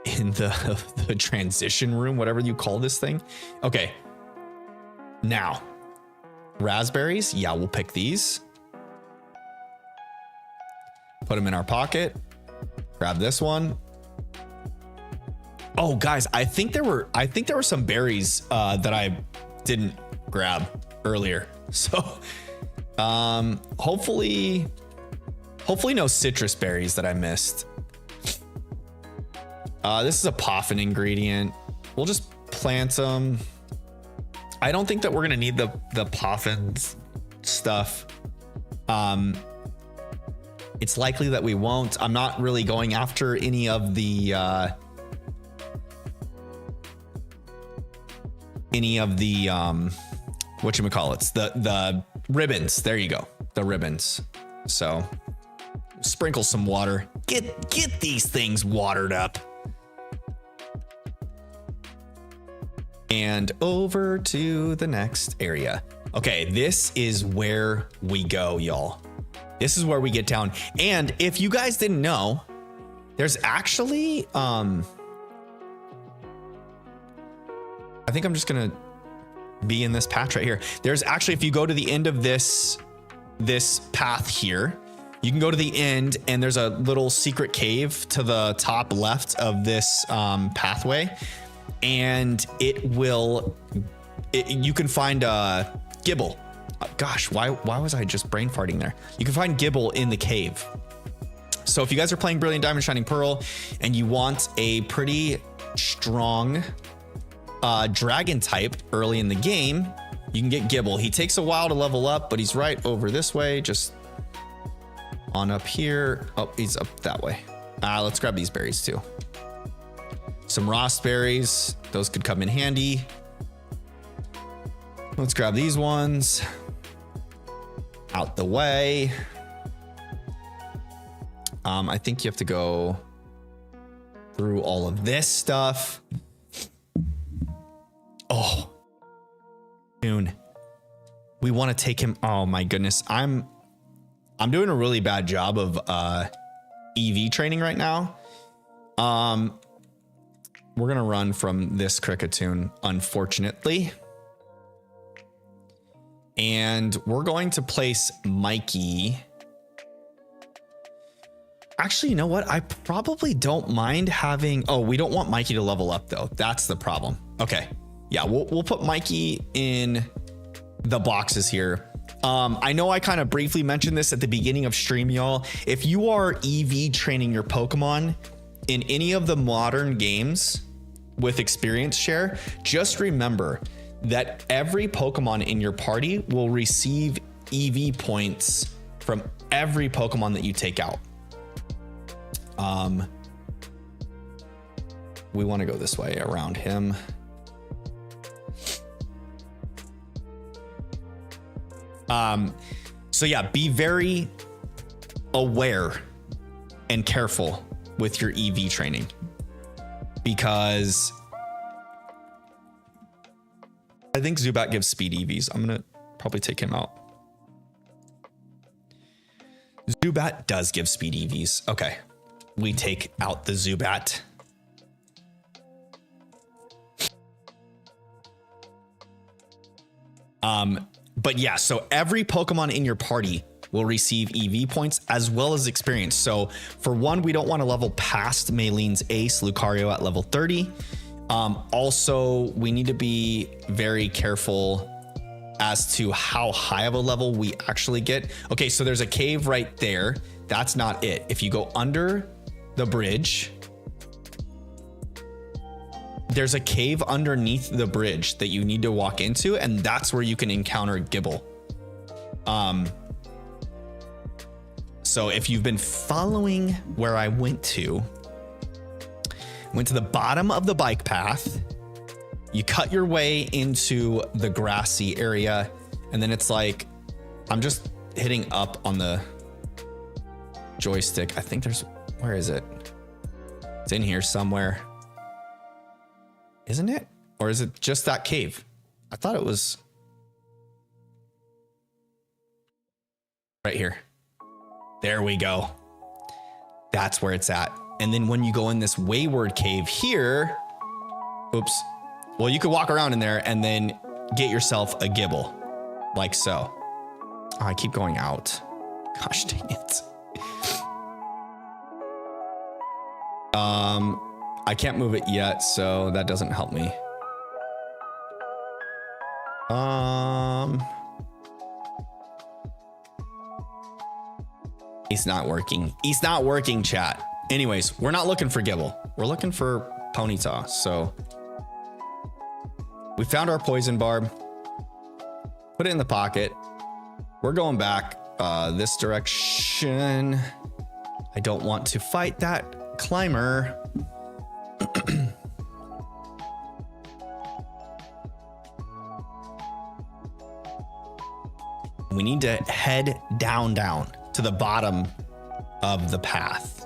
the transition room, whatever you call this thing. Okay, now raspberries. Yeah, we'll pick these. Put them in our pocket. Grab this one. Oh, guys, I think there were some berries that I didn't grab earlier. So, hopefully no citrus berries that I missed. This is a poffin ingredient. We'll just plant them. I don't think that we're gonna need the poffins stuff. It's likely that we won't. I'm not really going after any of the whatchamacallits, the ribbons. There you go, the ribbons. So sprinkle some water. Get these things watered up. And over to the next area. Okay, this is where we go, y'all. This is where we get down. And if you guys didn't know, there's actually I think I'm just gonna be in this patch right here. There's actually, if you go to the end of this path here, you can go to the end and there's a little secret cave to the top left of this pathway, and you can find Gibble. Gosh, why was I just brain farting there? You can find Gibble in the cave. So if you guys are playing Brilliant Diamond Shining Pearl and you want a pretty strong dragon type early in the game, you can get Gibble. He takes a while to level up, but he's right over this way, just on up here. Oh, he's up that way. Let's grab these berries too. Some raspberries, those could come in handy. Let's grab these ones out the way. I think you have to go through all of this stuff. Oh, June. We want to take him. Oh my goodness. I'm doing a really bad job of EV training right now. We're gonna run from this Cricketune, unfortunately. And we're going to place Mikey. Actually, you know what? I probably don't mind having, oh, we don't want Mikey to level up though. That's the problem. Okay. Yeah, we'll put Mikey in the boxes here. I know I kind of briefly mentioned this at the beginning of stream, y'all. If you are EV training your Pokemon in any of the modern games with experience share, just remember that every Pokemon in your party will receive EV points from every Pokemon that you take out. We want to go this way around him. So yeah, be very aware and careful with your EV training, because I think Zubat gives speed EVs. I'm gonna probably take him out. Zubat does give speed EVs. Okay, we take out the Zubat. But yeah, so every Pokemon in your party will receive EV points as well as experience. So for one, we don't want to level past Maylene's Ace, Lucario at level 30. Also, we need to be very careful as to how high of a level we actually get. Okay, so there's a cave right there. That's not it. If you go under the bridge, there's a cave underneath the bridge that you need to walk into, and that's where you can encounter Gibble. So if you've been following where I went to the bottom of the bike path, you cut your way into the grassy area, and then it's like, I'm just hitting up on the joystick. I think there's, where is it? It's in here somewhere. Isn't it? Or is it just that cave? I thought it was right here. There we go. That's where it's at. And then when you go in this wayward cave here, oops. Well, you could walk around in there and then get yourself a gibble, like so. Oh, I keep going out. Gosh dang it. I can't move it yet, so that doesn't help me. He's not working. He's not working, chat. Anyways, we're not looking for Gibble. We're looking for Ponyta. So we found our poison barb. Put it in the pocket. We're going back this direction. I don't want to fight that climber. We need to head down to the bottom of the path.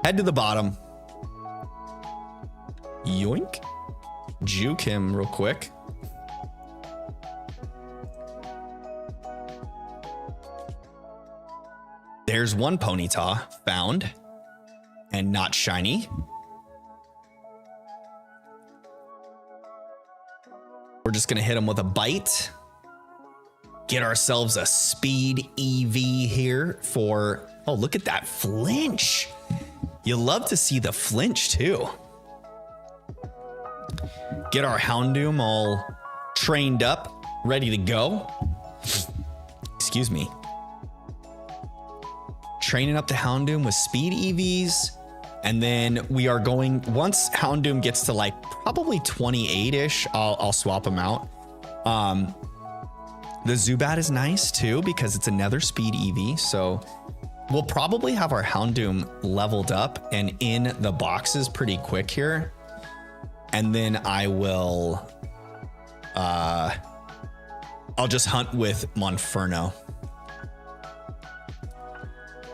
Head to the bottom. Yoink. Juke him real quick. There's one Ponyta found and not shiny. We're just gonna hit him with a bite. Get ourselves a speed EV here for, oh, look at that flinch. You love to see the flinch too. Get our Houndoom all trained up, ready to go. Excuse me. Training up the Houndoom with speed EVs. And then we are going, once Houndoom gets to like probably 28-ish, I'll swap him out. The Zubat is nice too because it's another speed EV. So we'll probably have our Houndoom leveled up and in the boxes pretty quick here. And then I will, I'll just hunt with Monferno.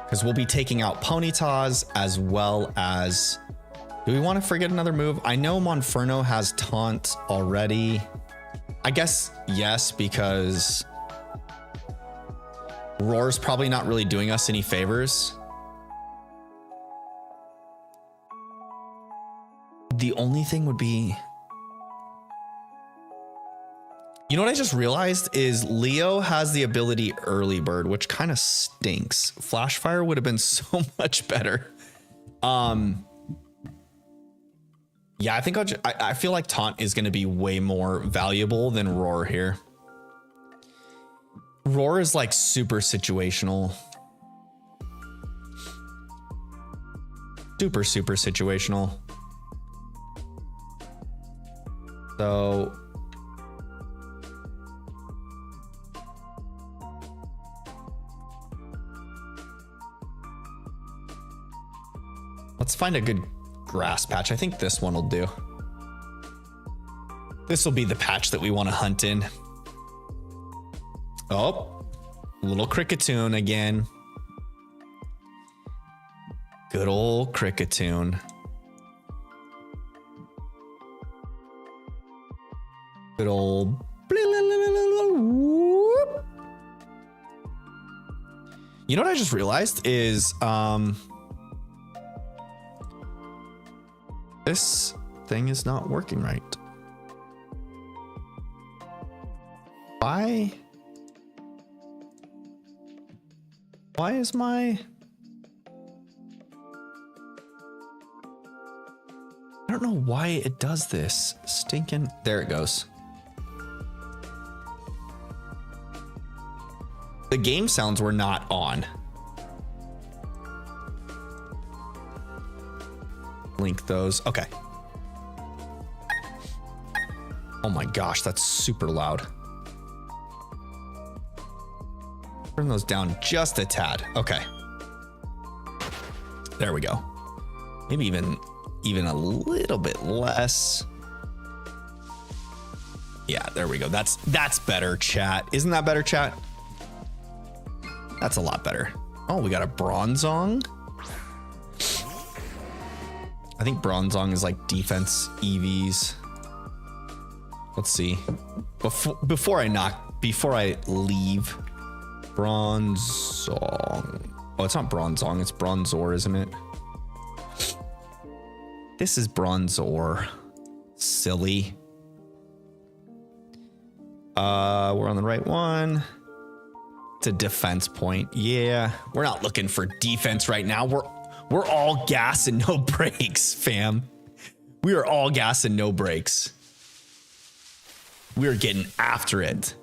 Because we'll be taking out Ponytas as well as, do we want to forget another move? I know Monferno has taunt already. I guess yes, because Roar's probably not really doing us any favors. The only thing would be, you know what I just realized is Leo has the ability early bird, which kind of stinks. Flash fire would have been so much better. Yeah, I think I feel like taunt is going to be way more valuable than Roar here. Roar is like super situational. Super situational. So let's find a good grass patch. I think this one will do. This will be the patch that we want to hunt in. Oh, little Cricketune again. Good old Cricketune. Good old. You know what I just realized is this thing is not working right. Why is my, I don't know why it does this. Stinking, there it goes. The game sounds were not on. Link those. Okay. Oh my gosh, that's super loud. Turn those down just a tad. Okay. There we go. Maybe even a little bit less. Yeah, there we go. That's better, chat. Isn't that better, chat? That's a lot better. Oh, we got a Bronzong. I think Bronzong is like defense EVs. Let's see. Before I leave, Bronzong. Oh, it's not Bronzong, it's Bronzor, isn't it? This is Bronzor. Silly. We're on the right one. It's a defense point. Yeah, we're not looking for defense right now. We're all gas and no brakes, fam. We are all gas and no brakes. We are getting after it.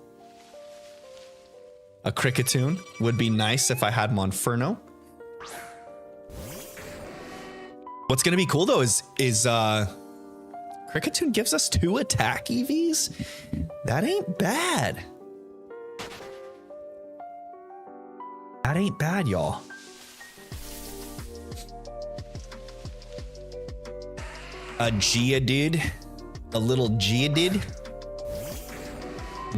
A Cricketune would be nice if I had Monferno. What's gonna be cool though is Cricketune gives us 2 attack EVs. That ain't bad. That ain't bad, y'all. A Geodude, a little Geodude.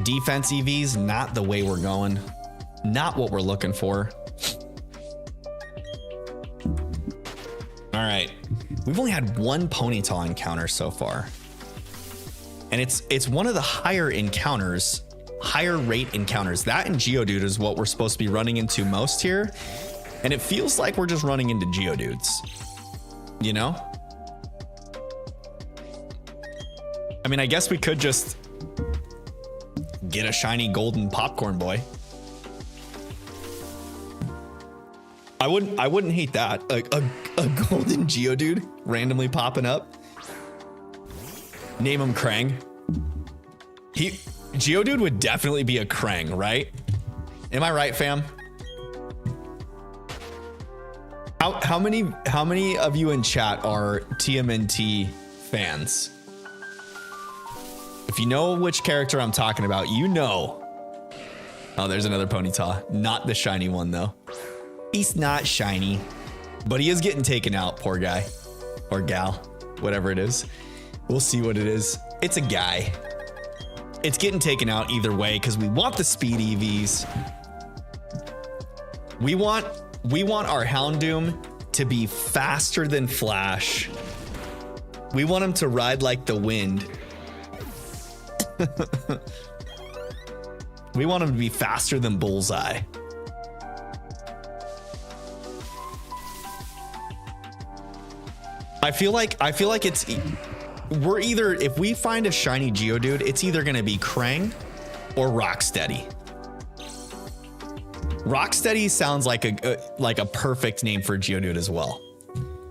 Defense EVs, not the way we're going. Not what we're looking for. All right. We've only had 1 Ponyta encounter so far. And it's one of the higher encounters, higher rate encounters. That and Geodude is what we're supposed to be running into most here. And it feels like we're just running into Geodudes. You know? I mean, I guess we could just get a shiny golden popcorn boy. I wouldn't hate that. A golden Geodude randomly popping up. Name him Krang. Geodude would definitely be a Krang, right? Am I right, fam? How many of you in chat are TMNT fans? If you know which character I'm talking about, you know. Oh, there's another Ponyta. Not the shiny one, though. He's not shiny, but he is getting taken out, poor guy. Or gal, whatever it is. We'll see what it is. It's a guy. It's getting taken out either way because we want the speed EVs. We want our Houndoom to be faster than Flash. We want him to ride like the wind. We want him to be faster than Bullseye. I feel like we're either, if we find a shiny Geodude, it's either going to be Krang or Rocksteady. Rocksteady sounds like a perfect name for Geodude as well.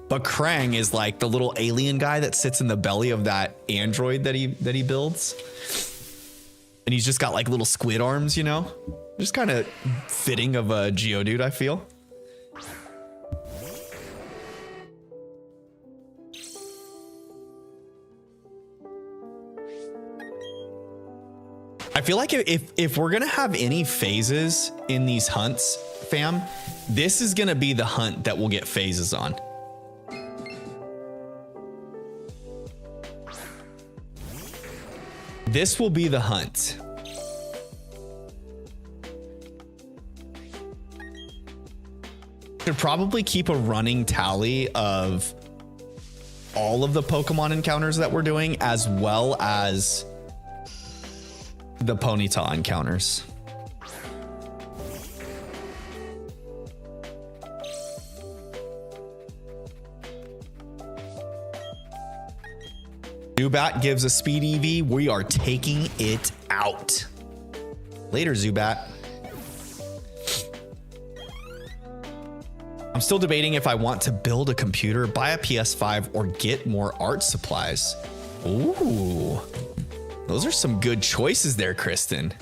But Krang is like the little alien guy that sits in the belly of that android that he builds. And he's just got like little squid arms, you know? Just kind of fitting of a Geodude, I feel. I feel like if we're gonna have any phases in these hunts, fam, this is gonna be the hunt that we'll get phases on. This will be the hunt. Should probably keep a running tally of all of the Pokemon encounters that we're doing, as well as the Ponyta encounters. Zubat gives a speed EV. We are taking it out. Later, Zubat. I'm still debating if I want to build a computer, buy a PS5, or get more art supplies. Ooh. Those are some good choices there, Kristen.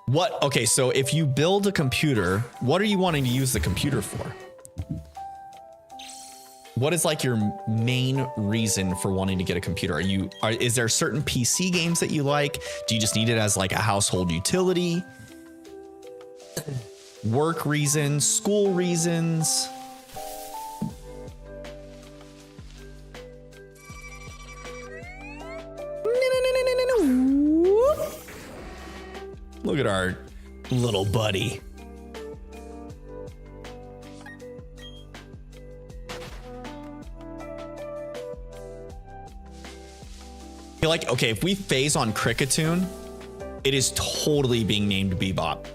What? Okay, so if you build a computer, what are you wanting to use the computer for? What is like your main reason for wanting to get a computer? Is there certain PC games that you like? Do you just need it as like a household utility? work reasons, school reasons. Look at our little buddy. I feel like, okay, if we phase on Cricketune, it is totally being named Bebop.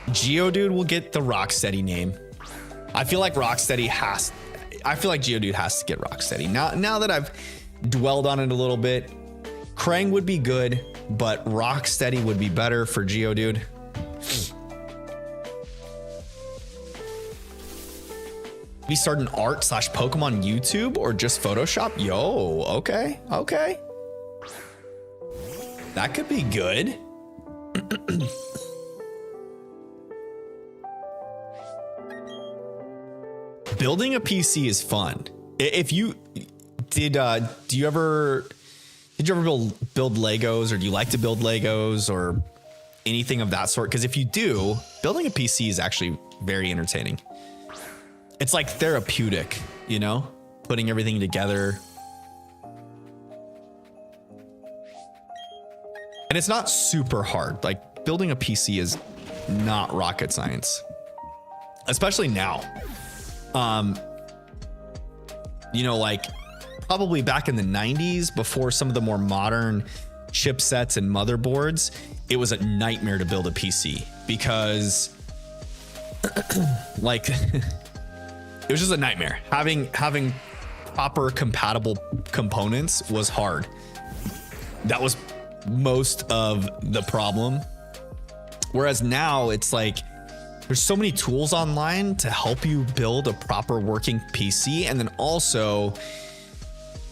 Geodude will get the Rocksteady name. I feel like Geodude has to get Rocksteady. Now that I've dwelled on it a little bit, Krang would be good, but Rocksteady would be better for Geodude. We start an art/Pokemon YouTube or just Photoshop? Yo, okay. That could be good. Building a PC is fun. If you did you ever build Legos, or do you like to build Legos or anything of that sort? Because if you do, building a PC is actually very entertaining. It's like therapeutic, you know, putting everything together. And it's not super hard. Like, building a PC is not rocket science, especially now. You know, like probably back in the 90s, before some of the more modern chipsets and motherboards, it was a nightmare to build a PC because like it was just a nightmare. Having proper compatible components was hard. That was most of the problem. Whereas now it's like there's so many tools online to help you build a proper working PC. And then also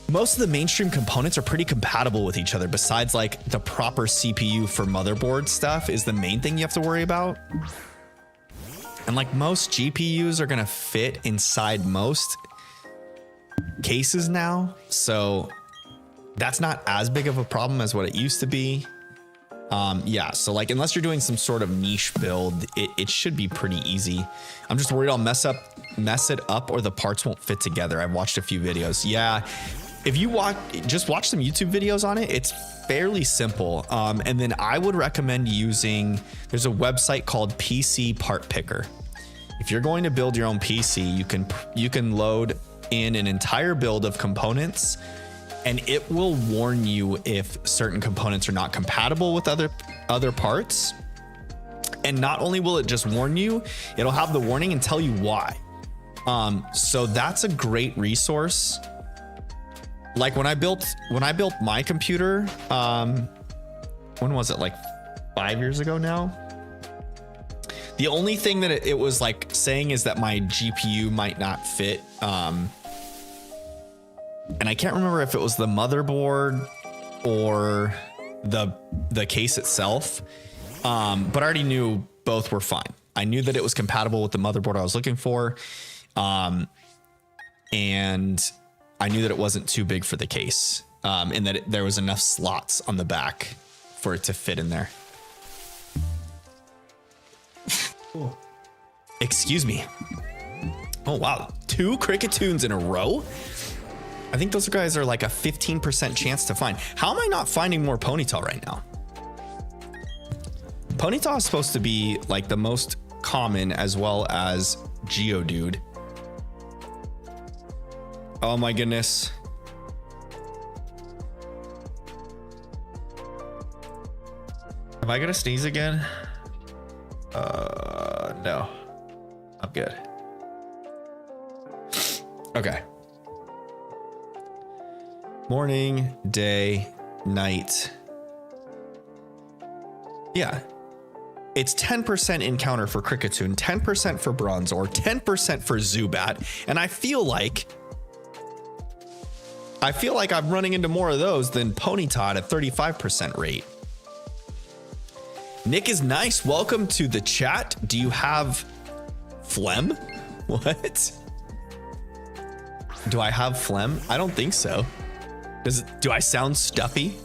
most of the mainstream components are pretty compatible with each other, besides like the proper CPU for motherboard stuff is the main thing you have to worry about. And like most GPUs are gonna fit inside most cases now. So that's not as big of a problem as what it used to be. Yeah, so like unless you're doing some sort of niche build, it should be pretty easy. I'm just worried I'll mess it up or the parts won't fit together. I've watched a few videos. Yeah, if you just watch some YouTube videos on it, it's fairly simple. And then I would recommend using, there's a website called PC Part Picker. If you're going to build your own PC, you can load in an entire build of components, and it will warn you if certain components are not compatible with other parts. And not only will it just warn you, it'll have the warning and tell you why. So that's a great resource. Like when I built my computer, when was it? Like 5 years ago now. The only thing that it was like saying is that my GPU might not fit. And I can't remember if it was the motherboard or the case itself. But I already knew both were fine. I knew that it was compatible with the motherboard I was looking for. And I knew that it wasn't too big for the case. And that there was enough slots on the back for it to fit in there. Cool. Excuse me. Oh, wow. 2 Crickettunes in a row? I think those guys are like a 15% chance to find. How am I not finding more Ponyta right now? Ponyta is supposed to be like the most common, as well as Geodude. Oh my goodness. Am I gonna sneeze again? No. I'm good. Okay. Morning, day, night. Yeah. It's 10% encounter for Cricketune, 10% for Bronzor, 10% for Zubat, and I feel like I'm running into more of those than Ponyta at 35% rate. Nick is nice. Welcome to the chat. Do you have phlegm? What? Do I have phlegm? I don't think so. Do I sound stuffy?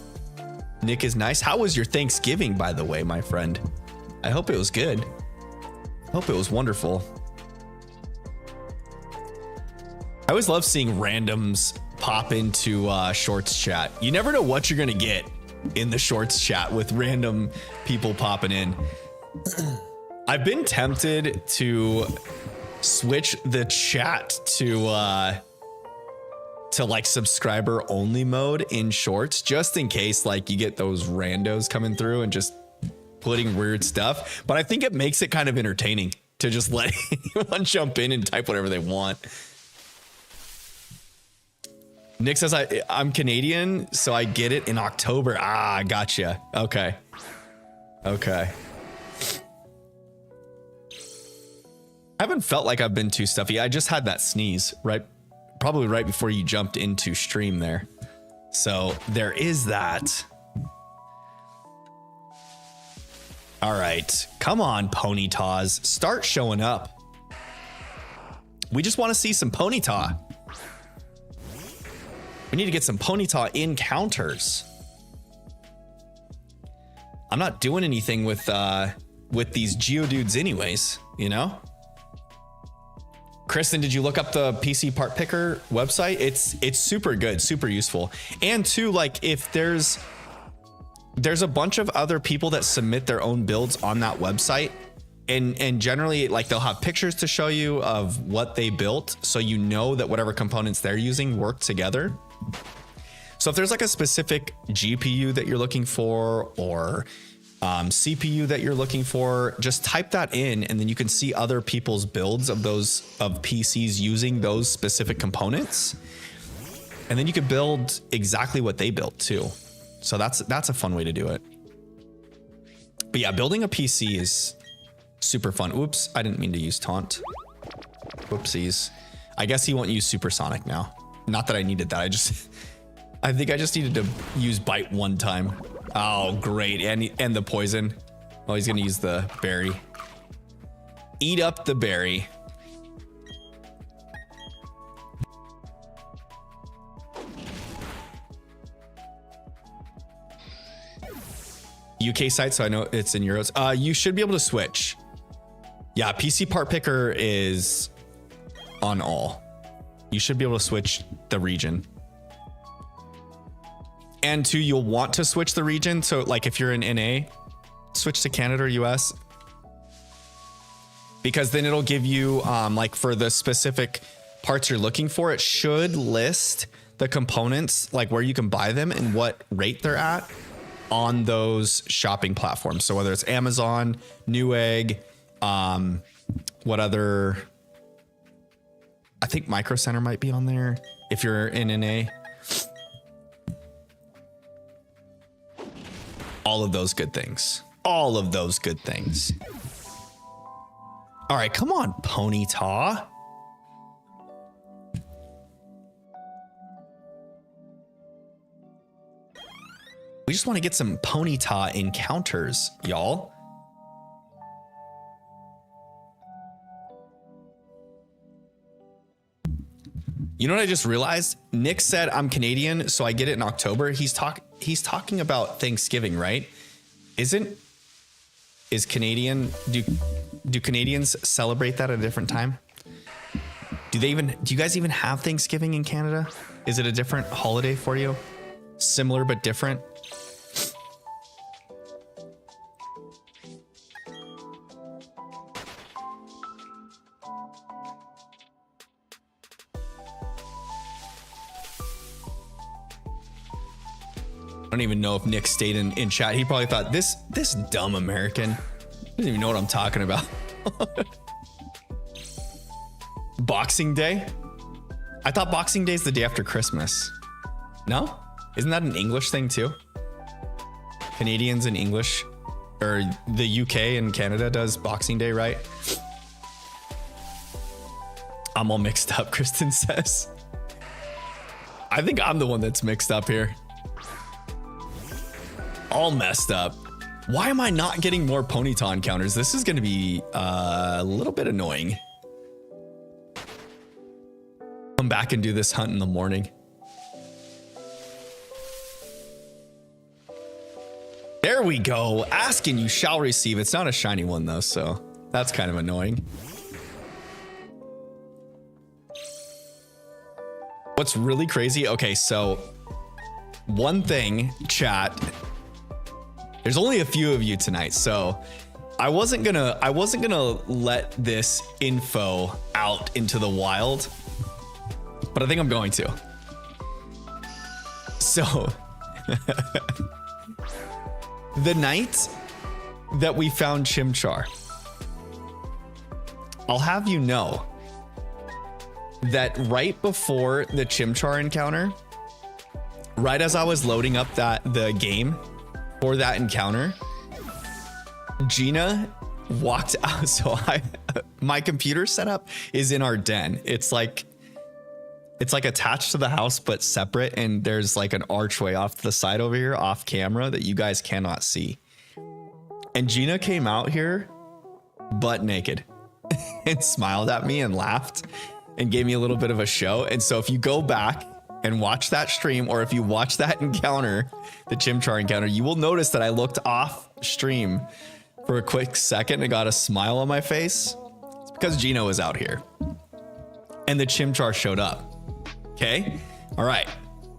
Nick is nice. How was your Thanksgiving, by the way, my friend? I hope it was good. Hope it was wonderful. I always love seeing randoms pop into Shorts chat. You never know what you're going to get in the Shorts chat with random people popping in. I've been tempted to switch the chat to like subscriber only mode in Shorts, just in case like you get those randos coming through and just putting weird stuff. But I think it makes it kind of entertaining to just let anyone jump in and type whatever they want. Nick says I'm Canadian, so I get it in October. Ah, gotcha. Okay. I haven't felt like I've been too stuffy. I just had that sneeze probably right before you jumped into stream there. So there is that. All right, come on, Ponytaws, start showing up. We just want to see some Ponyta. We need to get some Ponyta encounters. I'm not doing anything with these Geodudes anyways, you know? Kristen, did you look up the PC part picker website? It's super good, super useful. And too, like if there's a bunch of other people that submit their own builds on that website, and generally like they'll have pictures to show you of what they built, so you know that whatever components they're using work together. So if there's like a specific GPU that you're looking for, or CPU that you're looking for, just type that in, and then you can see other people's builds of PCs using those specific components, and then you could build exactly what they built too. So that's a fun way to do it. But yeah, building a PC is super fun. Oops, I didn't mean to use taunt. Whoopsies. I guess he won't use supersonic now. Not that I needed that. I think I just needed to use bite one time. Oh, great. And the poison. Oh, he's gonna use the berry. Eat up the berry. UK site, so I know it's in euros. You should be able to switch. Yeah, PC part picker is on all. You should be able to switch the region. And two, you'll want to switch the region. So like if you're in NA, switch to Canada or US. Because then it'll give you, like for the specific parts you're looking for, it should list the components, like where you can buy them and what rate they're at on those shopping platforms. So whether it's Amazon, Newegg, what other, I think Micro Center might be on there if you're in NA. All of those good things. All of those good things. All right, come on, Ponyta. We just want to get some Ponyta encounters, y'all. You know what I just realized? Nick said I'm Canadian, so I get it in October. He's talking about Thanksgiving, right? Is Canadian, do Canadians celebrate that at a different time? Do you guys even have Thanksgiving in Canada? Is it a different holiday for you? Similar but different? I don't even know if Nick stayed in chat. He probably thought this dumb American doesn't even know what I'm talking about. Boxing Day? I thought Boxing Day is the day after Christmas. No? Isn't that an English thing too? Canadians and English, or the UK and Canada does Boxing Day, right? I'm all mixed up, Kristen says. I think I'm the one that's mixed up here. All messed up. Why am I not getting more Ponyta encounters? This is going to be a little bit annoying. Come back and do this hunt in the morning. There we go. Ask and you shall receive. It's not a shiny one though, so That's kind of annoying. What's really crazy? Okay, so one thing, chat. There's only a few of you tonight, so I wasn't gonna let this info out into the wild, but I think I'm going to. So the night that we found Chimchar, I'll have you know that right before the Chimchar encounter, right as I was loading up the game for that encounter, Gina walked out. So my computer setup is in our den. It's like attached to the house, but separate. And there's like an archway off to the side over here off camera that you guys cannot see. And Gina came out here butt naked and smiled at me and laughed and gave me a little bit of a show. And so if you go back and watch that stream, or if you watch that encounter, the Chimchar encounter, you will notice that I looked off stream for a quick second and got a smile on my face. It's because Gina was out here and the Chimchar showed up. Okay. All right.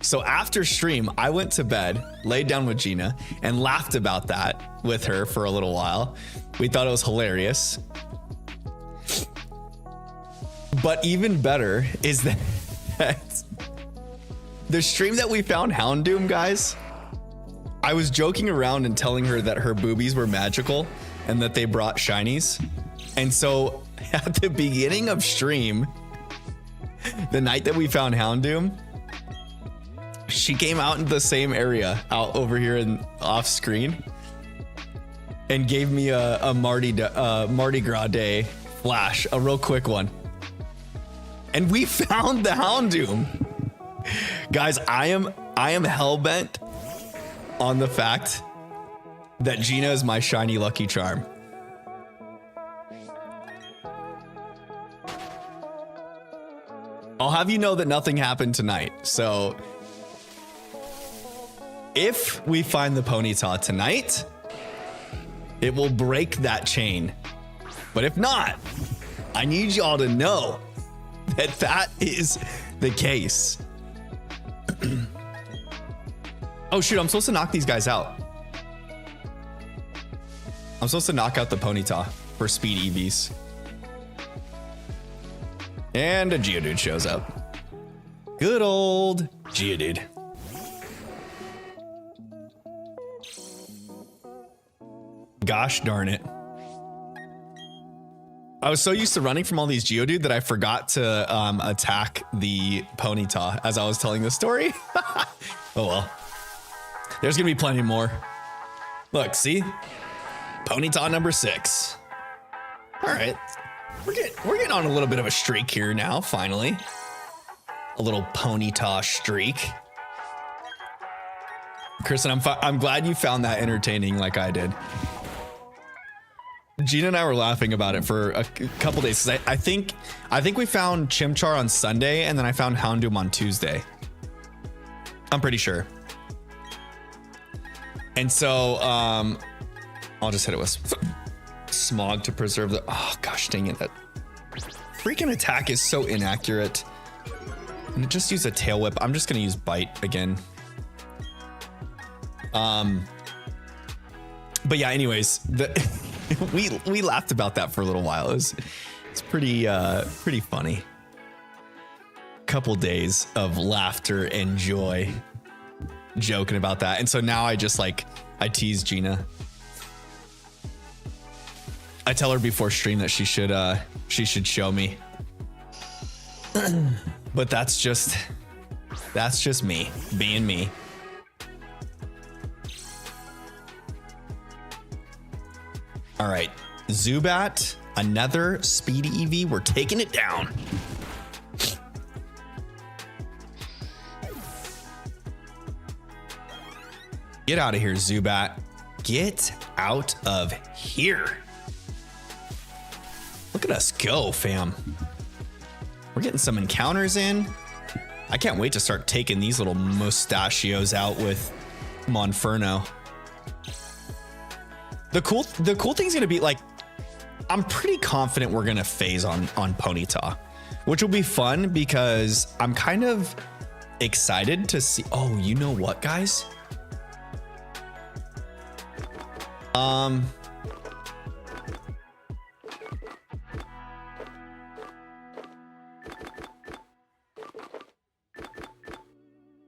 So after stream, I went to bed, laid down with Gina and laughed about that with her for a little while. We thought it was hilarious. But even better is that the stream that we found Houndoom, guys, I was joking around and telling her that her boobies were magical and that they brought shinies. And so at the beginning of stream, the night that we found Houndoom, she came out into the same area out over here and off screen and gave me a Mardi Gras Day flash, a real quick one. And we found the Houndoom. Guys, I am hellbent on the fact that Gina is my shiny lucky charm. I'll have you know that nothing happened tonight. So if we find the Ponyta tonight, it will break that chain. But if not, I need y'all to know that that is the case. Oh shoot, I'm supposed to knock these guys out. I'm supposed to knock out the Ponyta for speed EVs. And a Geodude shows up. Good old Geodude. Gosh darn it. I was so used to running from all these Geodude that I forgot to attack the Ponyta as I was telling the story. Oh well. There's gonna be plenty more. Look, see? Ponyta number 6. All right. We're getting on a little bit of a streak here now, finally. A little Ponyta streak. Kristen, I'm glad you found that entertaining like I did. Gina and I were laughing about it for a couple days. I think we found Chimchar on Sunday and then I found Houndoom on Tuesday. I'm pretty sure. And so I'll just hit it with smog to preserve the, oh gosh dang it, that freaking attack is so inaccurate. And it just used a tail whip. I'm just gonna use bite again. But yeah, anyways, we laughed about that for a little while. It's pretty funny. Couple days of laughter and joy joking about that. And so now I just I tease Gina. I tell her before stream that she should show me. But that's just me being me. All right, Zubat, another speedy EV. We're taking it down. Get out of here, Zubat. Get out of here. Look at us go, fam. We're getting some encounters in. I can't wait to start taking these little mustachios out with Monferno. The cool thing's gonna be I'm pretty confident we're gonna phase on Ponyta, which will be fun because I'm kind of excited to see. Oh, you know what, guys?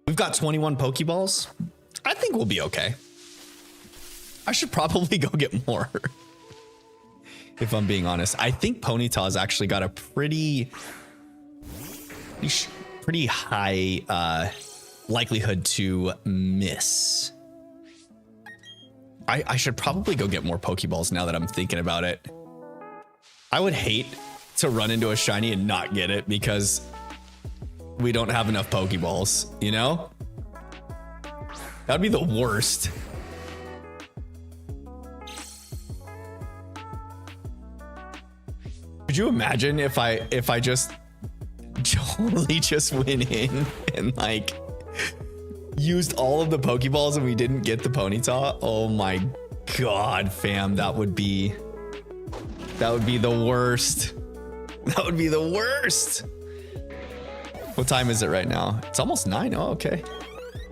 We've got 21 Pokeballs. I think we'll be okay. I should probably go get more. If I'm being honest, I think Ponyta's actually got a pretty high likelihood to miss. I should probably go get more Pokeballs now that I'm thinking about it. I would hate to run into a shiny and not get it because we don't have enough Pokeballs, you know? That'd be the worst. Could you imagine if I just totally just went in and like used all of the Pokeballs and we didn't get the Ponyta? Oh my god, fam, that would be the worst. That would be the worst. What time is it right now? It's almost 9. Oh, okay.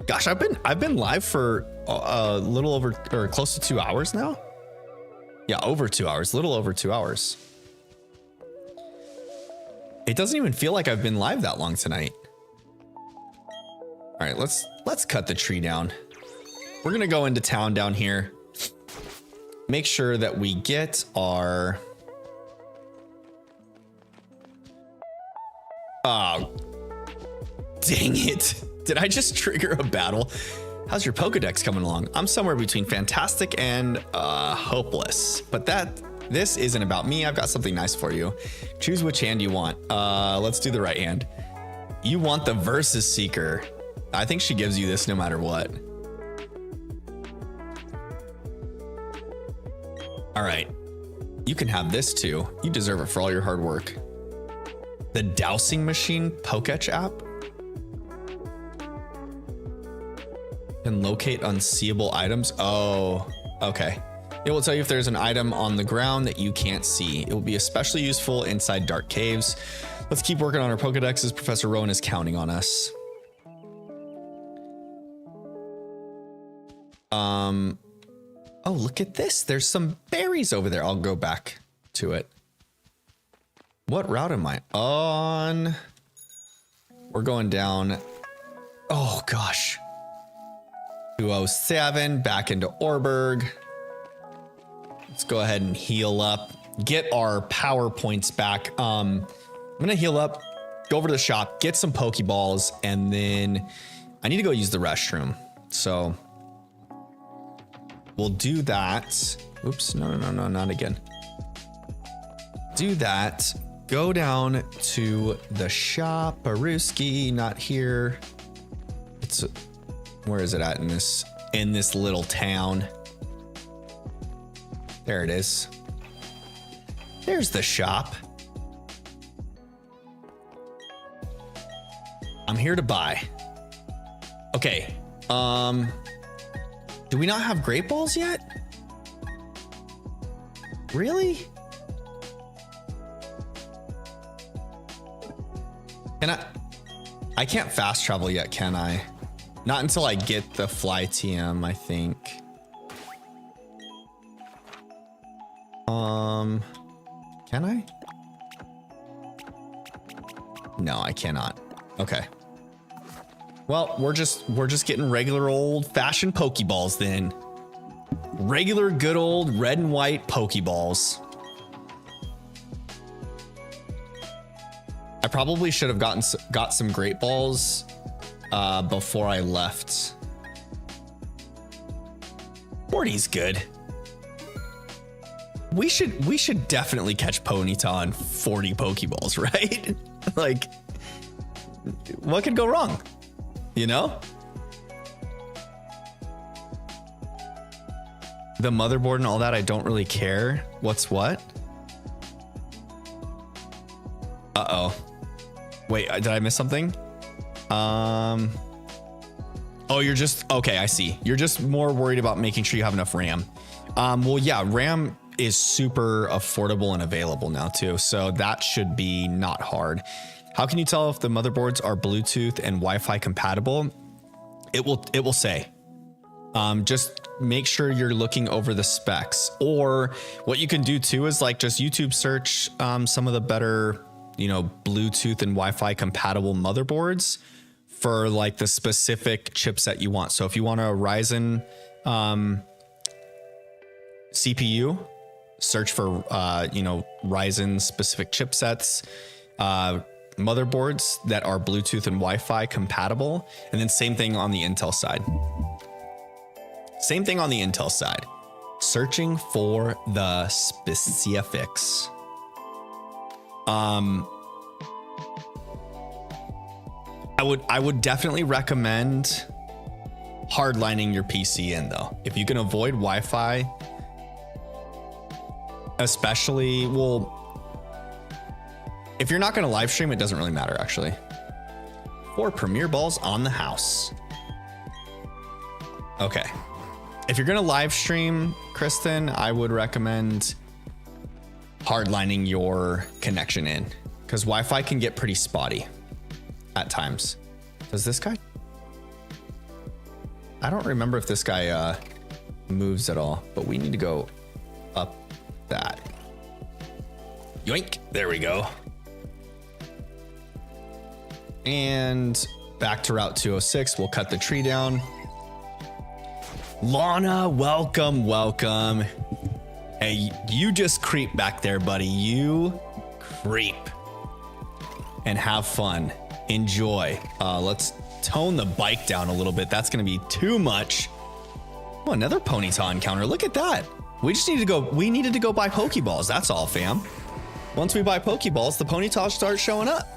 Gosh, I've been live for a little over or close to 2 hours now. Yeah, over 2 hours, little over 2 hours. It doesn't even feel like I've been live that long tonight. All right, let's cut the tree down. We're gonna go into town down here. Make sure that we get our. Oh, dang it. Did I just trigger a battle? How's your Pokedex coming along? I'm somewhere between fantastic and hopeless, but this isn't about me. I've got something nice for you. Choose which hand you want. Let's do the right hand. You want the Versus Seeker. I think she gives you this no matter what. All right. You can have this too. You deserve it for all your hard work. The Dowsing Machine Poketch app can locate unseeable items. Oh, okay. It will tell you if there's an item on the ground that you can't see. It will be especially useful inside dark caves. Let's keep working on our Pokedexes. Professor Rowan is counting on us. Oh, look at this. There's some berries over there. I'll go back to it. What route am I on? We're going down. Oh, gosh. 207 back into Orberg. Let's go ahead and heal up. Get our power points back. I'm going to heal up, go over to the shop, get some Pokeballs, and then I need to go use the restroom. So we'll do that. Oops, no, not again. Do that. Go down to the shop. Baruski, not here. It's where is it at in this little town? There it is. There's the shop. I'm here to buy. Okay. Do we not have Great Balls yet? Really? Can I can't fast travel yet, can I? Not until I get the Fly TM, I think. Can I? No, I cannot. Okay. Well, we're just getting regular old-fashioned Pokeballs then. Regular good old red and white Pokeballs. I probably should have got some Great Balls before I left. 40's good. We should definitely catch Ponyta on 40 Pokeballs, right? Like, what could go wrong? You know? The motherboard and all that, I don't really care. What's what? Uh-oh. Wait, did I miss something? Oh, you're just, okay, I see. You're just more worried about making sure you have enough RAM. Well, yeah, RAM is super affordable and available now too. So that should be not hard. How can you tell if the motherboards are Bluetooth and Wi-Fi compatible? It will say. Just make sure you're looking over the specs. Or what you can do too is like just YouTube search some of the better, Bluetooth and Wi-Fi compatible motherboards for like the specific chipset you want. So if you want a Ryzen CPU, search for Ryzen specific chipsets, motherboards that are Bluetooth and Wi-Fi compatible, and then same thing on the Intel side. Searching for the specifics. I would definitely recommend hardlining your PC in though. If you can avoid Wi-Fi, especially, if you're not going to live stream, it doesn't really matter actually. 4 Premier balls on the house. Okay. If you're going to live stream, Kristen, I would recommend hardlining your connection in because Wi-Fi can get pretty spotty at times. Does this guy? I don't remember if this guy moves at all, but we need to go up that. Yoink. There we go. And back to Route 206. We'll cut the tree down. Lana, welcome. Hey, you just creep back there, buddy. You creep. And have fun. Enjoy. Let's tone the bike down a little bit. That's going to be too much. Oh, another Ponyta encounter. Look at that. We needed to go buy Pokeballs. That's all, fam. Once we buy Pokeballs, the Ponyta start showing up.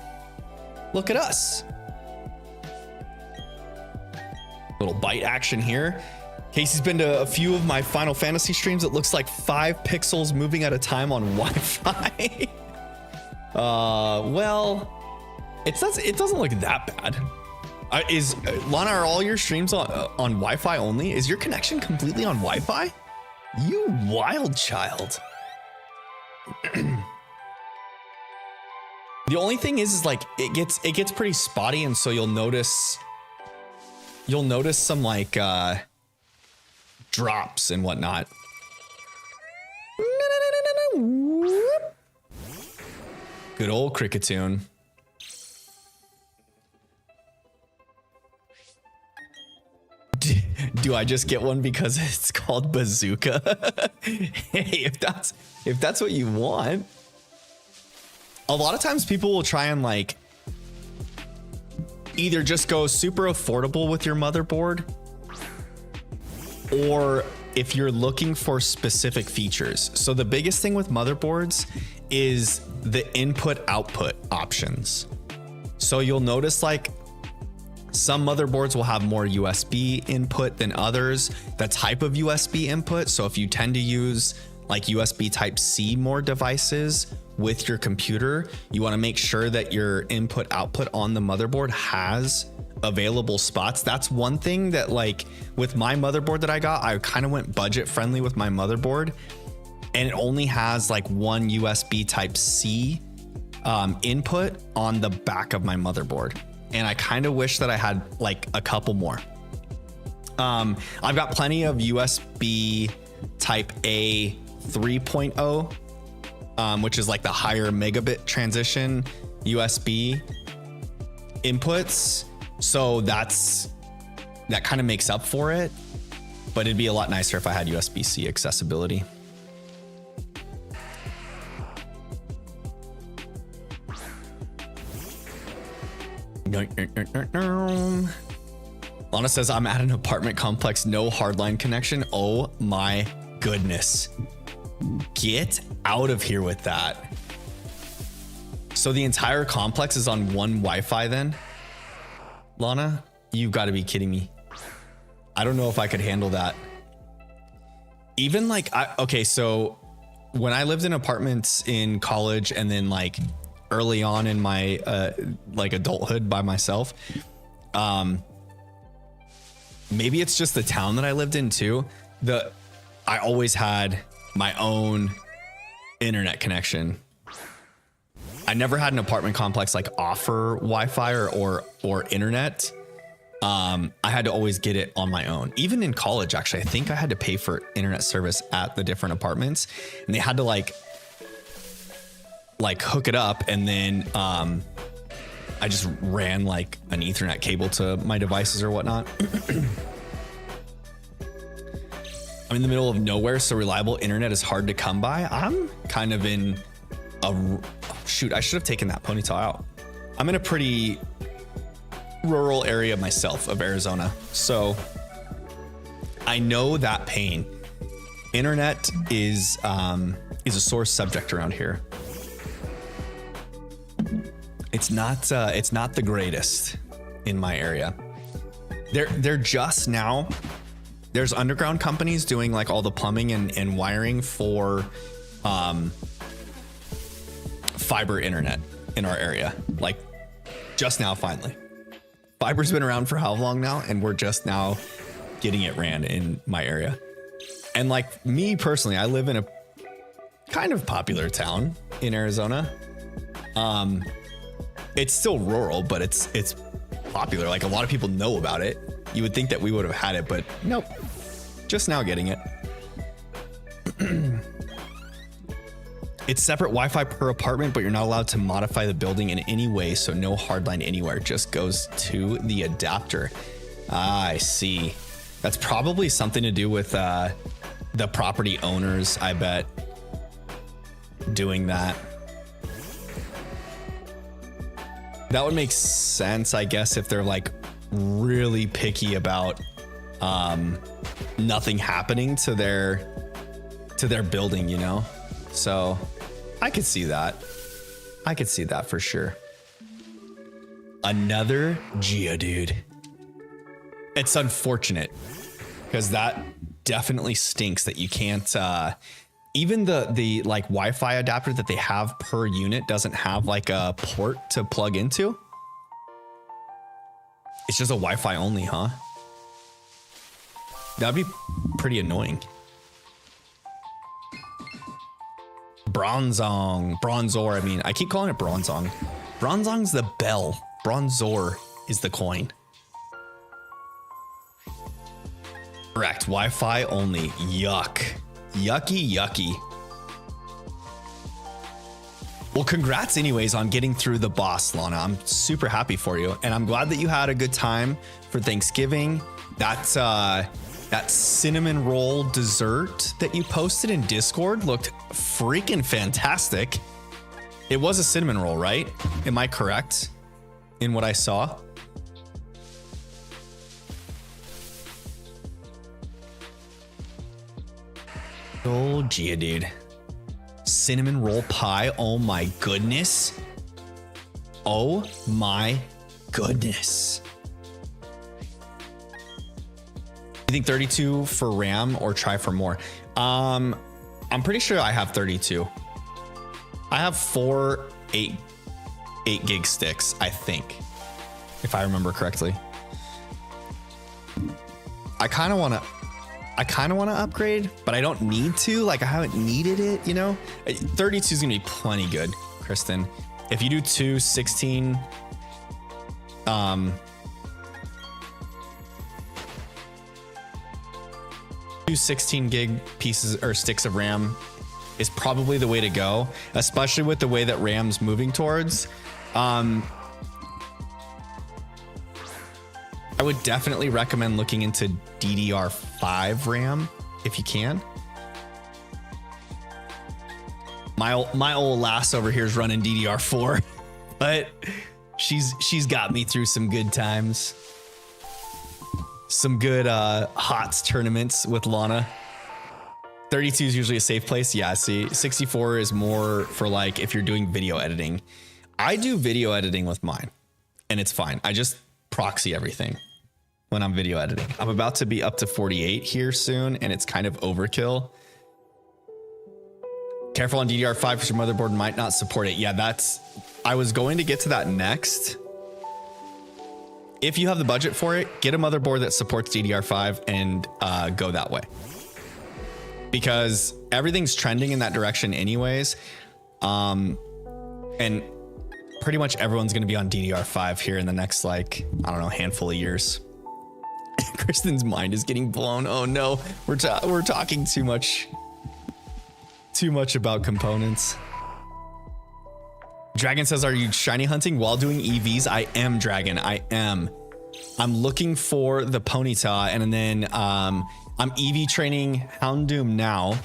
Look at us. Little bite action here. Casey's been to a few of my Final Fantasy streams. It looks like 5 pixels moving at a time on Wi-Fi. Well, it doesn't look that bad. Lana, are all your streams on Wi-Fi only? Is your connection completely on Wi-Fi? You wild child. The only thing is like it gets pretty spotty, and so you'll notice some like drops and whatnot. Good old Cricketune. Do I just get one because it's called Bazooka? Hey, if that's what you want. A lot of times people will try and like either just go super affordable with your motherboard, or if you're looking for specific features. So the biggest thing with motherboards is the input output options. So you'll notice like some motherboards will have more USB input than others, the type of USB input. So if you tend to use like USB type C more devices with your computer, you want to make sure that your input output on the motherboard has available spots. That's one thing that like with my motherboard that I got, I kind of went budget friendly with my motherboard, and it only has like one USB type C input on the back of my motherboard. And I kind of wish that I had like a couple more. I've got plenty of USB type A 3.0, which is like the higher megabit transition USB inputs. So that kind of makes up for it, but it'd be a lot nicer if I had USB-C accessibility. Lana says, I'm at an apartment complex, no hardline connection. Oh my goodness. Get out of here with that. So the entire complex is on one Wi-Fi then? Lana, you've got to be kidding me. I don't know if I could handle that. Even like, okay, so when I lived in apartments in college and then like early on in my like adulthood by myself, maybe it's just the town that I lived in too. I always had my own internet connection. I never had an apartment complex like offer Wi-Fi or internet. I had to always get it on my own. Even in college, actually, I think I had to pay for internet service at the different apartments, and they had to like hook it up, and then I just ran like an Ethernet cable to my devices or whatnot. I'm in the middle of nowhere, so reliable internet is hard to come by. I'm kind of in a shoot. I should have taken that ponytail out. I'm in a pretty rural area myself of Arizona, so I know that pain. Internet is a sore subject around here. It's not the greatest in my area. They're just now, there's underground companies doing like all the plumbing and wiring for fiber internet in our area. Like just now, finally. Fiber's been around for how long now? And we're just now getting it ran in my area. And like me personally, I live in a kind of popular town in Arizona. It's still rural, but it's popular. Like a lot of people know about it. You would think that we would have had it, but nope. Just now getting it. It's separate Wi-Fi per apartment, but you're not allowed to modify the building in any way, so no hardline anywhere. Just goes to the adapter. I see. That's probably something to do with the property owners, I bet, doing that. That would make sense, I guess, if they're like really picky about nothing happening to their building, you know? So I could see that. I could see that for sure. Another Geodude. It's unfortunate because that definitely stinks that you can't even the like Wi-Fi adapter that they have per unit doesn't have like a port to plug into. It's just a Wi-Fi only, huh? That'd be pretty annoying. Bronzor, I mean, I keep calling it Bronzong. Bronzong's the bell. Bronzor is the coin. Correct, Wi-Fi only. Yuck. Yucky. Well, congrats anyways on getting through the boss, Lana. I'm super happy for you. And I'm glad that you had a good time for Thanksgiving. That cinnamon roll dessert that you posted in Discord looked freaking fantastic. It was a cinnamon roll, right? Am I correct in what I saw? Oh, Geodude. Cinnamon roll pie. Oh my goodness. Oh my goodness. You think 32 for RAM or try for more? I'm pretty sure I have 32. I have 4 8 gig sticks, I think, if I remember correctly. I kind of want to upgrade, but I don't need to. Like, I haven't needed it, you know? 32 is gonna be plenty good, Kristen. If you do 216 16 gig pieces or sticks of RAM is probably the way to go, especially with the way that RAM's moving towards. I would definitely recommend looking into DDR5 RAM if you can. My old lass over here is running DDR4, but she's got me through some good times. Some good HOTS tournaments with Lana. 32 is usually a safe place. Yeah, see, 64 is more for like if you're doing video editing. I do video editing with mine, and it's fine. I just proxy everything when I'm video editing. I'm about to be up to 48 here soon, and it's kind of overkill. Careful on DDR5 because your motherboard might not support it. Yeah, I was going to get to that next. If you have the budget for it, get a motherboard that supports DDR5 and go that way. because everything's trending in that direction anyways. And pretty much everyone's going to be on DDR5 here in the next, like, I don't know, handful of years. Kristen's mind is getting blown. Oh no, we're talking too much about components. Dragon says, are you shiny hunting while doing EVs? I am, Dragon. I am. I'm looking for the Ponyta, and then I'm EV training Houndoom now.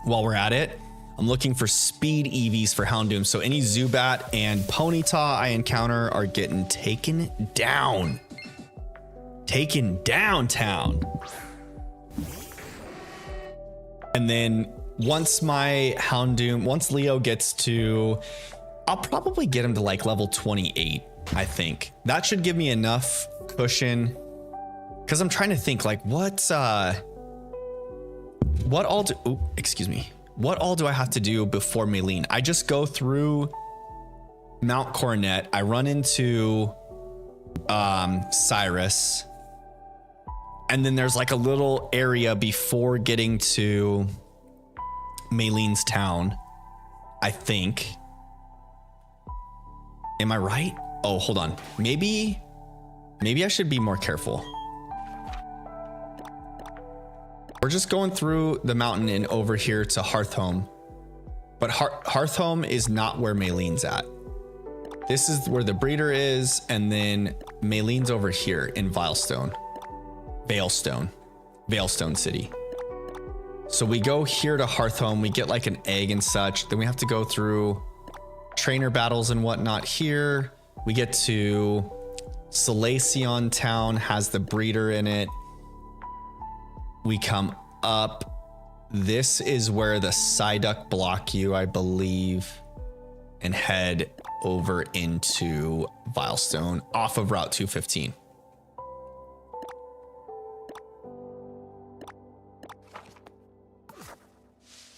While we're at it, I'm looking for speed EVs for Houndoom. So any Zubat and Ponyta I encounter are getting taken down. Taken downtown. And then once my Houndoom, once Leo gets to, I'll probably get him to like level 28, I think. That should give me enough cushion. Because I'm trying to think, like, what all do, excuse me. What all do I have to do before Maylene? I just go through Mount Coronet. I run into Cyrus. And then there's like a little area before getting to Maylene's town, I think. Am I right? Oh, hold on. Maybe I should be more careful. We're just going through the mountain and over here to Hearthhome. But Hearthhome is not where Maylene's at. This is where the breeder is, and then Maylene's over here in Veilstone City. So we go here to Hearthhome, we get like an egg and such. Then we have to go through trainer battles and whatnot here. We get to Salacion Town, has the breeder in it. We come up. This is where the Psyduck block you, I believe, and head over into Veilstone off of Route 215.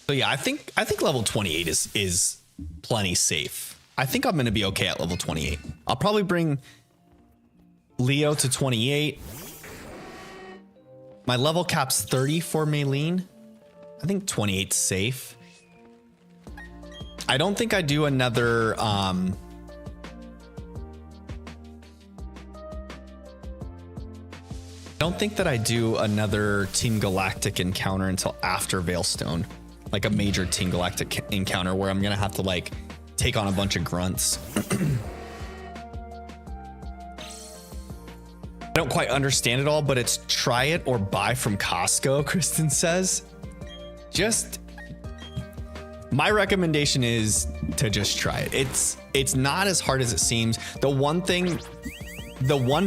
So yeah, I think level 28 is plenty safe. I think I'm going to be okay at level 28. I'll probably bring Leo to 28. My level cap's 30 for Maylene. I think 28's safe. I don't think I do another I don't think that I do another Team Galactic encounter until after Veilstone. Like a major Team Galactic encounter where I'm gonna have to like take on a bunch of grunts. I don't quite understand it all, but it's try it or buy from Costco, Kristen says. Just my recommendation is to just try it. It's not as hard as it seems. The one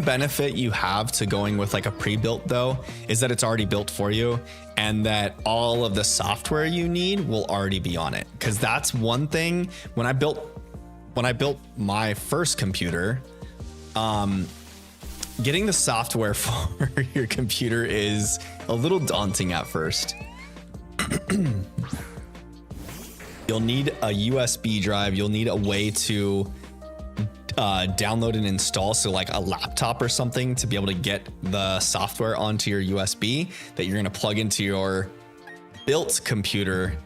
benefit you have to going with like a pre-built though is that it's already built for you, and that all of the software you need will already be on it. Because that's one thing when I built my first computer, getting the software for your computer is a little daunting at first. You'll need a USB drive. You'll need a way to download and install, so like a laptop or something, to be able to get the software onto your USB that you're going to plug into your built computer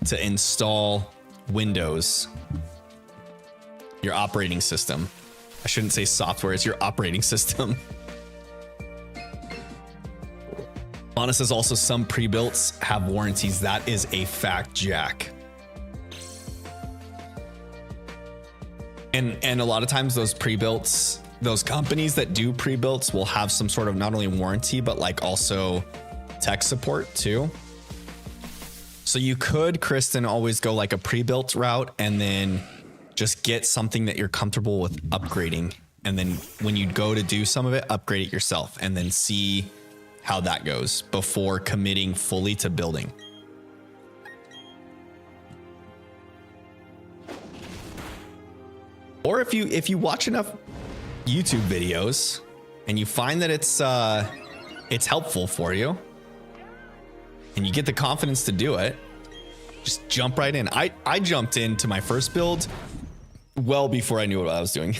to install Windows, your operating system. I shouldn't say software, it's your operating system. Lana says also some pre-builts have warranties. That is a fact, Jack. And a lot of times those pre-builts, those companies that do pre-builts will have some sort of not only warranty, but like also tech support too. So you could, Kristen, always go like a pre-built route and then just get something that you're comfortable with upgrading. And then when you go to do some of it, upgrade it yourself and then see how that goes before committing fully to building. Or if you watch enough YouTube videos and you find that it's helpful for you and you get the confidence to do it, just jump right in. I jumped into my first build well before I knew what I was doing.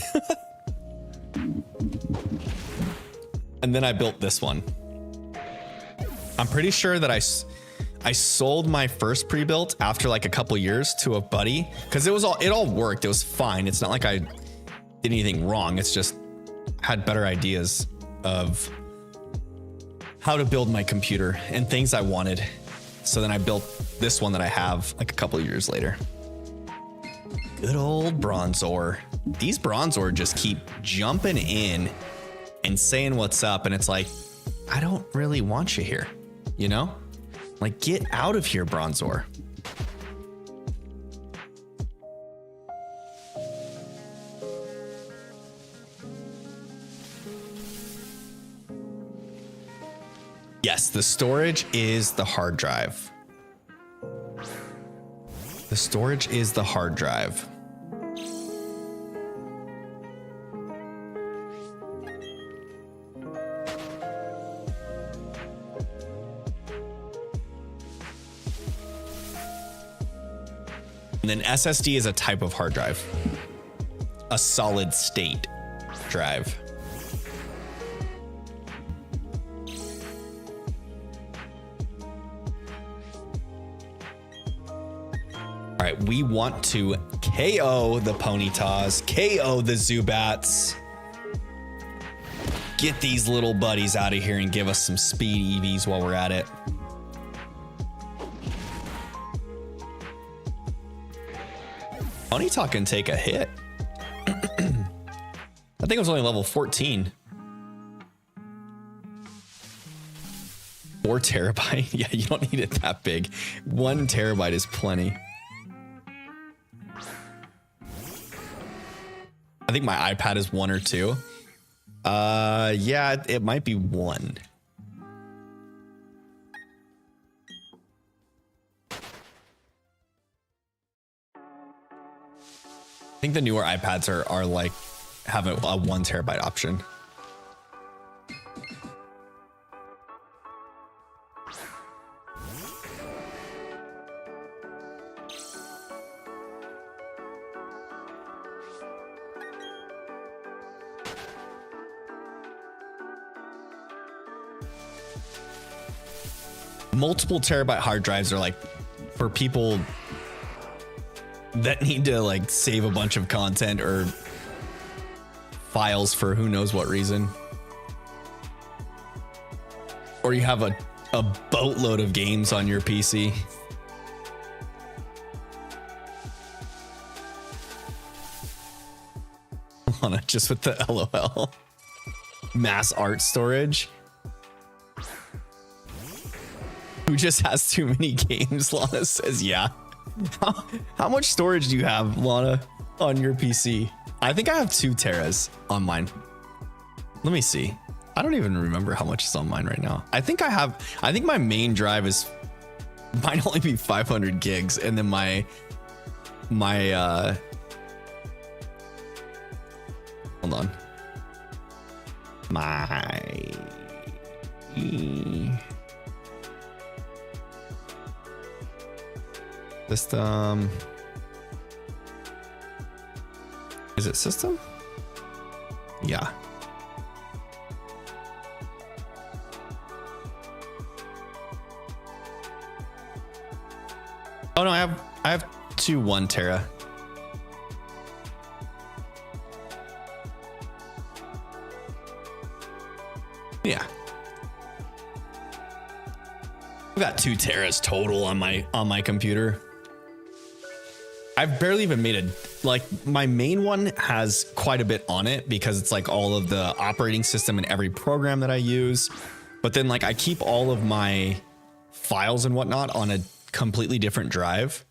And then I built this one. I'm pretty sure that I sold my first pre-built after like a couple years to a buddy because it all worked. It was fine. It's not like I did anything wrong. It's just had better ideas of how to build my computer and things I wanted. So then I built this one that I have like a couple of years later. Good old Bronzor. These Bronzor just keep jumping in and saying what's up. And it's like, I don't really want you here, you know? Like, get out of here, Bronzor. Yes, the storage is the hard drive. The storage is the hard drive. And then SSD is a type of hard drive, a solid state drive. All right, we want to KO the Ponytas, KO the Zubats. Get these little buddies out of here and give us some speed EVs while we're at it. Ponyta can take a hit. I think it was only level 14. 4 terabyte. Yeah, you don't need it that big. 1 terabyte is plenty. I think my iPad is 1 or 2. Yeah, it might be 1. I think the newer iPads are like have a 1 terabyte option. Multiple terabyte hard drives are like for people that need to like save a bunch of content or files for who knows what reason. Or you have a boatload of games on your PC. Lana, just with the LOL. Mass art storage. Who just has too many games? Lana says, yeah. How much storage do you have, Lana, on your PC? I think I have 2 teras on mine. Let me see. I don't even remember how much is on mine right now. I think my main drive might only be 500 gigs. And then my hold on. My system. Is it system? Yeah. Oh no, I have 2 1 tera. Yeah. I've got 2 teras total on my computer. I've barely even made my main one has quite a bit on it because it's like all of the operating system and every program that I use. But then like I keep all of my files and whatnot on a completely different drive.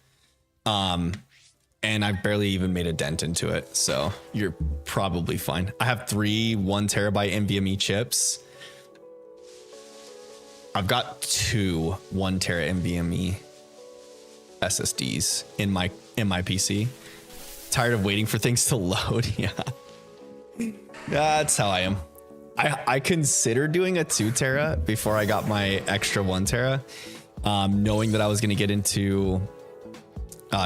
And I've barely even made a dent into it. So you're probably fine. I have 3 1 terabyte NVMe chips. I've got 2 1 tera NVMe SSDs in my PC. Tired of waiting for things to load. Yeah. That's how I am. I considered doing a 2 tera before I got my extra 1 tera, knowing that I was going to get into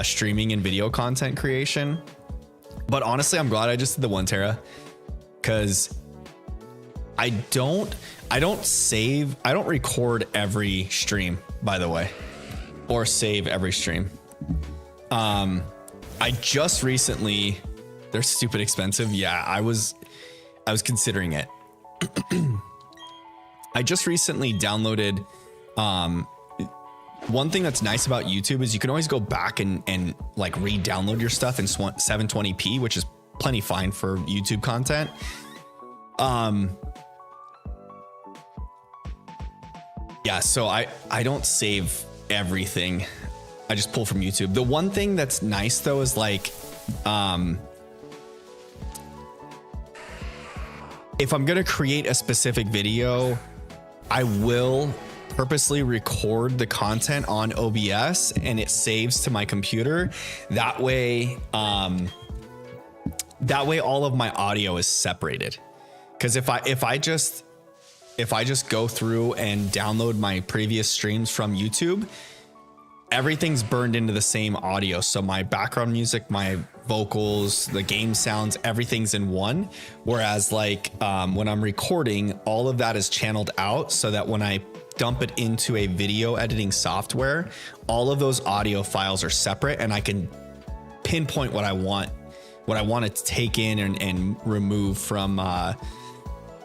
streaming and video content creation. But honestly, I'm glad I just did the 1 tera because I don't record every stream, by the way. or save every stream. I just recently, they're stupid expensive. Yeah, I was considering it. I just recently downloaded, one thing that's nice about YouTube is you can always go back and like re-download your stuff in 720p, which is plenty fine for YouTube content. Yeah, so I don't save everything. I just pull from YouTube. The one thing that's nice though is like, if I'm gonna create a specific video, I will purposely record the content on OBS and it saves to my computer. That way all of my audio is separated. Because if I just go through and download my previous streams from YouTube, everything's burned into the same audio. So my background music, my vocals, the game sounds, everything's in one. Whereas like when I'm recording, all of that is channeled out so that when I dump it into a video editing software, all of those audio files are separate and I can pinpoint what I want to take in and remove from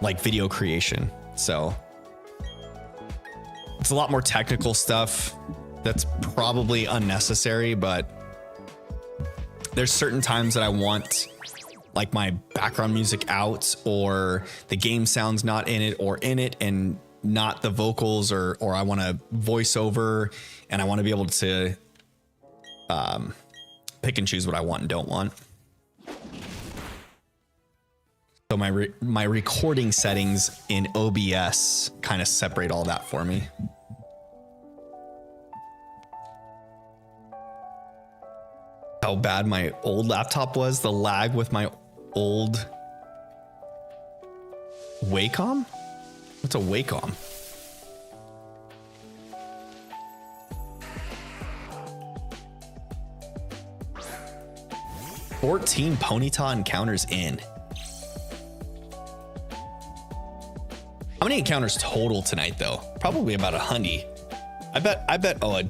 like video creation. So it's a lot more technical stuff that's probably unnecessary, but there's certain times that I want like my background music out or the game sounds not in it or in it and not the vocals, or I want to voice over and I want to be able to pick and choose what I want and don't want. So my recording settings in OBS kind of separate all that for me. How bad my old laptop was, the lag with my old Wacom? What's a Wacom? $14 Ponyta encounters in. How many encounters total tonight though? Probably about 100. I bet, oh, a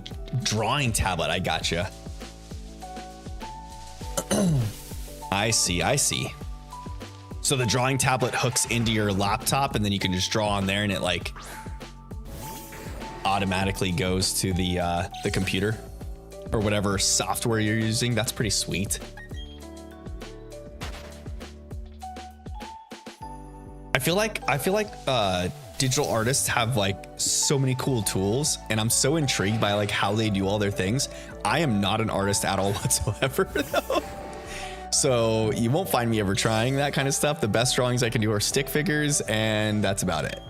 drawing tablet, I gotcha. I see. So the drawing tablet hooks into your laptop and then you can just draw on there and it like automatically goes to the computer or whatever software you're using. That's pretty sweet. I feel like digital artists have like so many cool tools and I'm so intrigued by like how they do all their things. I am not an artist at all whatsoever though. So you won't find me ever trying that kind of stuff. The best drawings I can do are stick figures and that's about it.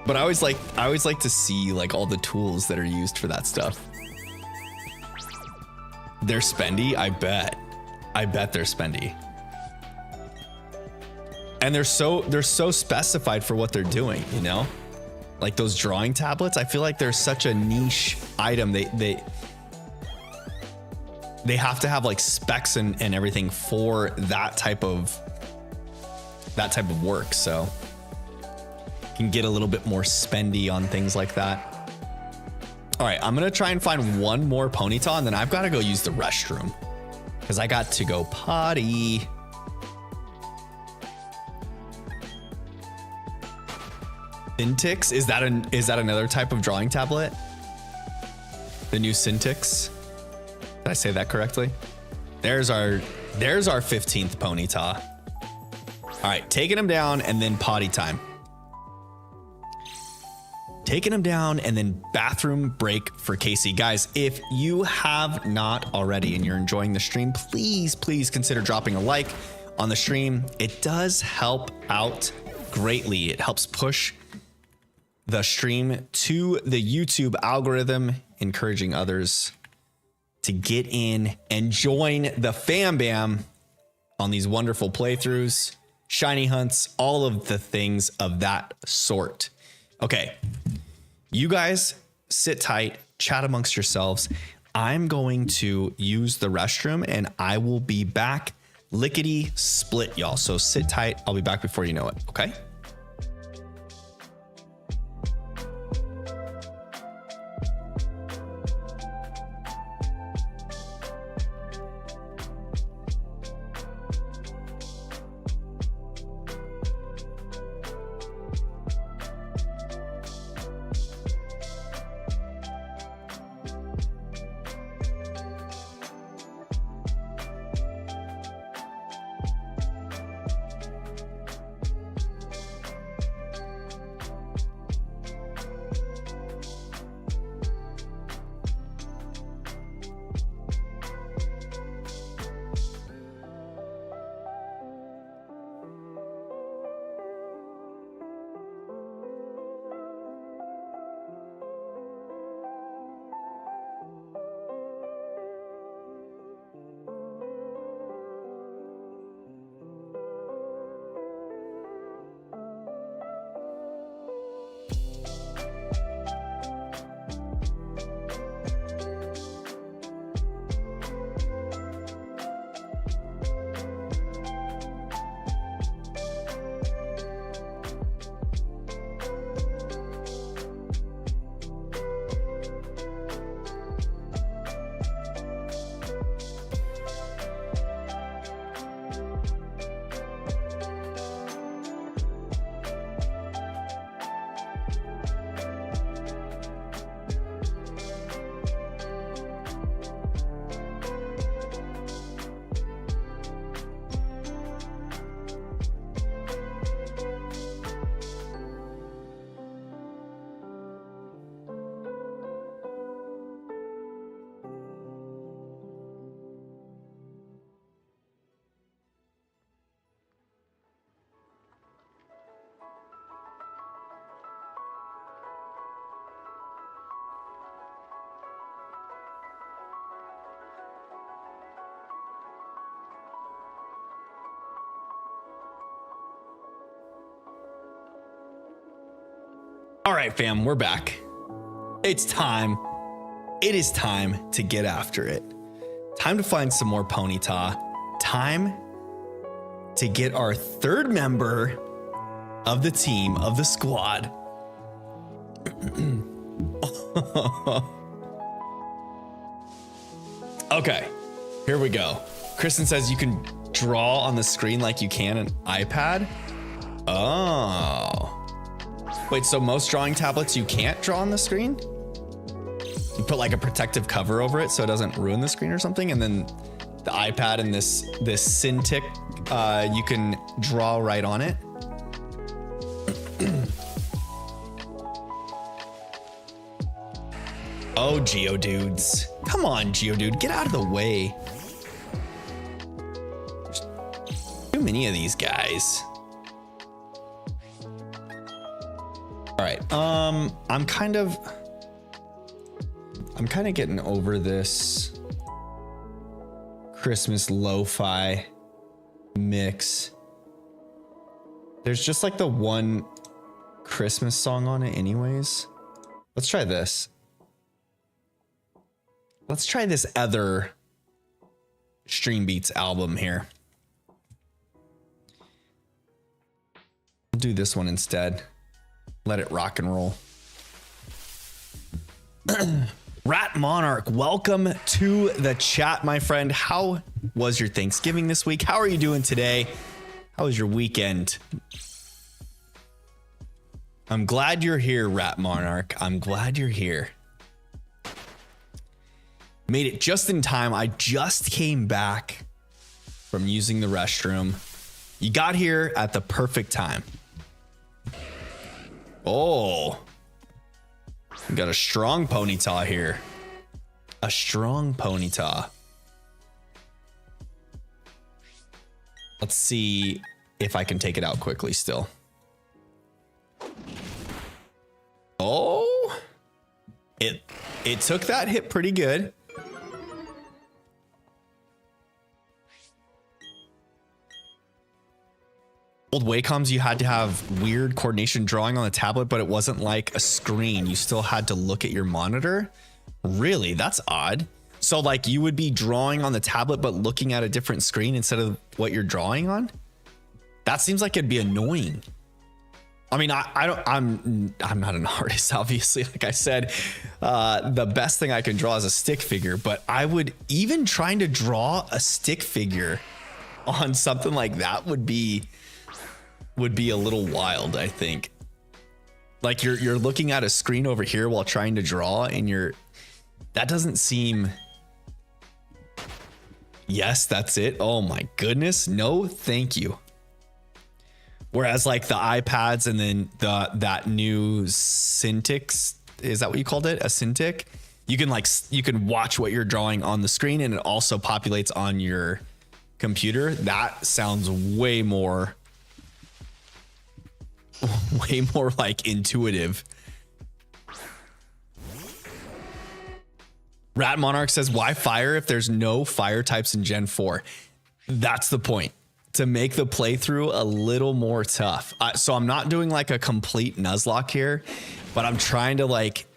But I always like to see like all the tools that are used for that stuff. They're spendy, I bet they're spendy. And they're so specified for what they're doing, you know? Like those drawing tablets, I feel like they're such a niche item. They have to have like specs and everything for that type of work. So can get a little bit more spendy on things like that. All right, I'm gonna try and find one more Ponyta and then I've got to go use the restroom because I got to go potty. Syntix, is that another type of drawing tablet? The new Syntix? Did I say that correctly? There's our 15th Ponyta. All right, taking him down and then potty time. Taking him down and then bathroom break for Casey. Guys, if you have not already and you're enjoying the stream, please consider dropping a like on the stream. It does help out greatly. It helps push the stream to the YouTube algorithm, encouraging others to get in and join the fam bam on these wonderful playthroughs, shiny hunts, all of the things of that sort. Okay, you guys sit tight, chat amongst yourselves. I'm going to use the restroom and I will be back lickety split, y'all. So sit tight. I'll be back before you know it. Okay. All right, fam, we're back. It's time. It is time to get after it. Time to find some more Ponyta. Time to get our third member of the team, of the squad. Okay, here we go. Kristen says you can draw on the screen like you can an iPad. Oh. Wait, so most drawing tablets you can't draw on the screen? You put like a protective cover over it so it doesn't ruin the screen or something, and then the iPad and this Cintiq, you can draw right on it. Oh, Geodudes. Come on, Geodude, get out of the way. There's too many of these guys. All right, I'm kind of getting over this Christmas lo-fi mix. There's just like the one Christmas song on it anyways. Let's try this. Let's try this other Stream Beats album here. I'll do this one instead. Let it rock and roll. Rat Monarch, welcome to the chat, my friend. How was your Thanksgiving this week? How are you doing today? How was your weekend? I'm glad you're here, Rat Monarch. I'm glad you're here. Made it just in time. I just came back from using the restroom. You got here at the perfect time. Oh, we got a strong Ponyta here. A strong Ponyta. Let's see if I can take it out quickly still. Oh, it took that hit pretty good. Old Wacom's, you had to have weird coordination drawing on the tablet, but it wasn't like a screen. You still had to look at your monitor. Really? That's odd. So like you would be drawing on the tablet, but looking at a different screen instead of what you're drawing on? That seems like it'd be annoying. I mean, I'm not an artist, obviously. Like I said, the best thing I can draw is a stick figure, but I would even trying to draw a stick figure on something like that would be a little wild, I think. Like you're looking at a screen over here while trying to draw, and that doesn't seem. Yes, that's it. Oh my goodness. No, thank you. Whereas like the iPads and then that new Cintiq, is that what you called it? A Cintiq? You can watch what you're drawing on the screen, and it also populates on your computer. That sounds way more like intuitive. Rat Monarch says, why fire if there's no fire types in Gen 4? That's the point, to make the playthrough a little more tough. So I'm not doing like a complete Nuzlocke here, but I'm trying to like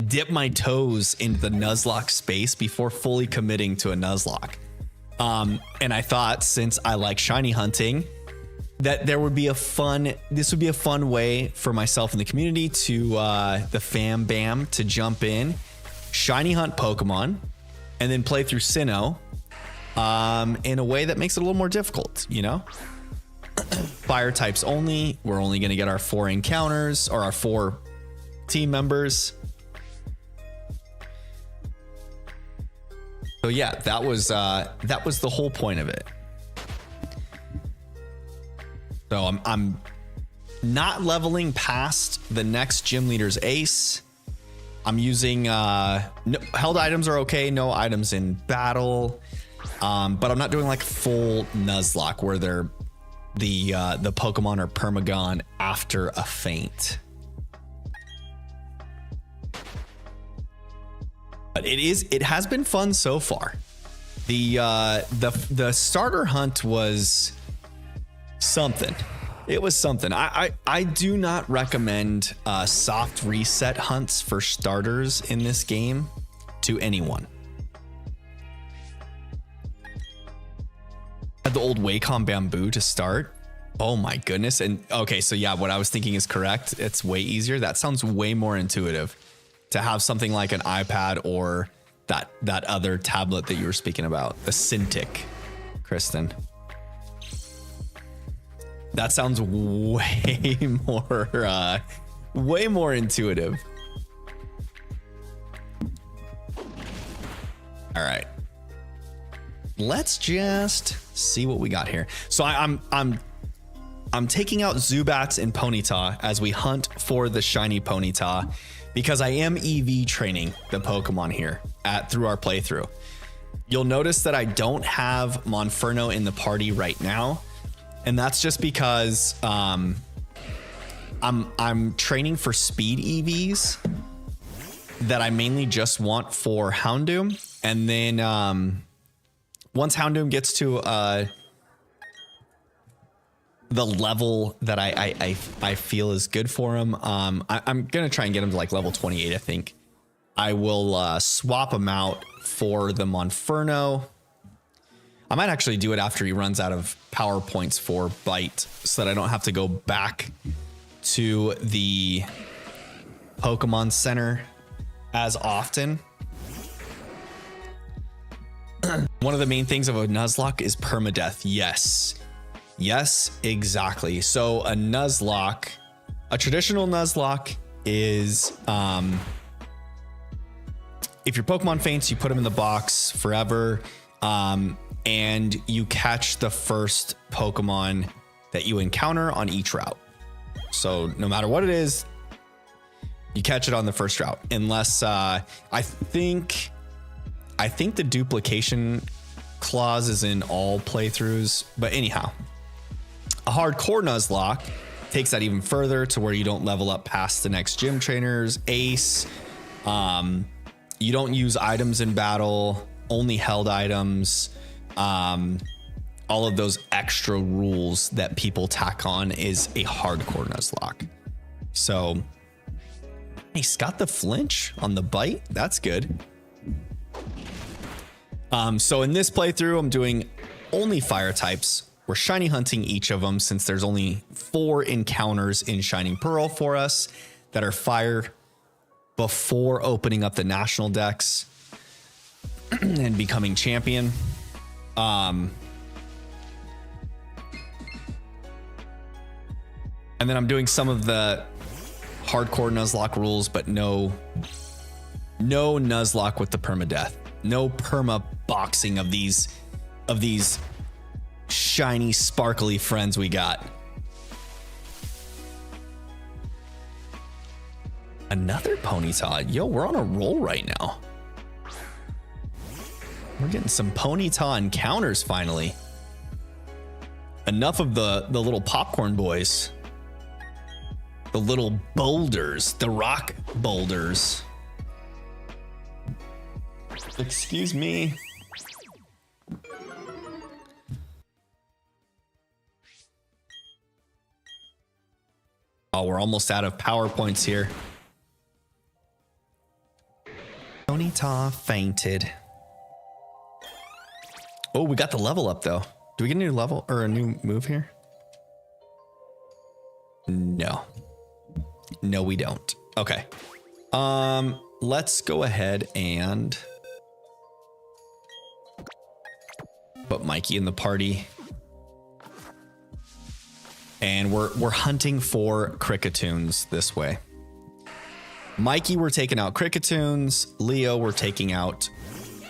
dip my toes into the Nuzlocke space before fully committing to a Nuzlocke. And I thought, since I like shiny hunting, that this would be a fun way for myself and the community to the fam bam to jump in, shiny hunt Pokemon, and then play through Sinnoh in a way that makes it a little more difficult, you know? Fire types only. We're only going to get our 4 encounters, or our 4 team members. So yeah, that was the whole point of it. So I'm not leveling past the next gym leader's ace. I'm using held items are okay, no items in battle, but I'm not doing like full Nuzlocke where the Pokemon are permagon after a feint. But it has been fun so far. The starter hunt was something. It was something. I do not recommend soft reset hunts for starters in this game to anyone. Had the old Wacom bamboo to start. Oh my goodness. And okay, so yeah, what I was thinking is correct. It's way easier. That sounds way more intuitive to have something like an iPad or that other tablet that you were speaking about, the Cintiq, Kristen. That sounds way more intuitive. All right. Let's just see what we got here. So I'm taking out Zubats and Ponyta as we hunt for the shiny Ponyta because I am EV training the Pokemon here through our playthrough. You'll notice that I don't have Monferno in the party right now, and that's just because I'm training for speed EVs that I mainly just want for Houndoom, and then once Houndoom gets to the level that I feel is good for him, I'm gonna try and get him to like level 28. I think I will swap him out for the Monferno. I might actually do it after he runs out of power points for Bite, so that I don't have to go back to the Pokemon Center as often. One of the main things of a Nuzlocke is permadeath. Yes, exactly. So a Nuzlocke, a traditional Nuzlocke is if your Pokemon faints, you put them in the box forever, and you catch the first Pokemon that you encounter on each route. So no matter what it is, you catch it on the first route, unless I think the duplication clause is in all playthroughs. But anyhow, a hardcore Nuzlocke takes that even further to where you don't level up past the next gym trainer's ace. You don't use items in battle, only held items. All of those extra rules that people tack on is a hardcore Nuzlocke. So he's got the flinch on the bite. That's good. So in this playthrough, I'm doing only fire types. We're shiny hunting each of them since there's only 4 encounters in Shining Pearl for us that are fire before opening up the national decks and becoming champion. And then I'm doing some of the hardcore Nuzlocke rules, but no Nuzlocke with the permadeath. No perma boxing of these shiny, sparkly friends we got. Another Ponyta. Yo, we're on a roll right now. We're getting some Ponyta encounters finally. Enough of the little popcorn boys. The little boulders, the rock boulders. Excuse me. Oh, we're almost out of power points here. Ponyta fainted. Oh, we got the level up though. Do we get a new level or a new move here? No. No, we don't. Okay. Let's go ahead and put Mikey in the party. And we're hunting for Cricketoons this way. Mikey, we're taking out Cricketoons. Leo, we're taking out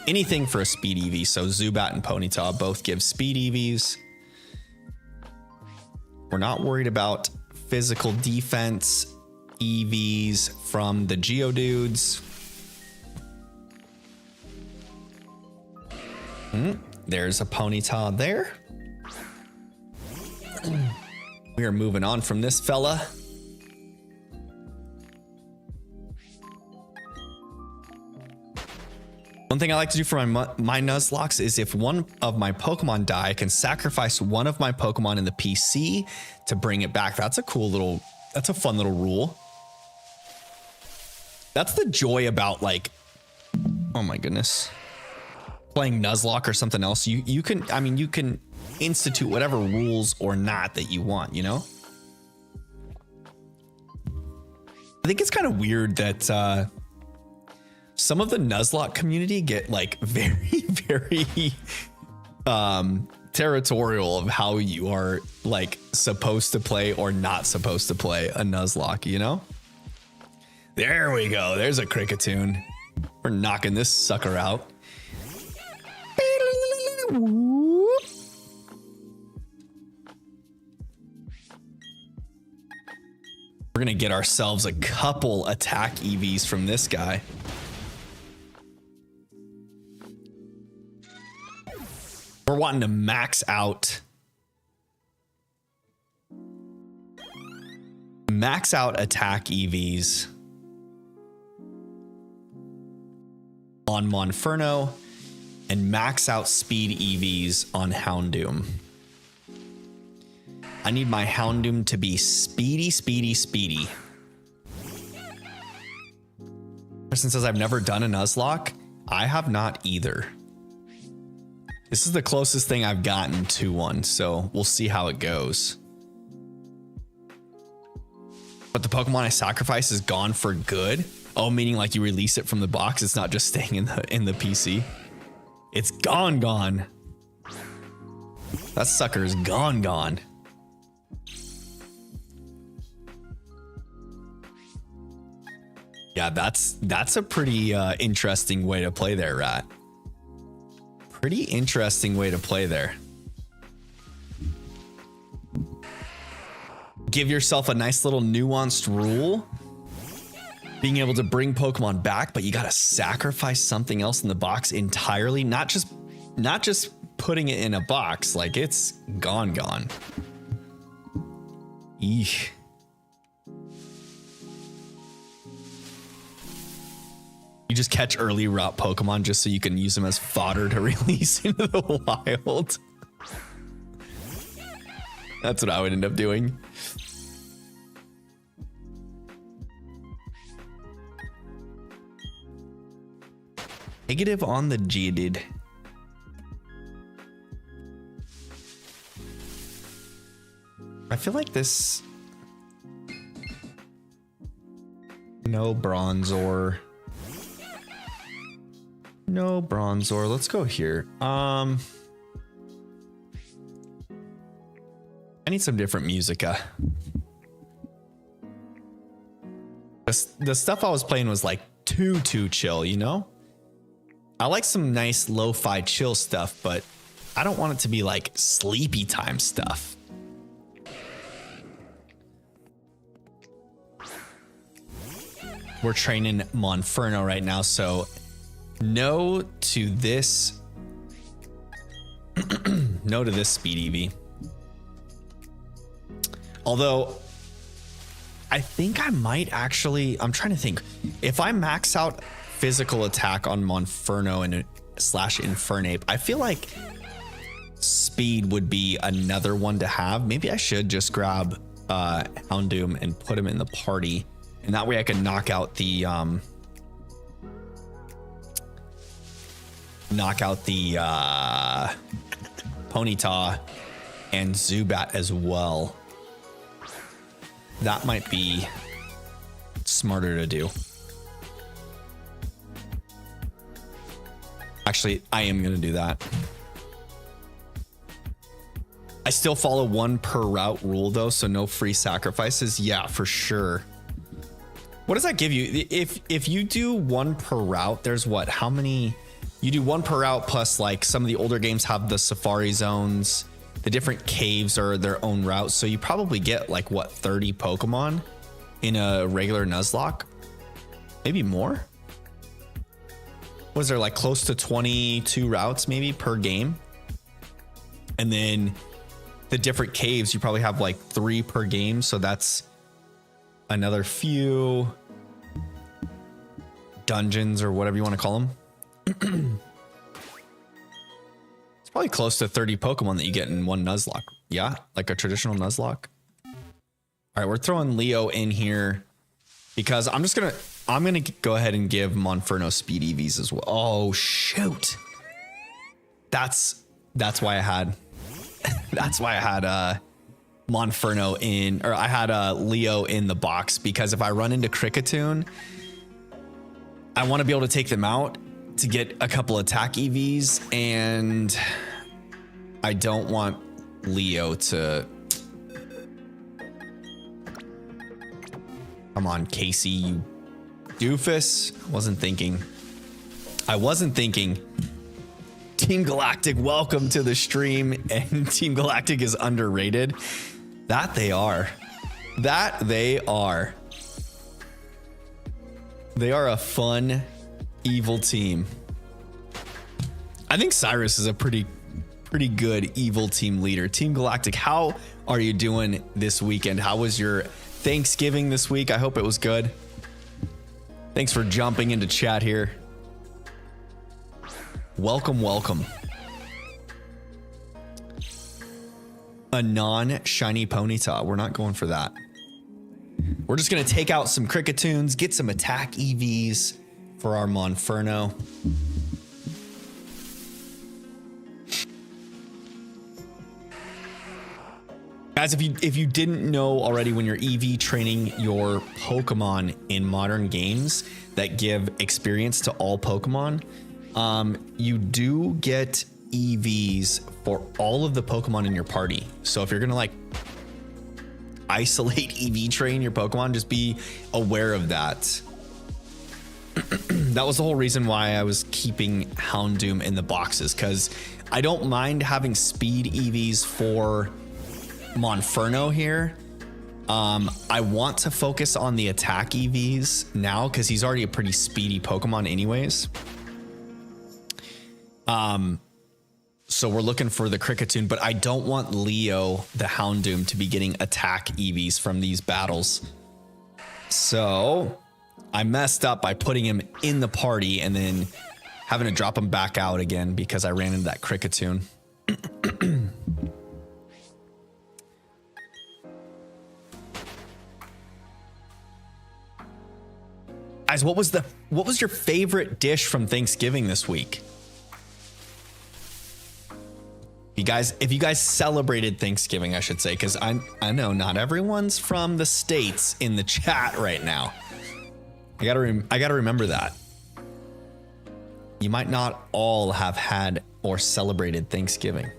anything for a speed EV. So Zubat and Ponyta both give speed EVs. We're not worried about physical defense EVs from the Geodudes. There's a Ponyta there. We are moving on from this fella. One thing I like to do for my Nuzlocks is if one of my Pokemon die, I can sacrifice one of my Pokemon in the PC to bring it back. That's a fun little rule. That's the joy about, like, oh my goodness, playing Nuzlocke or something else. You can institute whatever rules or not that you want, you know? I think it's kind of weird that some of the Nuzlocke community get like very, very territorial of how you are like supposed to play or not supposed to play a Nuzlocke, you know? There we go. There's a Cricketune. We're knocking this sucker out. We're gonna get ourselves a couple attack EVs from this guy. We're wanting to max out attack EVs on Monferno and max out speed EVs on Houndoom. I need my Houndoom to be speedy, speedy, speedy. Person says I've never done a Nuzlocke. I have not either. This is the closest thing I've gotten to one, so we'll see how it goes. But the Pokemon I sacrifice is gone for good. Oh, meaning like you release it from the box. It's not just staying in the PC. It's gone. That sucker is gone. Yeah, that's a pretty interesting way to play there, Rat. Pretty interesting way to play there. Give yourself a nice little nuanced rule. Being able to bring Pokemon back, but you gotta sacrifice something else in the box entirely. Not just putting it in a box, like it's gone. Eesh. You just catch early route Pokemon just so you can use them as fodder to release into the wild. That's what I would end up doing. Negative on the Geodude. I feel like this... No Bronzor. No Bronzor. Let's go here. I need some different musica. The stuff I was playing was like too chill, you know? I like some nice lo-fi chill stuff, but I don't want it to be like sleepy time stuff. We're training Monferno right now, so no to this. No to this speed EV. Although I think I might actually, I'm trying to think. If I max out physical attack on Monferno and slash Infernape, I feel like speed would be another one to have. Maybe I should just grab Houndoom and put him in the party, and that way I can knock out the Ponyta and Zubat as well. That might be smarter to do. Actually, I am going to do that. I still follow one per route rule though, so no free sacrifices. Yeah, for sure. What does that give you? If you do one per route, there's what? How many? You do one per route plus like some of the older games have the safari zones. The different caves are their own routes. So you probably get like what, 30 Pokemon in a regular Nuzlocke? Maybe more? Was there like close to 22 routes maybe per game? And then the different caves, you probably have like 3 per game. So that's another few dungeons or whatever you want to call them. It's probably close to 30 Pokemon that you get in one Nuzlocke. Yeah, like a traditional Nuzlocke. All right, we're throwing Leo in here because I'm gonna go ahead and give Monferno speed EVs as well. Oh shoot. That's why I had Monferno in, or I had Leo in the box, because if I run into Kricketune, I want to be able to take them out to get a couple attack EVs, and I don't want Leo to... Come on, Casey, you doofus. I wasn't thinking. Team Galactic, welcome to the stream. And Team Galactic is underrated. That they are. They are a fun, evil team. I think Cyrus is a pretty good evil team leader. Team Galactic, how are you doing this weekend? How was your Thanksgiving this week? I hope it was good. Thanks for jumping into chat here. Welcome. A non-shiny Ponyta. We're not going for that. We're just going to take out some Kricketune, get some attack EVs for our Monferno. Guys, if you didn't know already, when you're EV training your Pokemon in modern games that give experience to all Pokemon, you do get EVs for all of the Pokemon in your party. So if you're gonna like isolate EV train your Pokemon, just be aware of that. That was the whole reason why I was keeping Houndoom in the boxes, because I don't mind having speed EVs for Monferno here. I want to focus on the attack EVs now because he's already a pretty speedy Pokemon anyways. So we're looking for the Kricketune, but I don't want Leo, the Houndoom, to be getting attack EVs from these battles. So I messed up by putting him in the party and then having to drop him back out again because I ran into that Kricketune. Guys, what was your favorite dish from Thanksgiving this week? If you guys celebrated Thanksgiving, I should say, because I know not everyone's from the States in the chat right now. I gotta remember that. You might not all have had or celebrated Thanksgiving.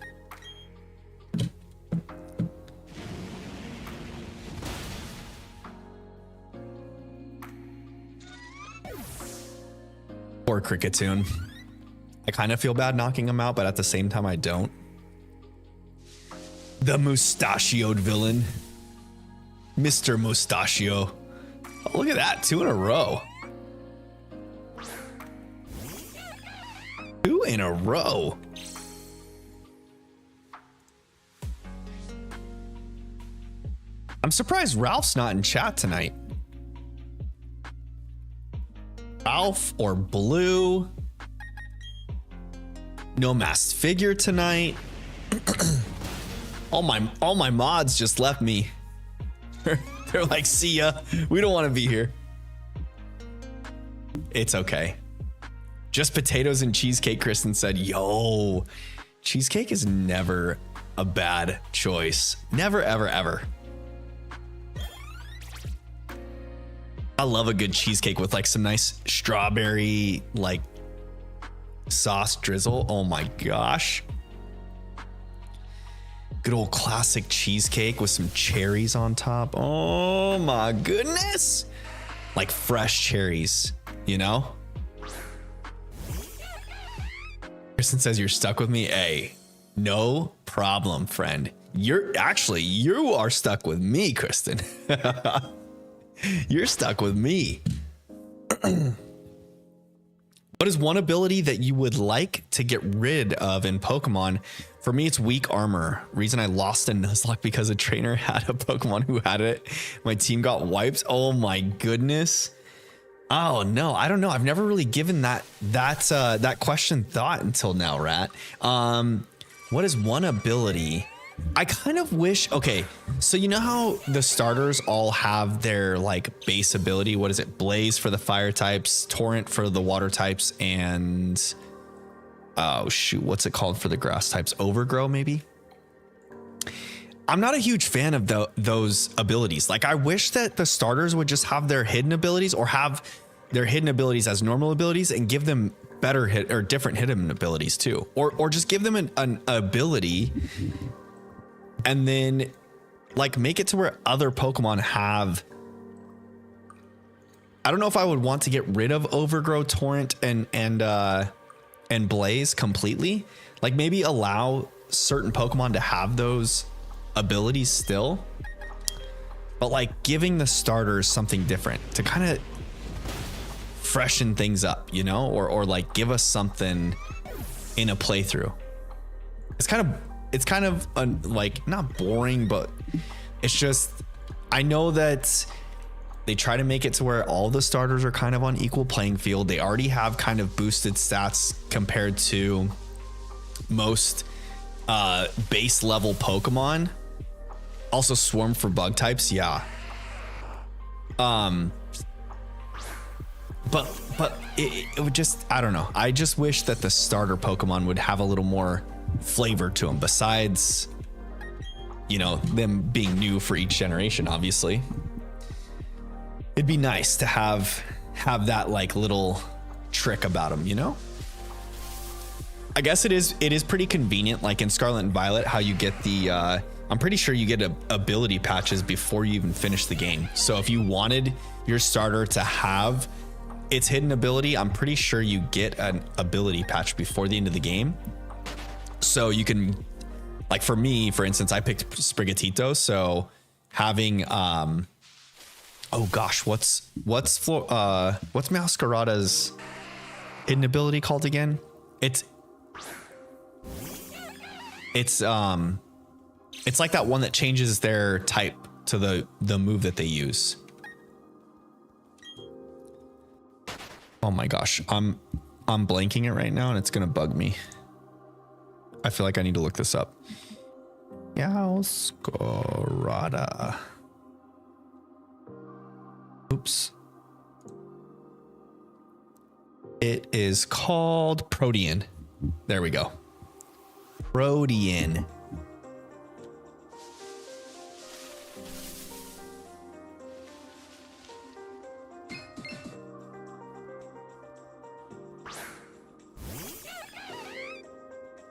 Poor Kricketune. I kind of feel bad knocking him out, but at the same time, I don't. The mustachioed villain. Mr. Mustachio. Oh, look at that. 2 in a row. 2 in a row. I'm surprised Ralph's not in chat tonight. Ralph or Blue. No masked figure tonight. All my mods just left me. They're like, see ya. We don't want to be here. It's okay. Just potatoes and cheesecake, Kristen said. Yo, cheesecake is never a bad choice. Never, ever, ever. I love a good cheesecake with like some nice strawberry like sauce drizzle. Oh my gosh. Good old classic cheesecake with some cherries on top. Oh my goodness. Like fresh cherries, you know? Kristen says you're stuck with me. Hey, no problem, friend. You are stuck with me, Kristen. You're stuck with me. What is one ability that you would like to get rid of in Pokemon? For me, it's weak armor. Reason I lost in Nuzlocke because a trainer had a Pokemon who had it. My team got wiped. Oh my goodness. Oh no, I don't know. I've never really given that question thought until now, Rat. What is one ability? I kind of wish. Okay, so you know how the starters all have their like base ability. What is it? Blaze for the fire types, Torrent for the water types, and oh shoot, what's it called for the grass types? Overgrow, maybe. I'm not a huge fan of those abilities. Like, I wish that the starters would just have their hidden abilities, or have their hidden abilities as normal abilities, and give them better hit or different hidden abilities too, or just give them an ability, and then like make it to where other Pokemon have. I don't know if I would want to get rid of Overgrow, Torrent, and Blaze completely. Like, maybe allow certain Pokemon to have those abilities still, but like giving the starters something different to kind of freshen things up, you know, or like give us something in a playthrough. It's kind of like not boring, but it's just, I know that they try to make it to where all the starters are kind of on equal playing field. They already have kind of boosted stats compared to most base level Pokemon. Also Swarm for bug types, yeah. But it would just, I don't know. I just wish that the starter Pokemon would have a little more flavor to them, besides, you know, them being new for each generation, obviously. It'd be nice to have that like little trick about them, you know? I guess it is pretty convenient, like in Scarlet and Violet, how you get the I'm pretty sure you get ability patches before you even finish the game. So if you wanted your starter to have its hidden ability, I'm pretty sure you get an ability patch before the end of the game. So you can, like for me, for instance, I picked Sprigatito. So having, oh gosh, what's Masquerada's hidden ability called again? It's like that one that changes their type to the move that they use. Oh my gosh, I'm blanking it right now, and it's gonna bug me. I feel like I need to look this up. Masquerada. Oops. It is called Protean. There we go. Protean.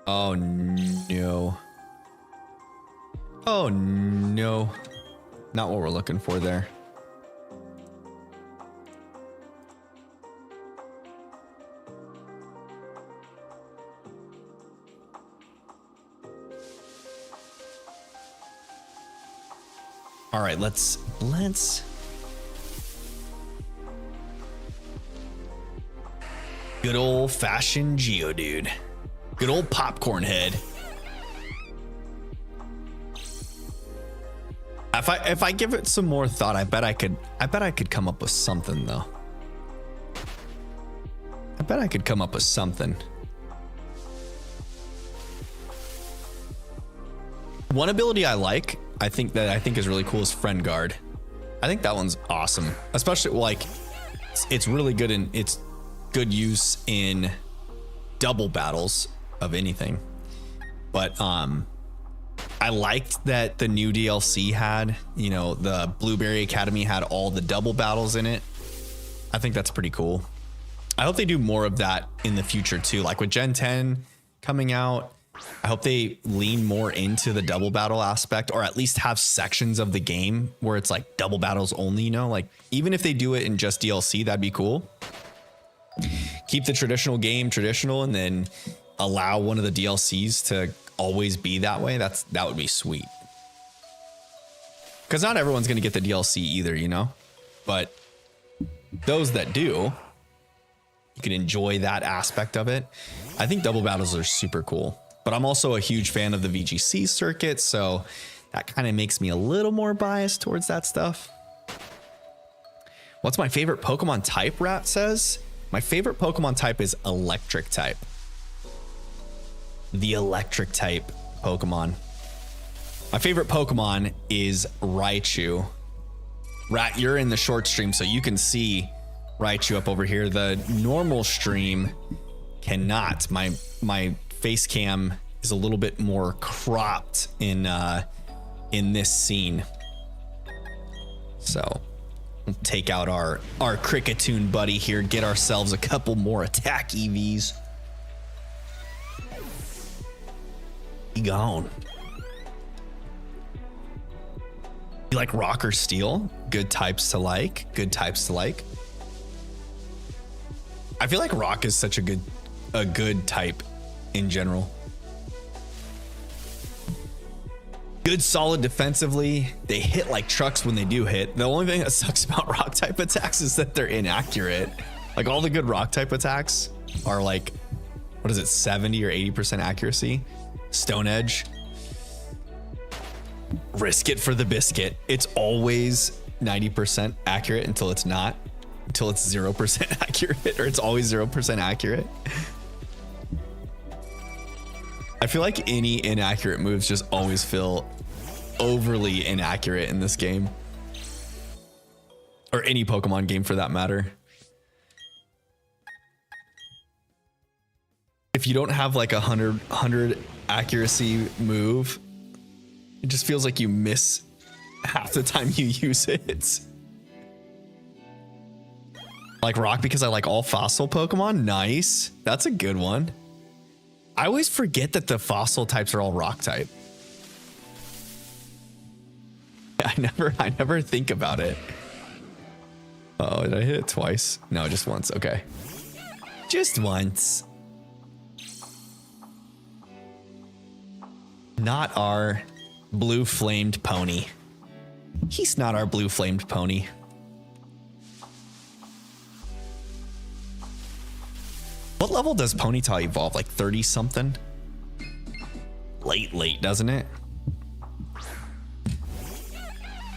Oh no. Oh no. Not what we're looking for there. All right, let's good old fashioned Geodude. Good old popcorn head. If I give it some more thought, I bet I could come up with something though. I bet I could come up with something. One ability I think is really cool is Friend Guard. I think that one's awesome, especially like it's really good in its good use in double battles of anything. But I liked that the new DLC had, you know, the Blueberry Academy had all the double battles in it. I think that's pretty cool. I hope they do more of that in the future too. Like with Gen 10 coming out, I hope they lean more into the double battle aspect, or at least have sections of the game where it's like double battles only, you know, like even if they do it in just DLC, that'd be cool. Keep the traditional game traditional, and then allow one of the DLCs to always be that way. That would be sweet. Because not everyone's going to get the DLC either, you know, but those that do, you can enjoy that aspect of it. I think double battles are super cool, but I'm also a huge fan of the VGC circuit, so that kind of makes me a little more biased towards that stuff. What's my favorite Pokemon type, Rat says? My favorite Pokemon type is electric type. The electric type Pokemon. My favorite Pokemon is Raichu. Rat, you're in the short stream, so you can see Raichu up over here. The normal stream cannot. My face cam is a little bit more cropped in this scene. So we'll take out our Cricketune buddy here, get ourselves a couple more attack EVs. Be gone. You like rock or steel? Good types to like. Good types to like. I feel like rock is such a good type in general. Good, solid defensively. They hit like trucks when they do hit. The only thing that sucks about rock type attacks is that they're inaccurate. Like all the good rock type attacks are like, what is it, 70 or 80% accuracy? Stone Edge. Risk it for the biscuit. It's always 90% accurate until it's not. Until it's 0% accurate, or it's always 0% accurate. I feel like any inaccurate moves just always feel overly inaccurate in this game. Or any Pokemon game for that matter. If you don't have like 100 accuracy move, it just feels like you miss half the time you use it. Like rock because I like all fossil Pokemon. Nice. That's a good one. I always forget that the fossil types are all rock type. I never think about it. Oh, did I hit it twice? No, just once. Okay. Just once. Not our blue flamed pony. He's not our blue flamed pony. What level does Ponyta evolve? Like 30 something? Late, doesn't it?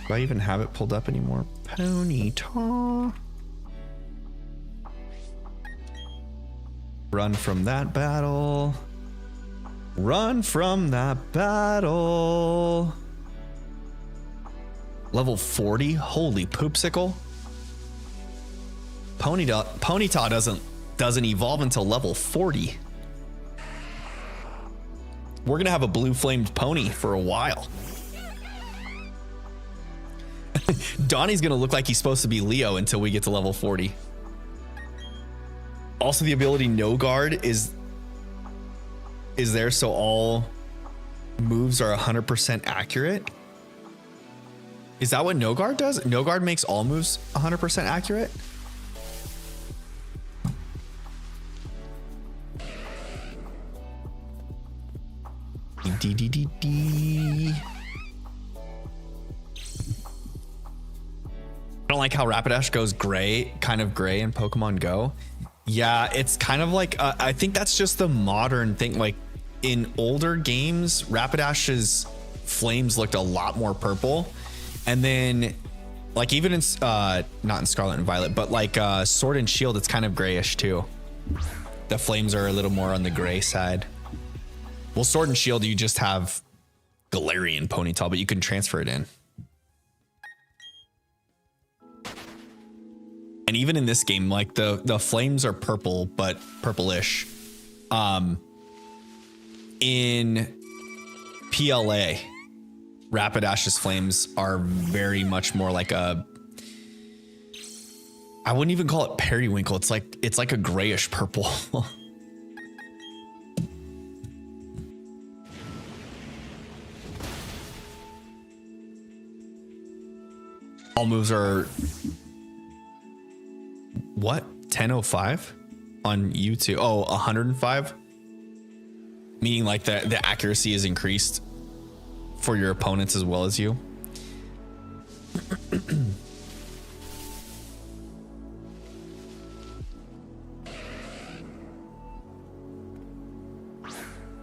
Do I even have it pulled up anymore? Ponyta. Run from that battle. Run from that battle. Level 40? Holy poopsicle. Ponyta doesn't evolve until level 40. We're gonna have a blue flamed pony for a while. Donnie's gonna look like he's supposed to be Leo until we get to level 40. Also, the ability No Guard is there, so all moves are 100% accurate. Is that what No Guard does? No Guard makes all moves 100% accurate? I don't like how Rapidash goes kind of gray in Pokemon Go. Yeah, it's kind of like, I think that's just the modern thing. Like in older games, Rapidash's flames looked a lot more purple. And then like even in, not in Scarlet and Violet, but like Sword and Shield, it's kind of grayish too. The flames are a little more on the gray side. Well, Sword and Shield, you just have Galarian Ponyta, but you can transfer it in. And even in this game, like the flames are purple, but purplish. In PLA, Rapidash's flames are very much more like a, I wouldn't even call it periwinkle. It's like a grayish purple. All moves are what? 1005 on YouTube. Oh, 105. Meaning like the accuracy is increased for your opponents as well as you. I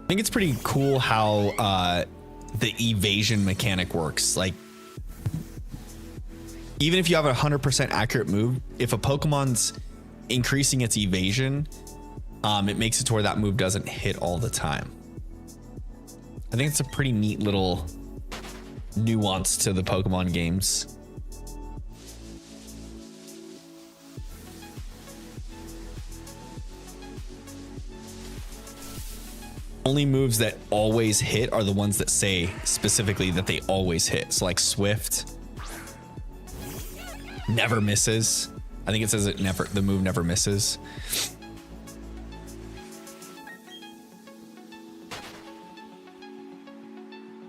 think it's pretty cool how the evasion mechanic works. Like even if you have a 100% accurate move, if a Pokemon's increasing its evasion, it makes it to where that move doesn't hit all the time. I think it's a pretty neat little nuance to the Pokemon games. Only moves that always hit are the ones that say specifically that they always hit. So like Swift never misses. I think it says the move never misses.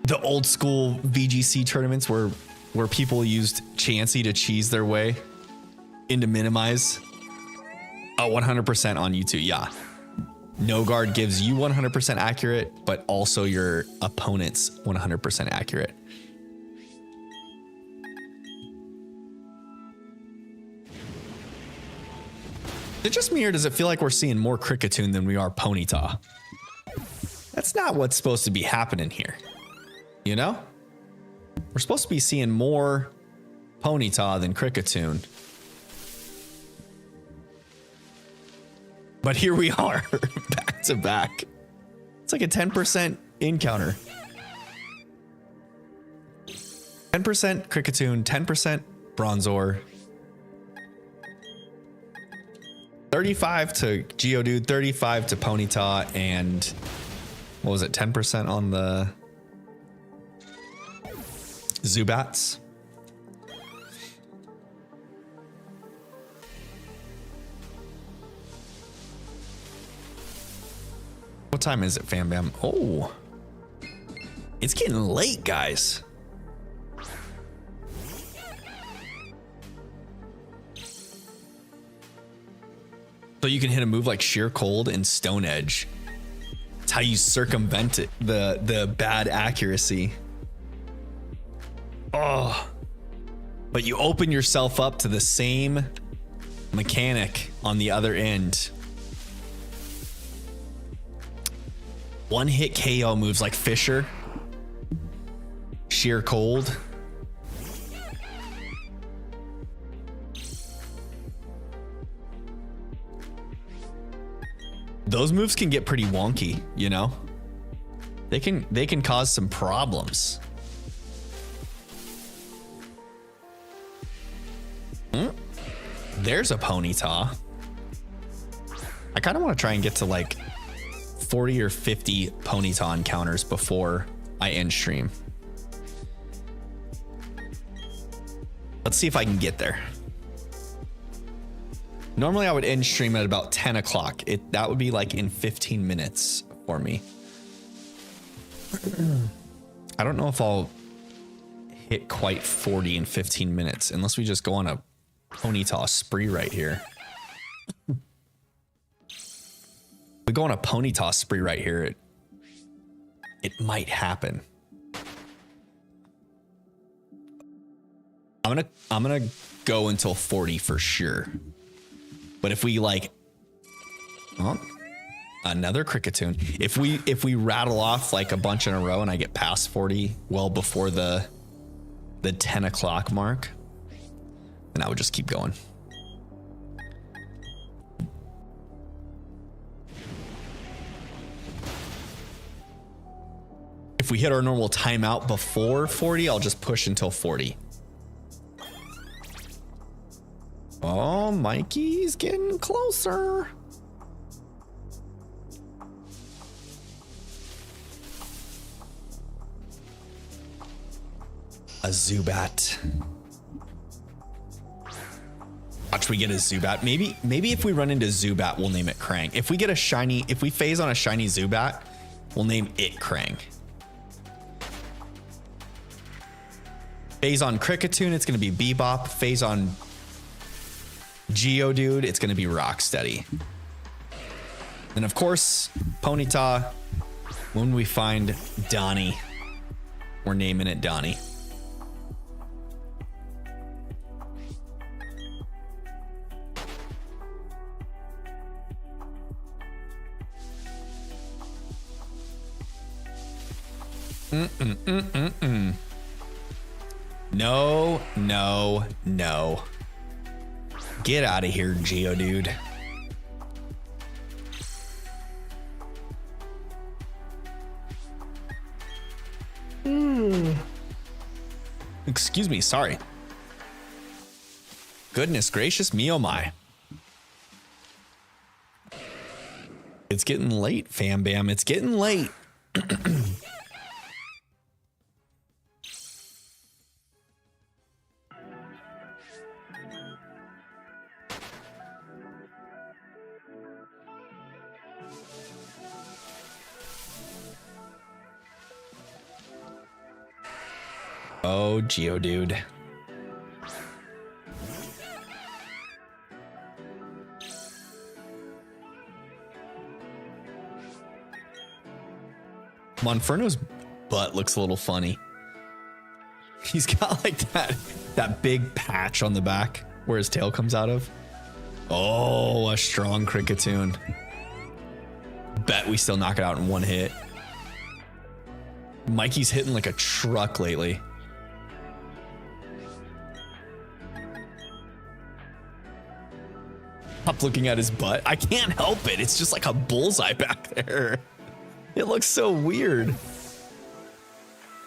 The old school VGC tournaments where people used Chansey to cheese their way into minimize. Oh, 100% on YouTube. Yeah. No guard gives you 100% accurate, but also your opponent's 100% accurate. Is it just me, or does it feel like we're seeing more Kricketune than we are Ponyta? That's not what's supposed to be happening here. You know? We're supposed to be seeing more Ponyta than Kricketune. But here we are, back to back. It's like a 10% encounter. 10% Kricketune, 10% Bronzor. 35 to Geodude, 35 to Ponyta, and what was it, 10% on the Zubats? What time is it, Fam Bam? Oh, it's getting late, guys. So you can hit a move like Sheer Cold and Stone Edge. That's how you circumvent it, the bad accuracy. Oh, but you open yourself up to the same mechanic on the other end. One hit KO moves like Fisher, Sheer Cold. Those moves can get pretty wonky, you know? They can cause some problems. There's a Ponyta. I kind of want to try and get to like 40 or 50 Ponyta encounters before I end stream. Let's see if I can get there. Normally I would end stream at about 10 o'clock. That would be like in 15 minutes for me. I don't know if I'll hit quite 40 in 15 minutes unless we just go on a Ponyta spree right here. We go on a Ponyta spree right here. It might happen. I'm gonna go until 40 for sure. But if we like, oh, another Kricketune. If we rattle off like a bunch in a row and I get past 40 well before the 10 o'clock mark, then I would just keep going. If we hit our normal timeout before 40, I'll just push until 40. Oh, Mikey's getting closer. A Zubat. Watch, we get a Zubat. Maybe if we run into Zubat, we'll name it Krang. If we phase on a shiny Zubat, we'll name it Krang. Phase on Kricketune, it's going to be Bebop. Phase on Geodude, it's going to be Rocksteady. And of course, Ponyta, when we find Donnie, we're naming it Donnie. No, no, no. Get out of here, Geodude. Excuse me, sorry. Goodness gracious me, oh my. It's getting late, fam bam. It's getting late. Oh, Geodude. Monferno's butt looks a little funny. He's got like that big patch on the back where his tail comes out of. Oh, a strong Cricketune. Bet we still knock it out in one hit. Mikey's hitting like a truck lately. Stop looking at his butt. I can't help it. It's just like a bullseye back there. It looks so weird.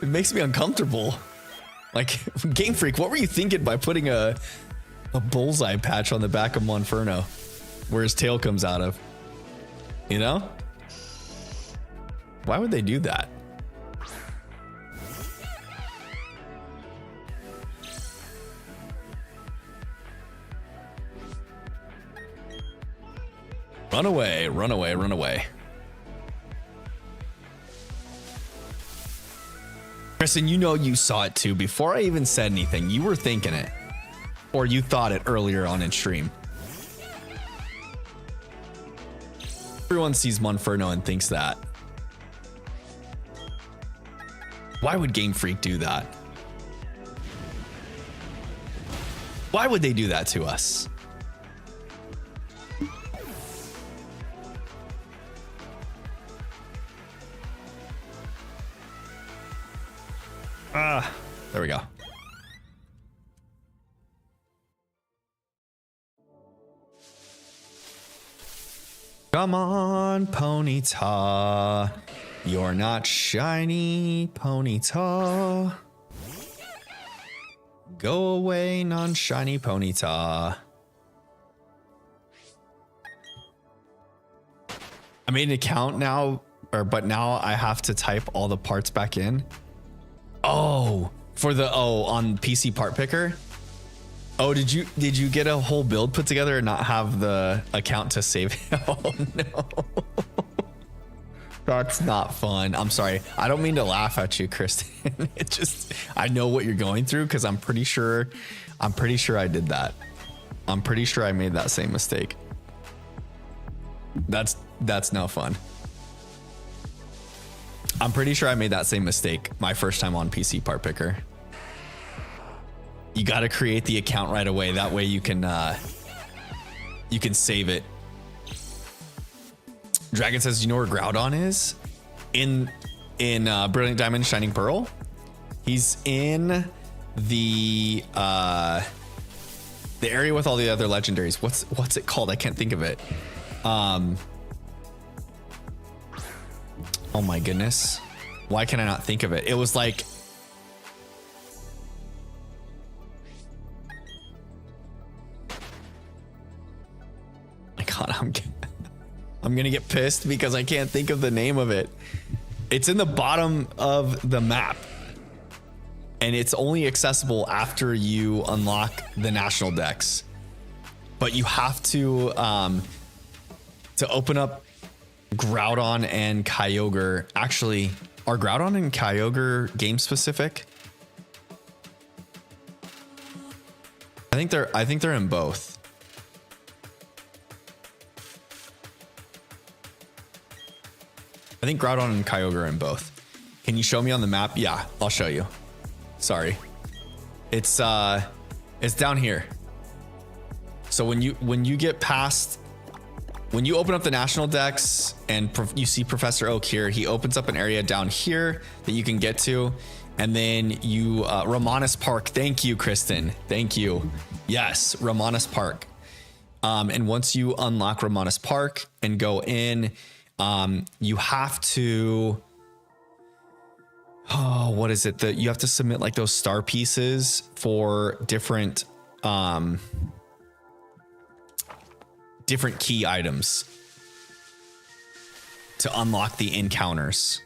It makes me uncomfortable. Like, Game Freak, what were you thinking by putting a bullseye patch on the back of Monferno where his tail comes out of? You know? Why would they do that? Run away, run away, run away. Kristen, you know you saw it too. Before I even said anything, you were thinking it. Or you thought it earlier on in stream. Everyone sees Monferno and thinks that. Why would Game Freak do that? Why would they do that to us? There we go. Come on, Ponyta. You're not shiny, Ponyta. Go away, non-shiny Ponyta. I made an account now, but now I have to type all the parts back in. Oh, on PC part picker. Oh, did you get a whole build put together and not have the account to save it? Oh no. That's not fun. I'm sorry. I don't mean to laugh at you, Kristen. It just, I know what you're going through because I'm pretty sure I did that. I'm pretty sure I made that same mistake. That's no fun. I'm pretty sure I made that same mistake my first time on PC part picker. You got to create the account right away. That way you can save it. Dragon says, you know where Groudon is? In Brilliant Diamond Shining Pearl. He's in the area with all the other legendaries. What's it called? I can't think of it. Oh my goodness. Why can I not think of it? It was like, my God, I'm gonna get pissed because I can't think of the name of it. It's in the bottom of the map and it's only accessible after you unlock the national dex, but you have to open up Groudon and Kyogre. Actually, are Groudon and Kyogre game specific? I think they're in both. I think Groudon and Kyogre are in both. Can you show me on the map? Yeah, I'll show you. Sorry. It's down here. So when you get past, when you open up the national dex and you see Professor Oak here, he opens up an area down here that you can get to. And then you, Romanus Park. Thank you, Kristen. Thank you. Yes, Romanus Park. And once you unlock Romanus Park and go in, you have to, what is it that you have to submit, like those star pieces for different key items to unlock the encounters.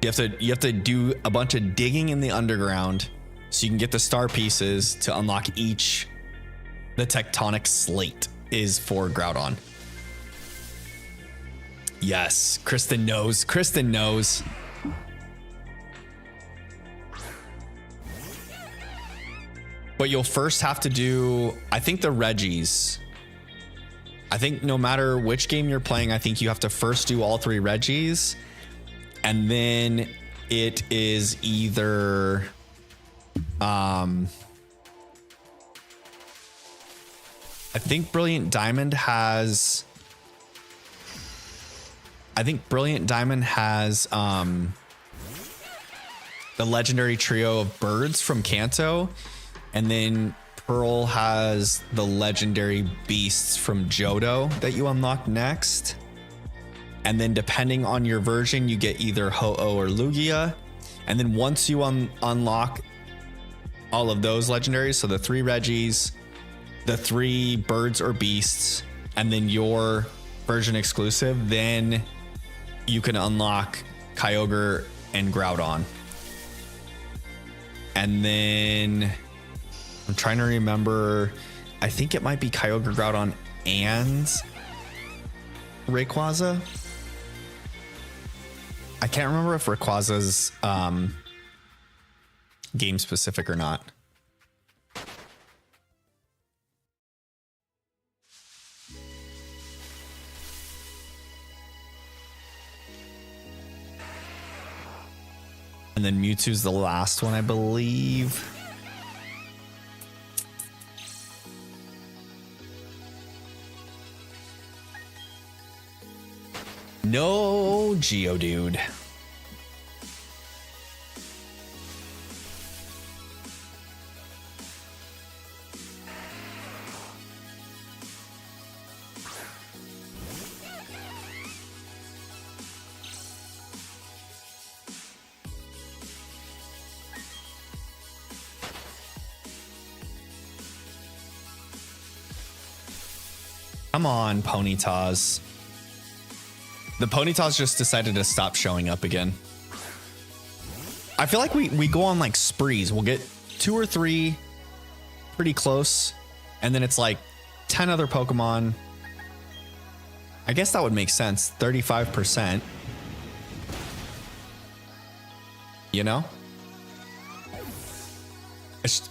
You have to do a bunch of digging in the underground so you can get the star pieces to unlock each. The tectonic slate is for Groudon. Yes, Kristen knows. Kristen knows. But you'll first have to do, I think, the Reggies. I think no matter which game you're playing, I think you have to first do all 3 Reggies. And then it is either I think Brilliant Diamond has the legendary trio of birds from Kanto, and then Pearl has the legendary beasts from Johto that you unlock next. And then depending on your version, you get either Ho-Oh or Lugia. And then once you unlock all of those legendaries, so the 3 Reggies, the 3 birds or beasts, and then your version exclusive, then you can unlock Kyogre and Groudon. And then I'm trying to remember, I think it might be Kyogre, Groudon, and Rayquaza. I can't remember if Rayquaza's game specific or not. And then Mewtwo's the last one, I believe. No Geodude. Come on, Ponytas. The Ponytas just decided to stop showing up again. I feel like we go on like sprees. We'll get 2 or 3 pretty close, and then it's like 10 other Pokemon. I guess that would make sense. 35%. You know?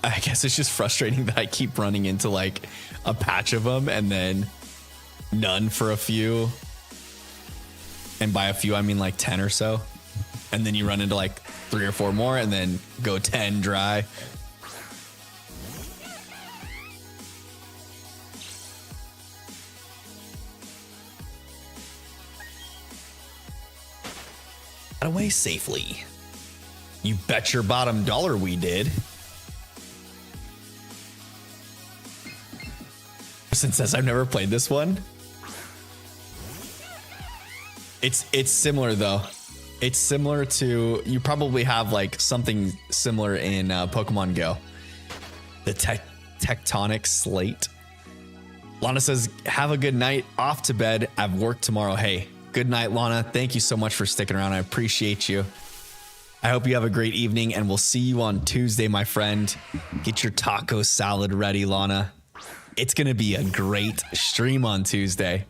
I guess it's just frustrating that I keep running into like a patch of them and then none for a few. And by a few, I mean like 10 or so. And then you run into like 3 or 4 more and then go 10 dry. Got away safely. You bet your bottom dollar we did. Person says I've never played this one. It's similar though. It's similar to, you probably have like something similar in Pokemon Go. The tectonic slate. Lana says, have a good night, off to bed. I have work tomorrow. Hey, good night, Lana. Thank you so much for sticking around. I appreciate you. I hope you have a great evening, and we'll see you on Tuesday, my friend. Get your taco salad ready, Lana. It's going to be a great stream on Tuesday.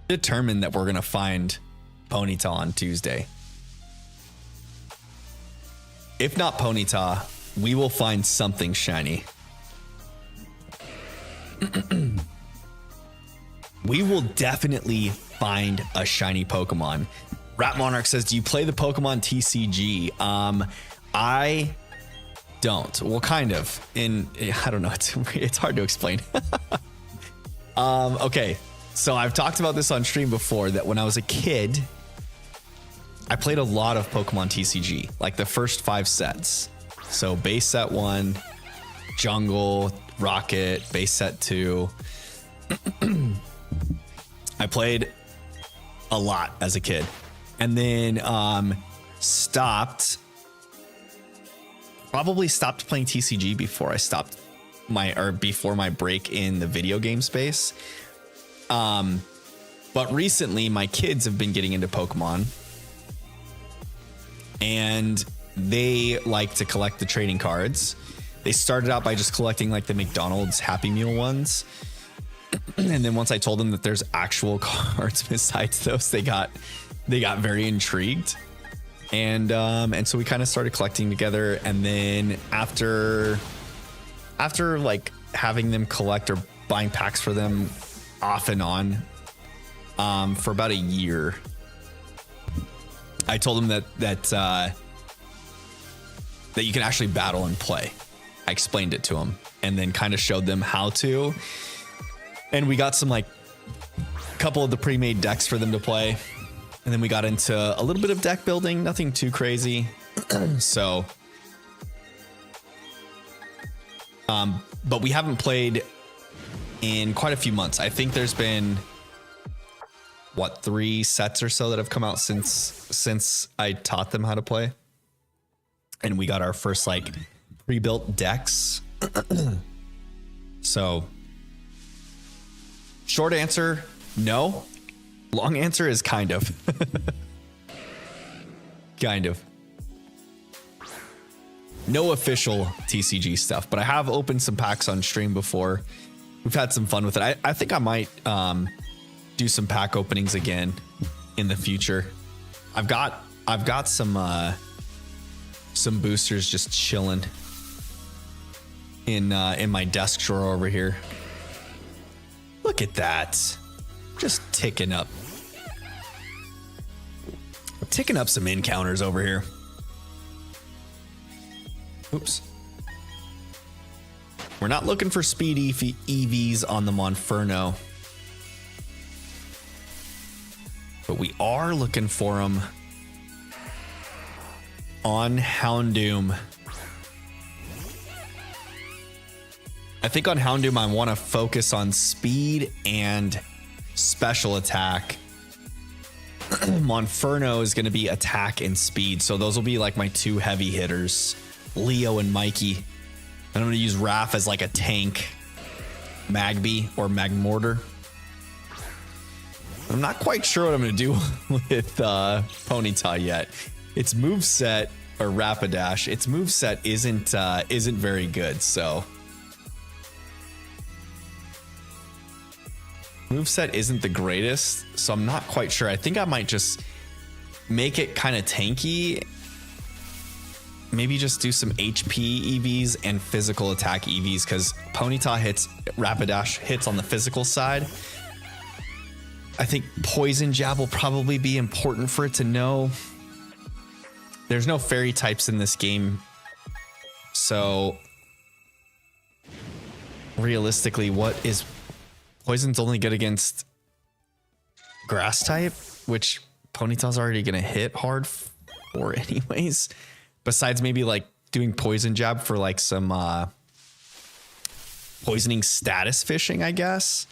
Determined that we're going to find Ponyta on Tuesday. If not Ponyta, we will find something shiny. We will definitely find a shiny Pokemon. Rat Monarch says, do you play the Pokemon TCG? I don't. Well, kind of. I don't know. It's hard to explain. Okay. So I've talked about this on stream before, that when I was a kid, I played a lot of Pokemon TCG, like the first 5 sets. So base set 1, Jungle, Rocket, base set 2. I played a lot as a kid, and then probably stopped playing TCG before I stopped before my break in the video game space. But recently my kids have been getting into Pokemon, and they like to collect the trading cards. They started out by just collecting like the McDonald's Happy Meal ones. And then once I told them that there's actual cards besides those, they got very intrigued. And so we kind of started collecting together. And then after like having them collect or buying packs for them off and on, for about a year, I told them that you can actually battle and play. I explained it to them and then kind of showed them how to. And we got some like a couple of the pre-made decks for them to play. And then we got into a little bit of deck building, nothing too crazy. So, but we haven't played in quite a few months. I think there's been 3 sets or so that have come out since I taught them how to play. And we got our first like pre-built decks. So short answer, no. Long answer is kind of. Kind of. No official TCG stuff, but I have opened some packs on stream before. We've had some fun with it. I think I might do some pack openings again in the future. I've got some boosters just chilling in my desk drawer over here. Look at that. Just ticking up some encounters over here. Oops. We're not looking for speed EVs on the Monferno, but we are looking for them on Houndoom. I think on Houndoom I want to focus on speed and special attack. Monferno is going to be attack and speed, so those will be like my 2 heavy hitters, Leo and Mikey. And I'm going to use Raph as like a tank, Magby or Magmortar. I'm not quite sure what I'm going to do with Ponyta yet. Its moveset, or Rapidash, its moveset isn't very good, so moveset isn't the greatest, so I'm not quite sure. I think I might just make it kind of tanky. Maybe just do some HP EVs and physical attack EVs, because Ponyta Rapidash hits on the physical side. I think Poison Jab will probably be important for it to know. There's no fairy types in this game, so realistically, Poison's only good against grass type, which Ponyta's already going to hit hard for anyways. Besides maybe like doing Poison Jab for like some poisoning status fishing, I guess.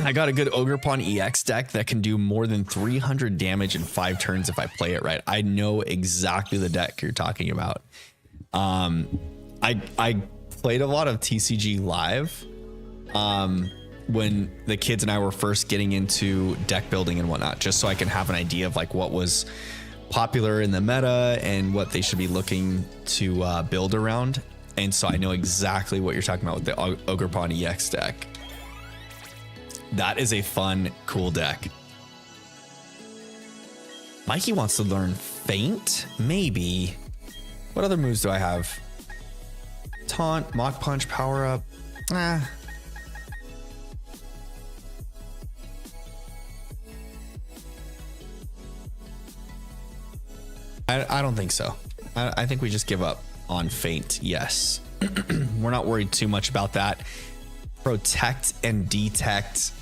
I got a good Ogerpon EX deck that can do more than 300 damage in 5 turns if I play it right. I know exactly the deck you're talking about. I played a lot of TCG live when the kids and I were first getting into deck building and whatnot, just so I can have an idea of like what was popular in the meta and what they should be looking to build around. And so I know exactly what you're talking about with the Ogerpon EX deck. That is a fun, cool deck. Mikey wants to learn Feint, maybe. What other moves do I have? Taunt, Mach Punch, Power Up. I don't think so. I think we just give up on feint. Yes. We're not worried too much about that. Protect and detect.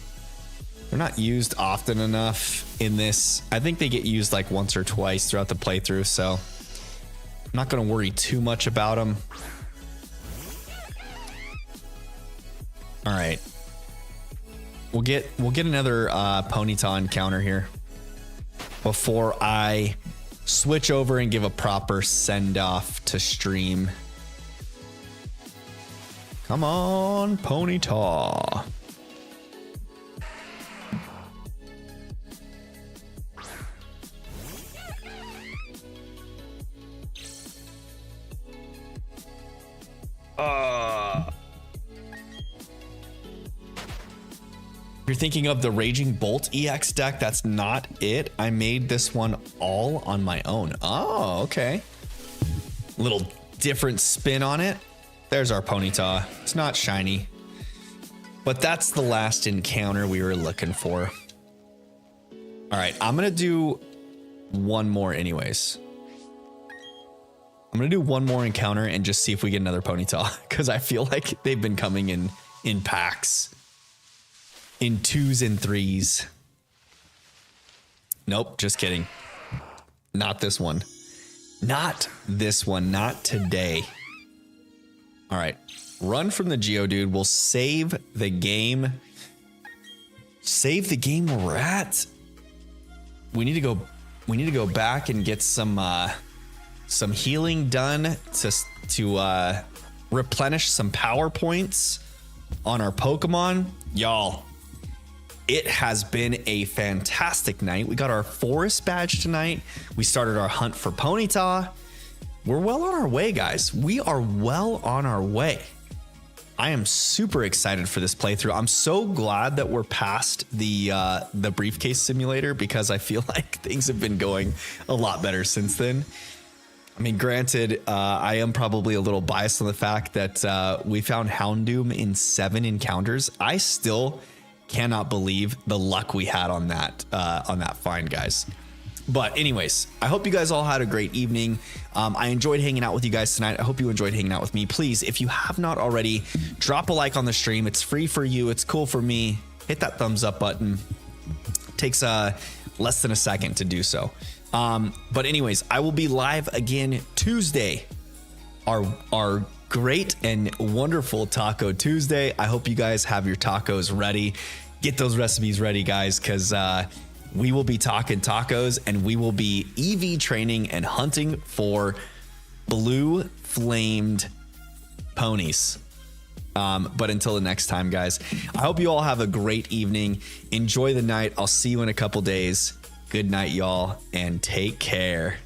They're not used often enough in this. I think they get used like once or twice throughout the playthrough, so I'm not going to worry too much about them. All right. We'll get another Ponyta encounter here before I switch over and give a proper send off to stream. Come on, Ponyta. You're thinking of the Raging Bolt EX deck. That's not it. I made this one all on my own. Oh, okay. Little different spin on it. There's our Ponyta. It's not shiny, but that's the last encounter we were looking for. All right, I'm going to do one more anyways. I'm going to do one more encounter and just see if we get another Ponyta, because I feel like they've been coming in packs, in 2s and 3s. Nope, just kidding. Not this one. Not this one. Not today. All right. Run from the Geodude. We'll save the game. Save the game where we're at. We need to go back and get some healing done to replenish some power points on our Pokemon. Y'all, it has been a fantastic night. We got our forest badge tonight. We started our hunt for Ponyta. We're well on our way, guys. We are well on our way. I am super excited for this playthrough. I'm so glad that we're past the briefcase simulator, because I feel like things have been going a lot better since then. I mean, granted, I am probably a little biased on the fact that we found Houndoom in 7 encounters. I still cannot believe the luck we had on that find, guys. But anyways, I hope you guys all had a great evening. I enjoyed hanging out with you guys tonight. I hope you enjoyed hanging out with me. Please, if you have not already, drop a like on the stream. It's free for you. It's cool for me. Hit that thumbs up button. Takes less than a second to do so. But anyways, I will be live again Tuesday. Our great and wonderful Taco Tuesday. I hope you guys have your tacos ready. Get those recipes ready, guys, because we will be talking tacos, and we will be EV training and hunting for blue flamed ponies. But until the next time, guys, I hope you all have a great evening. Enjoy the night. I'll see you in a couple days. Good night, y'all, and take care.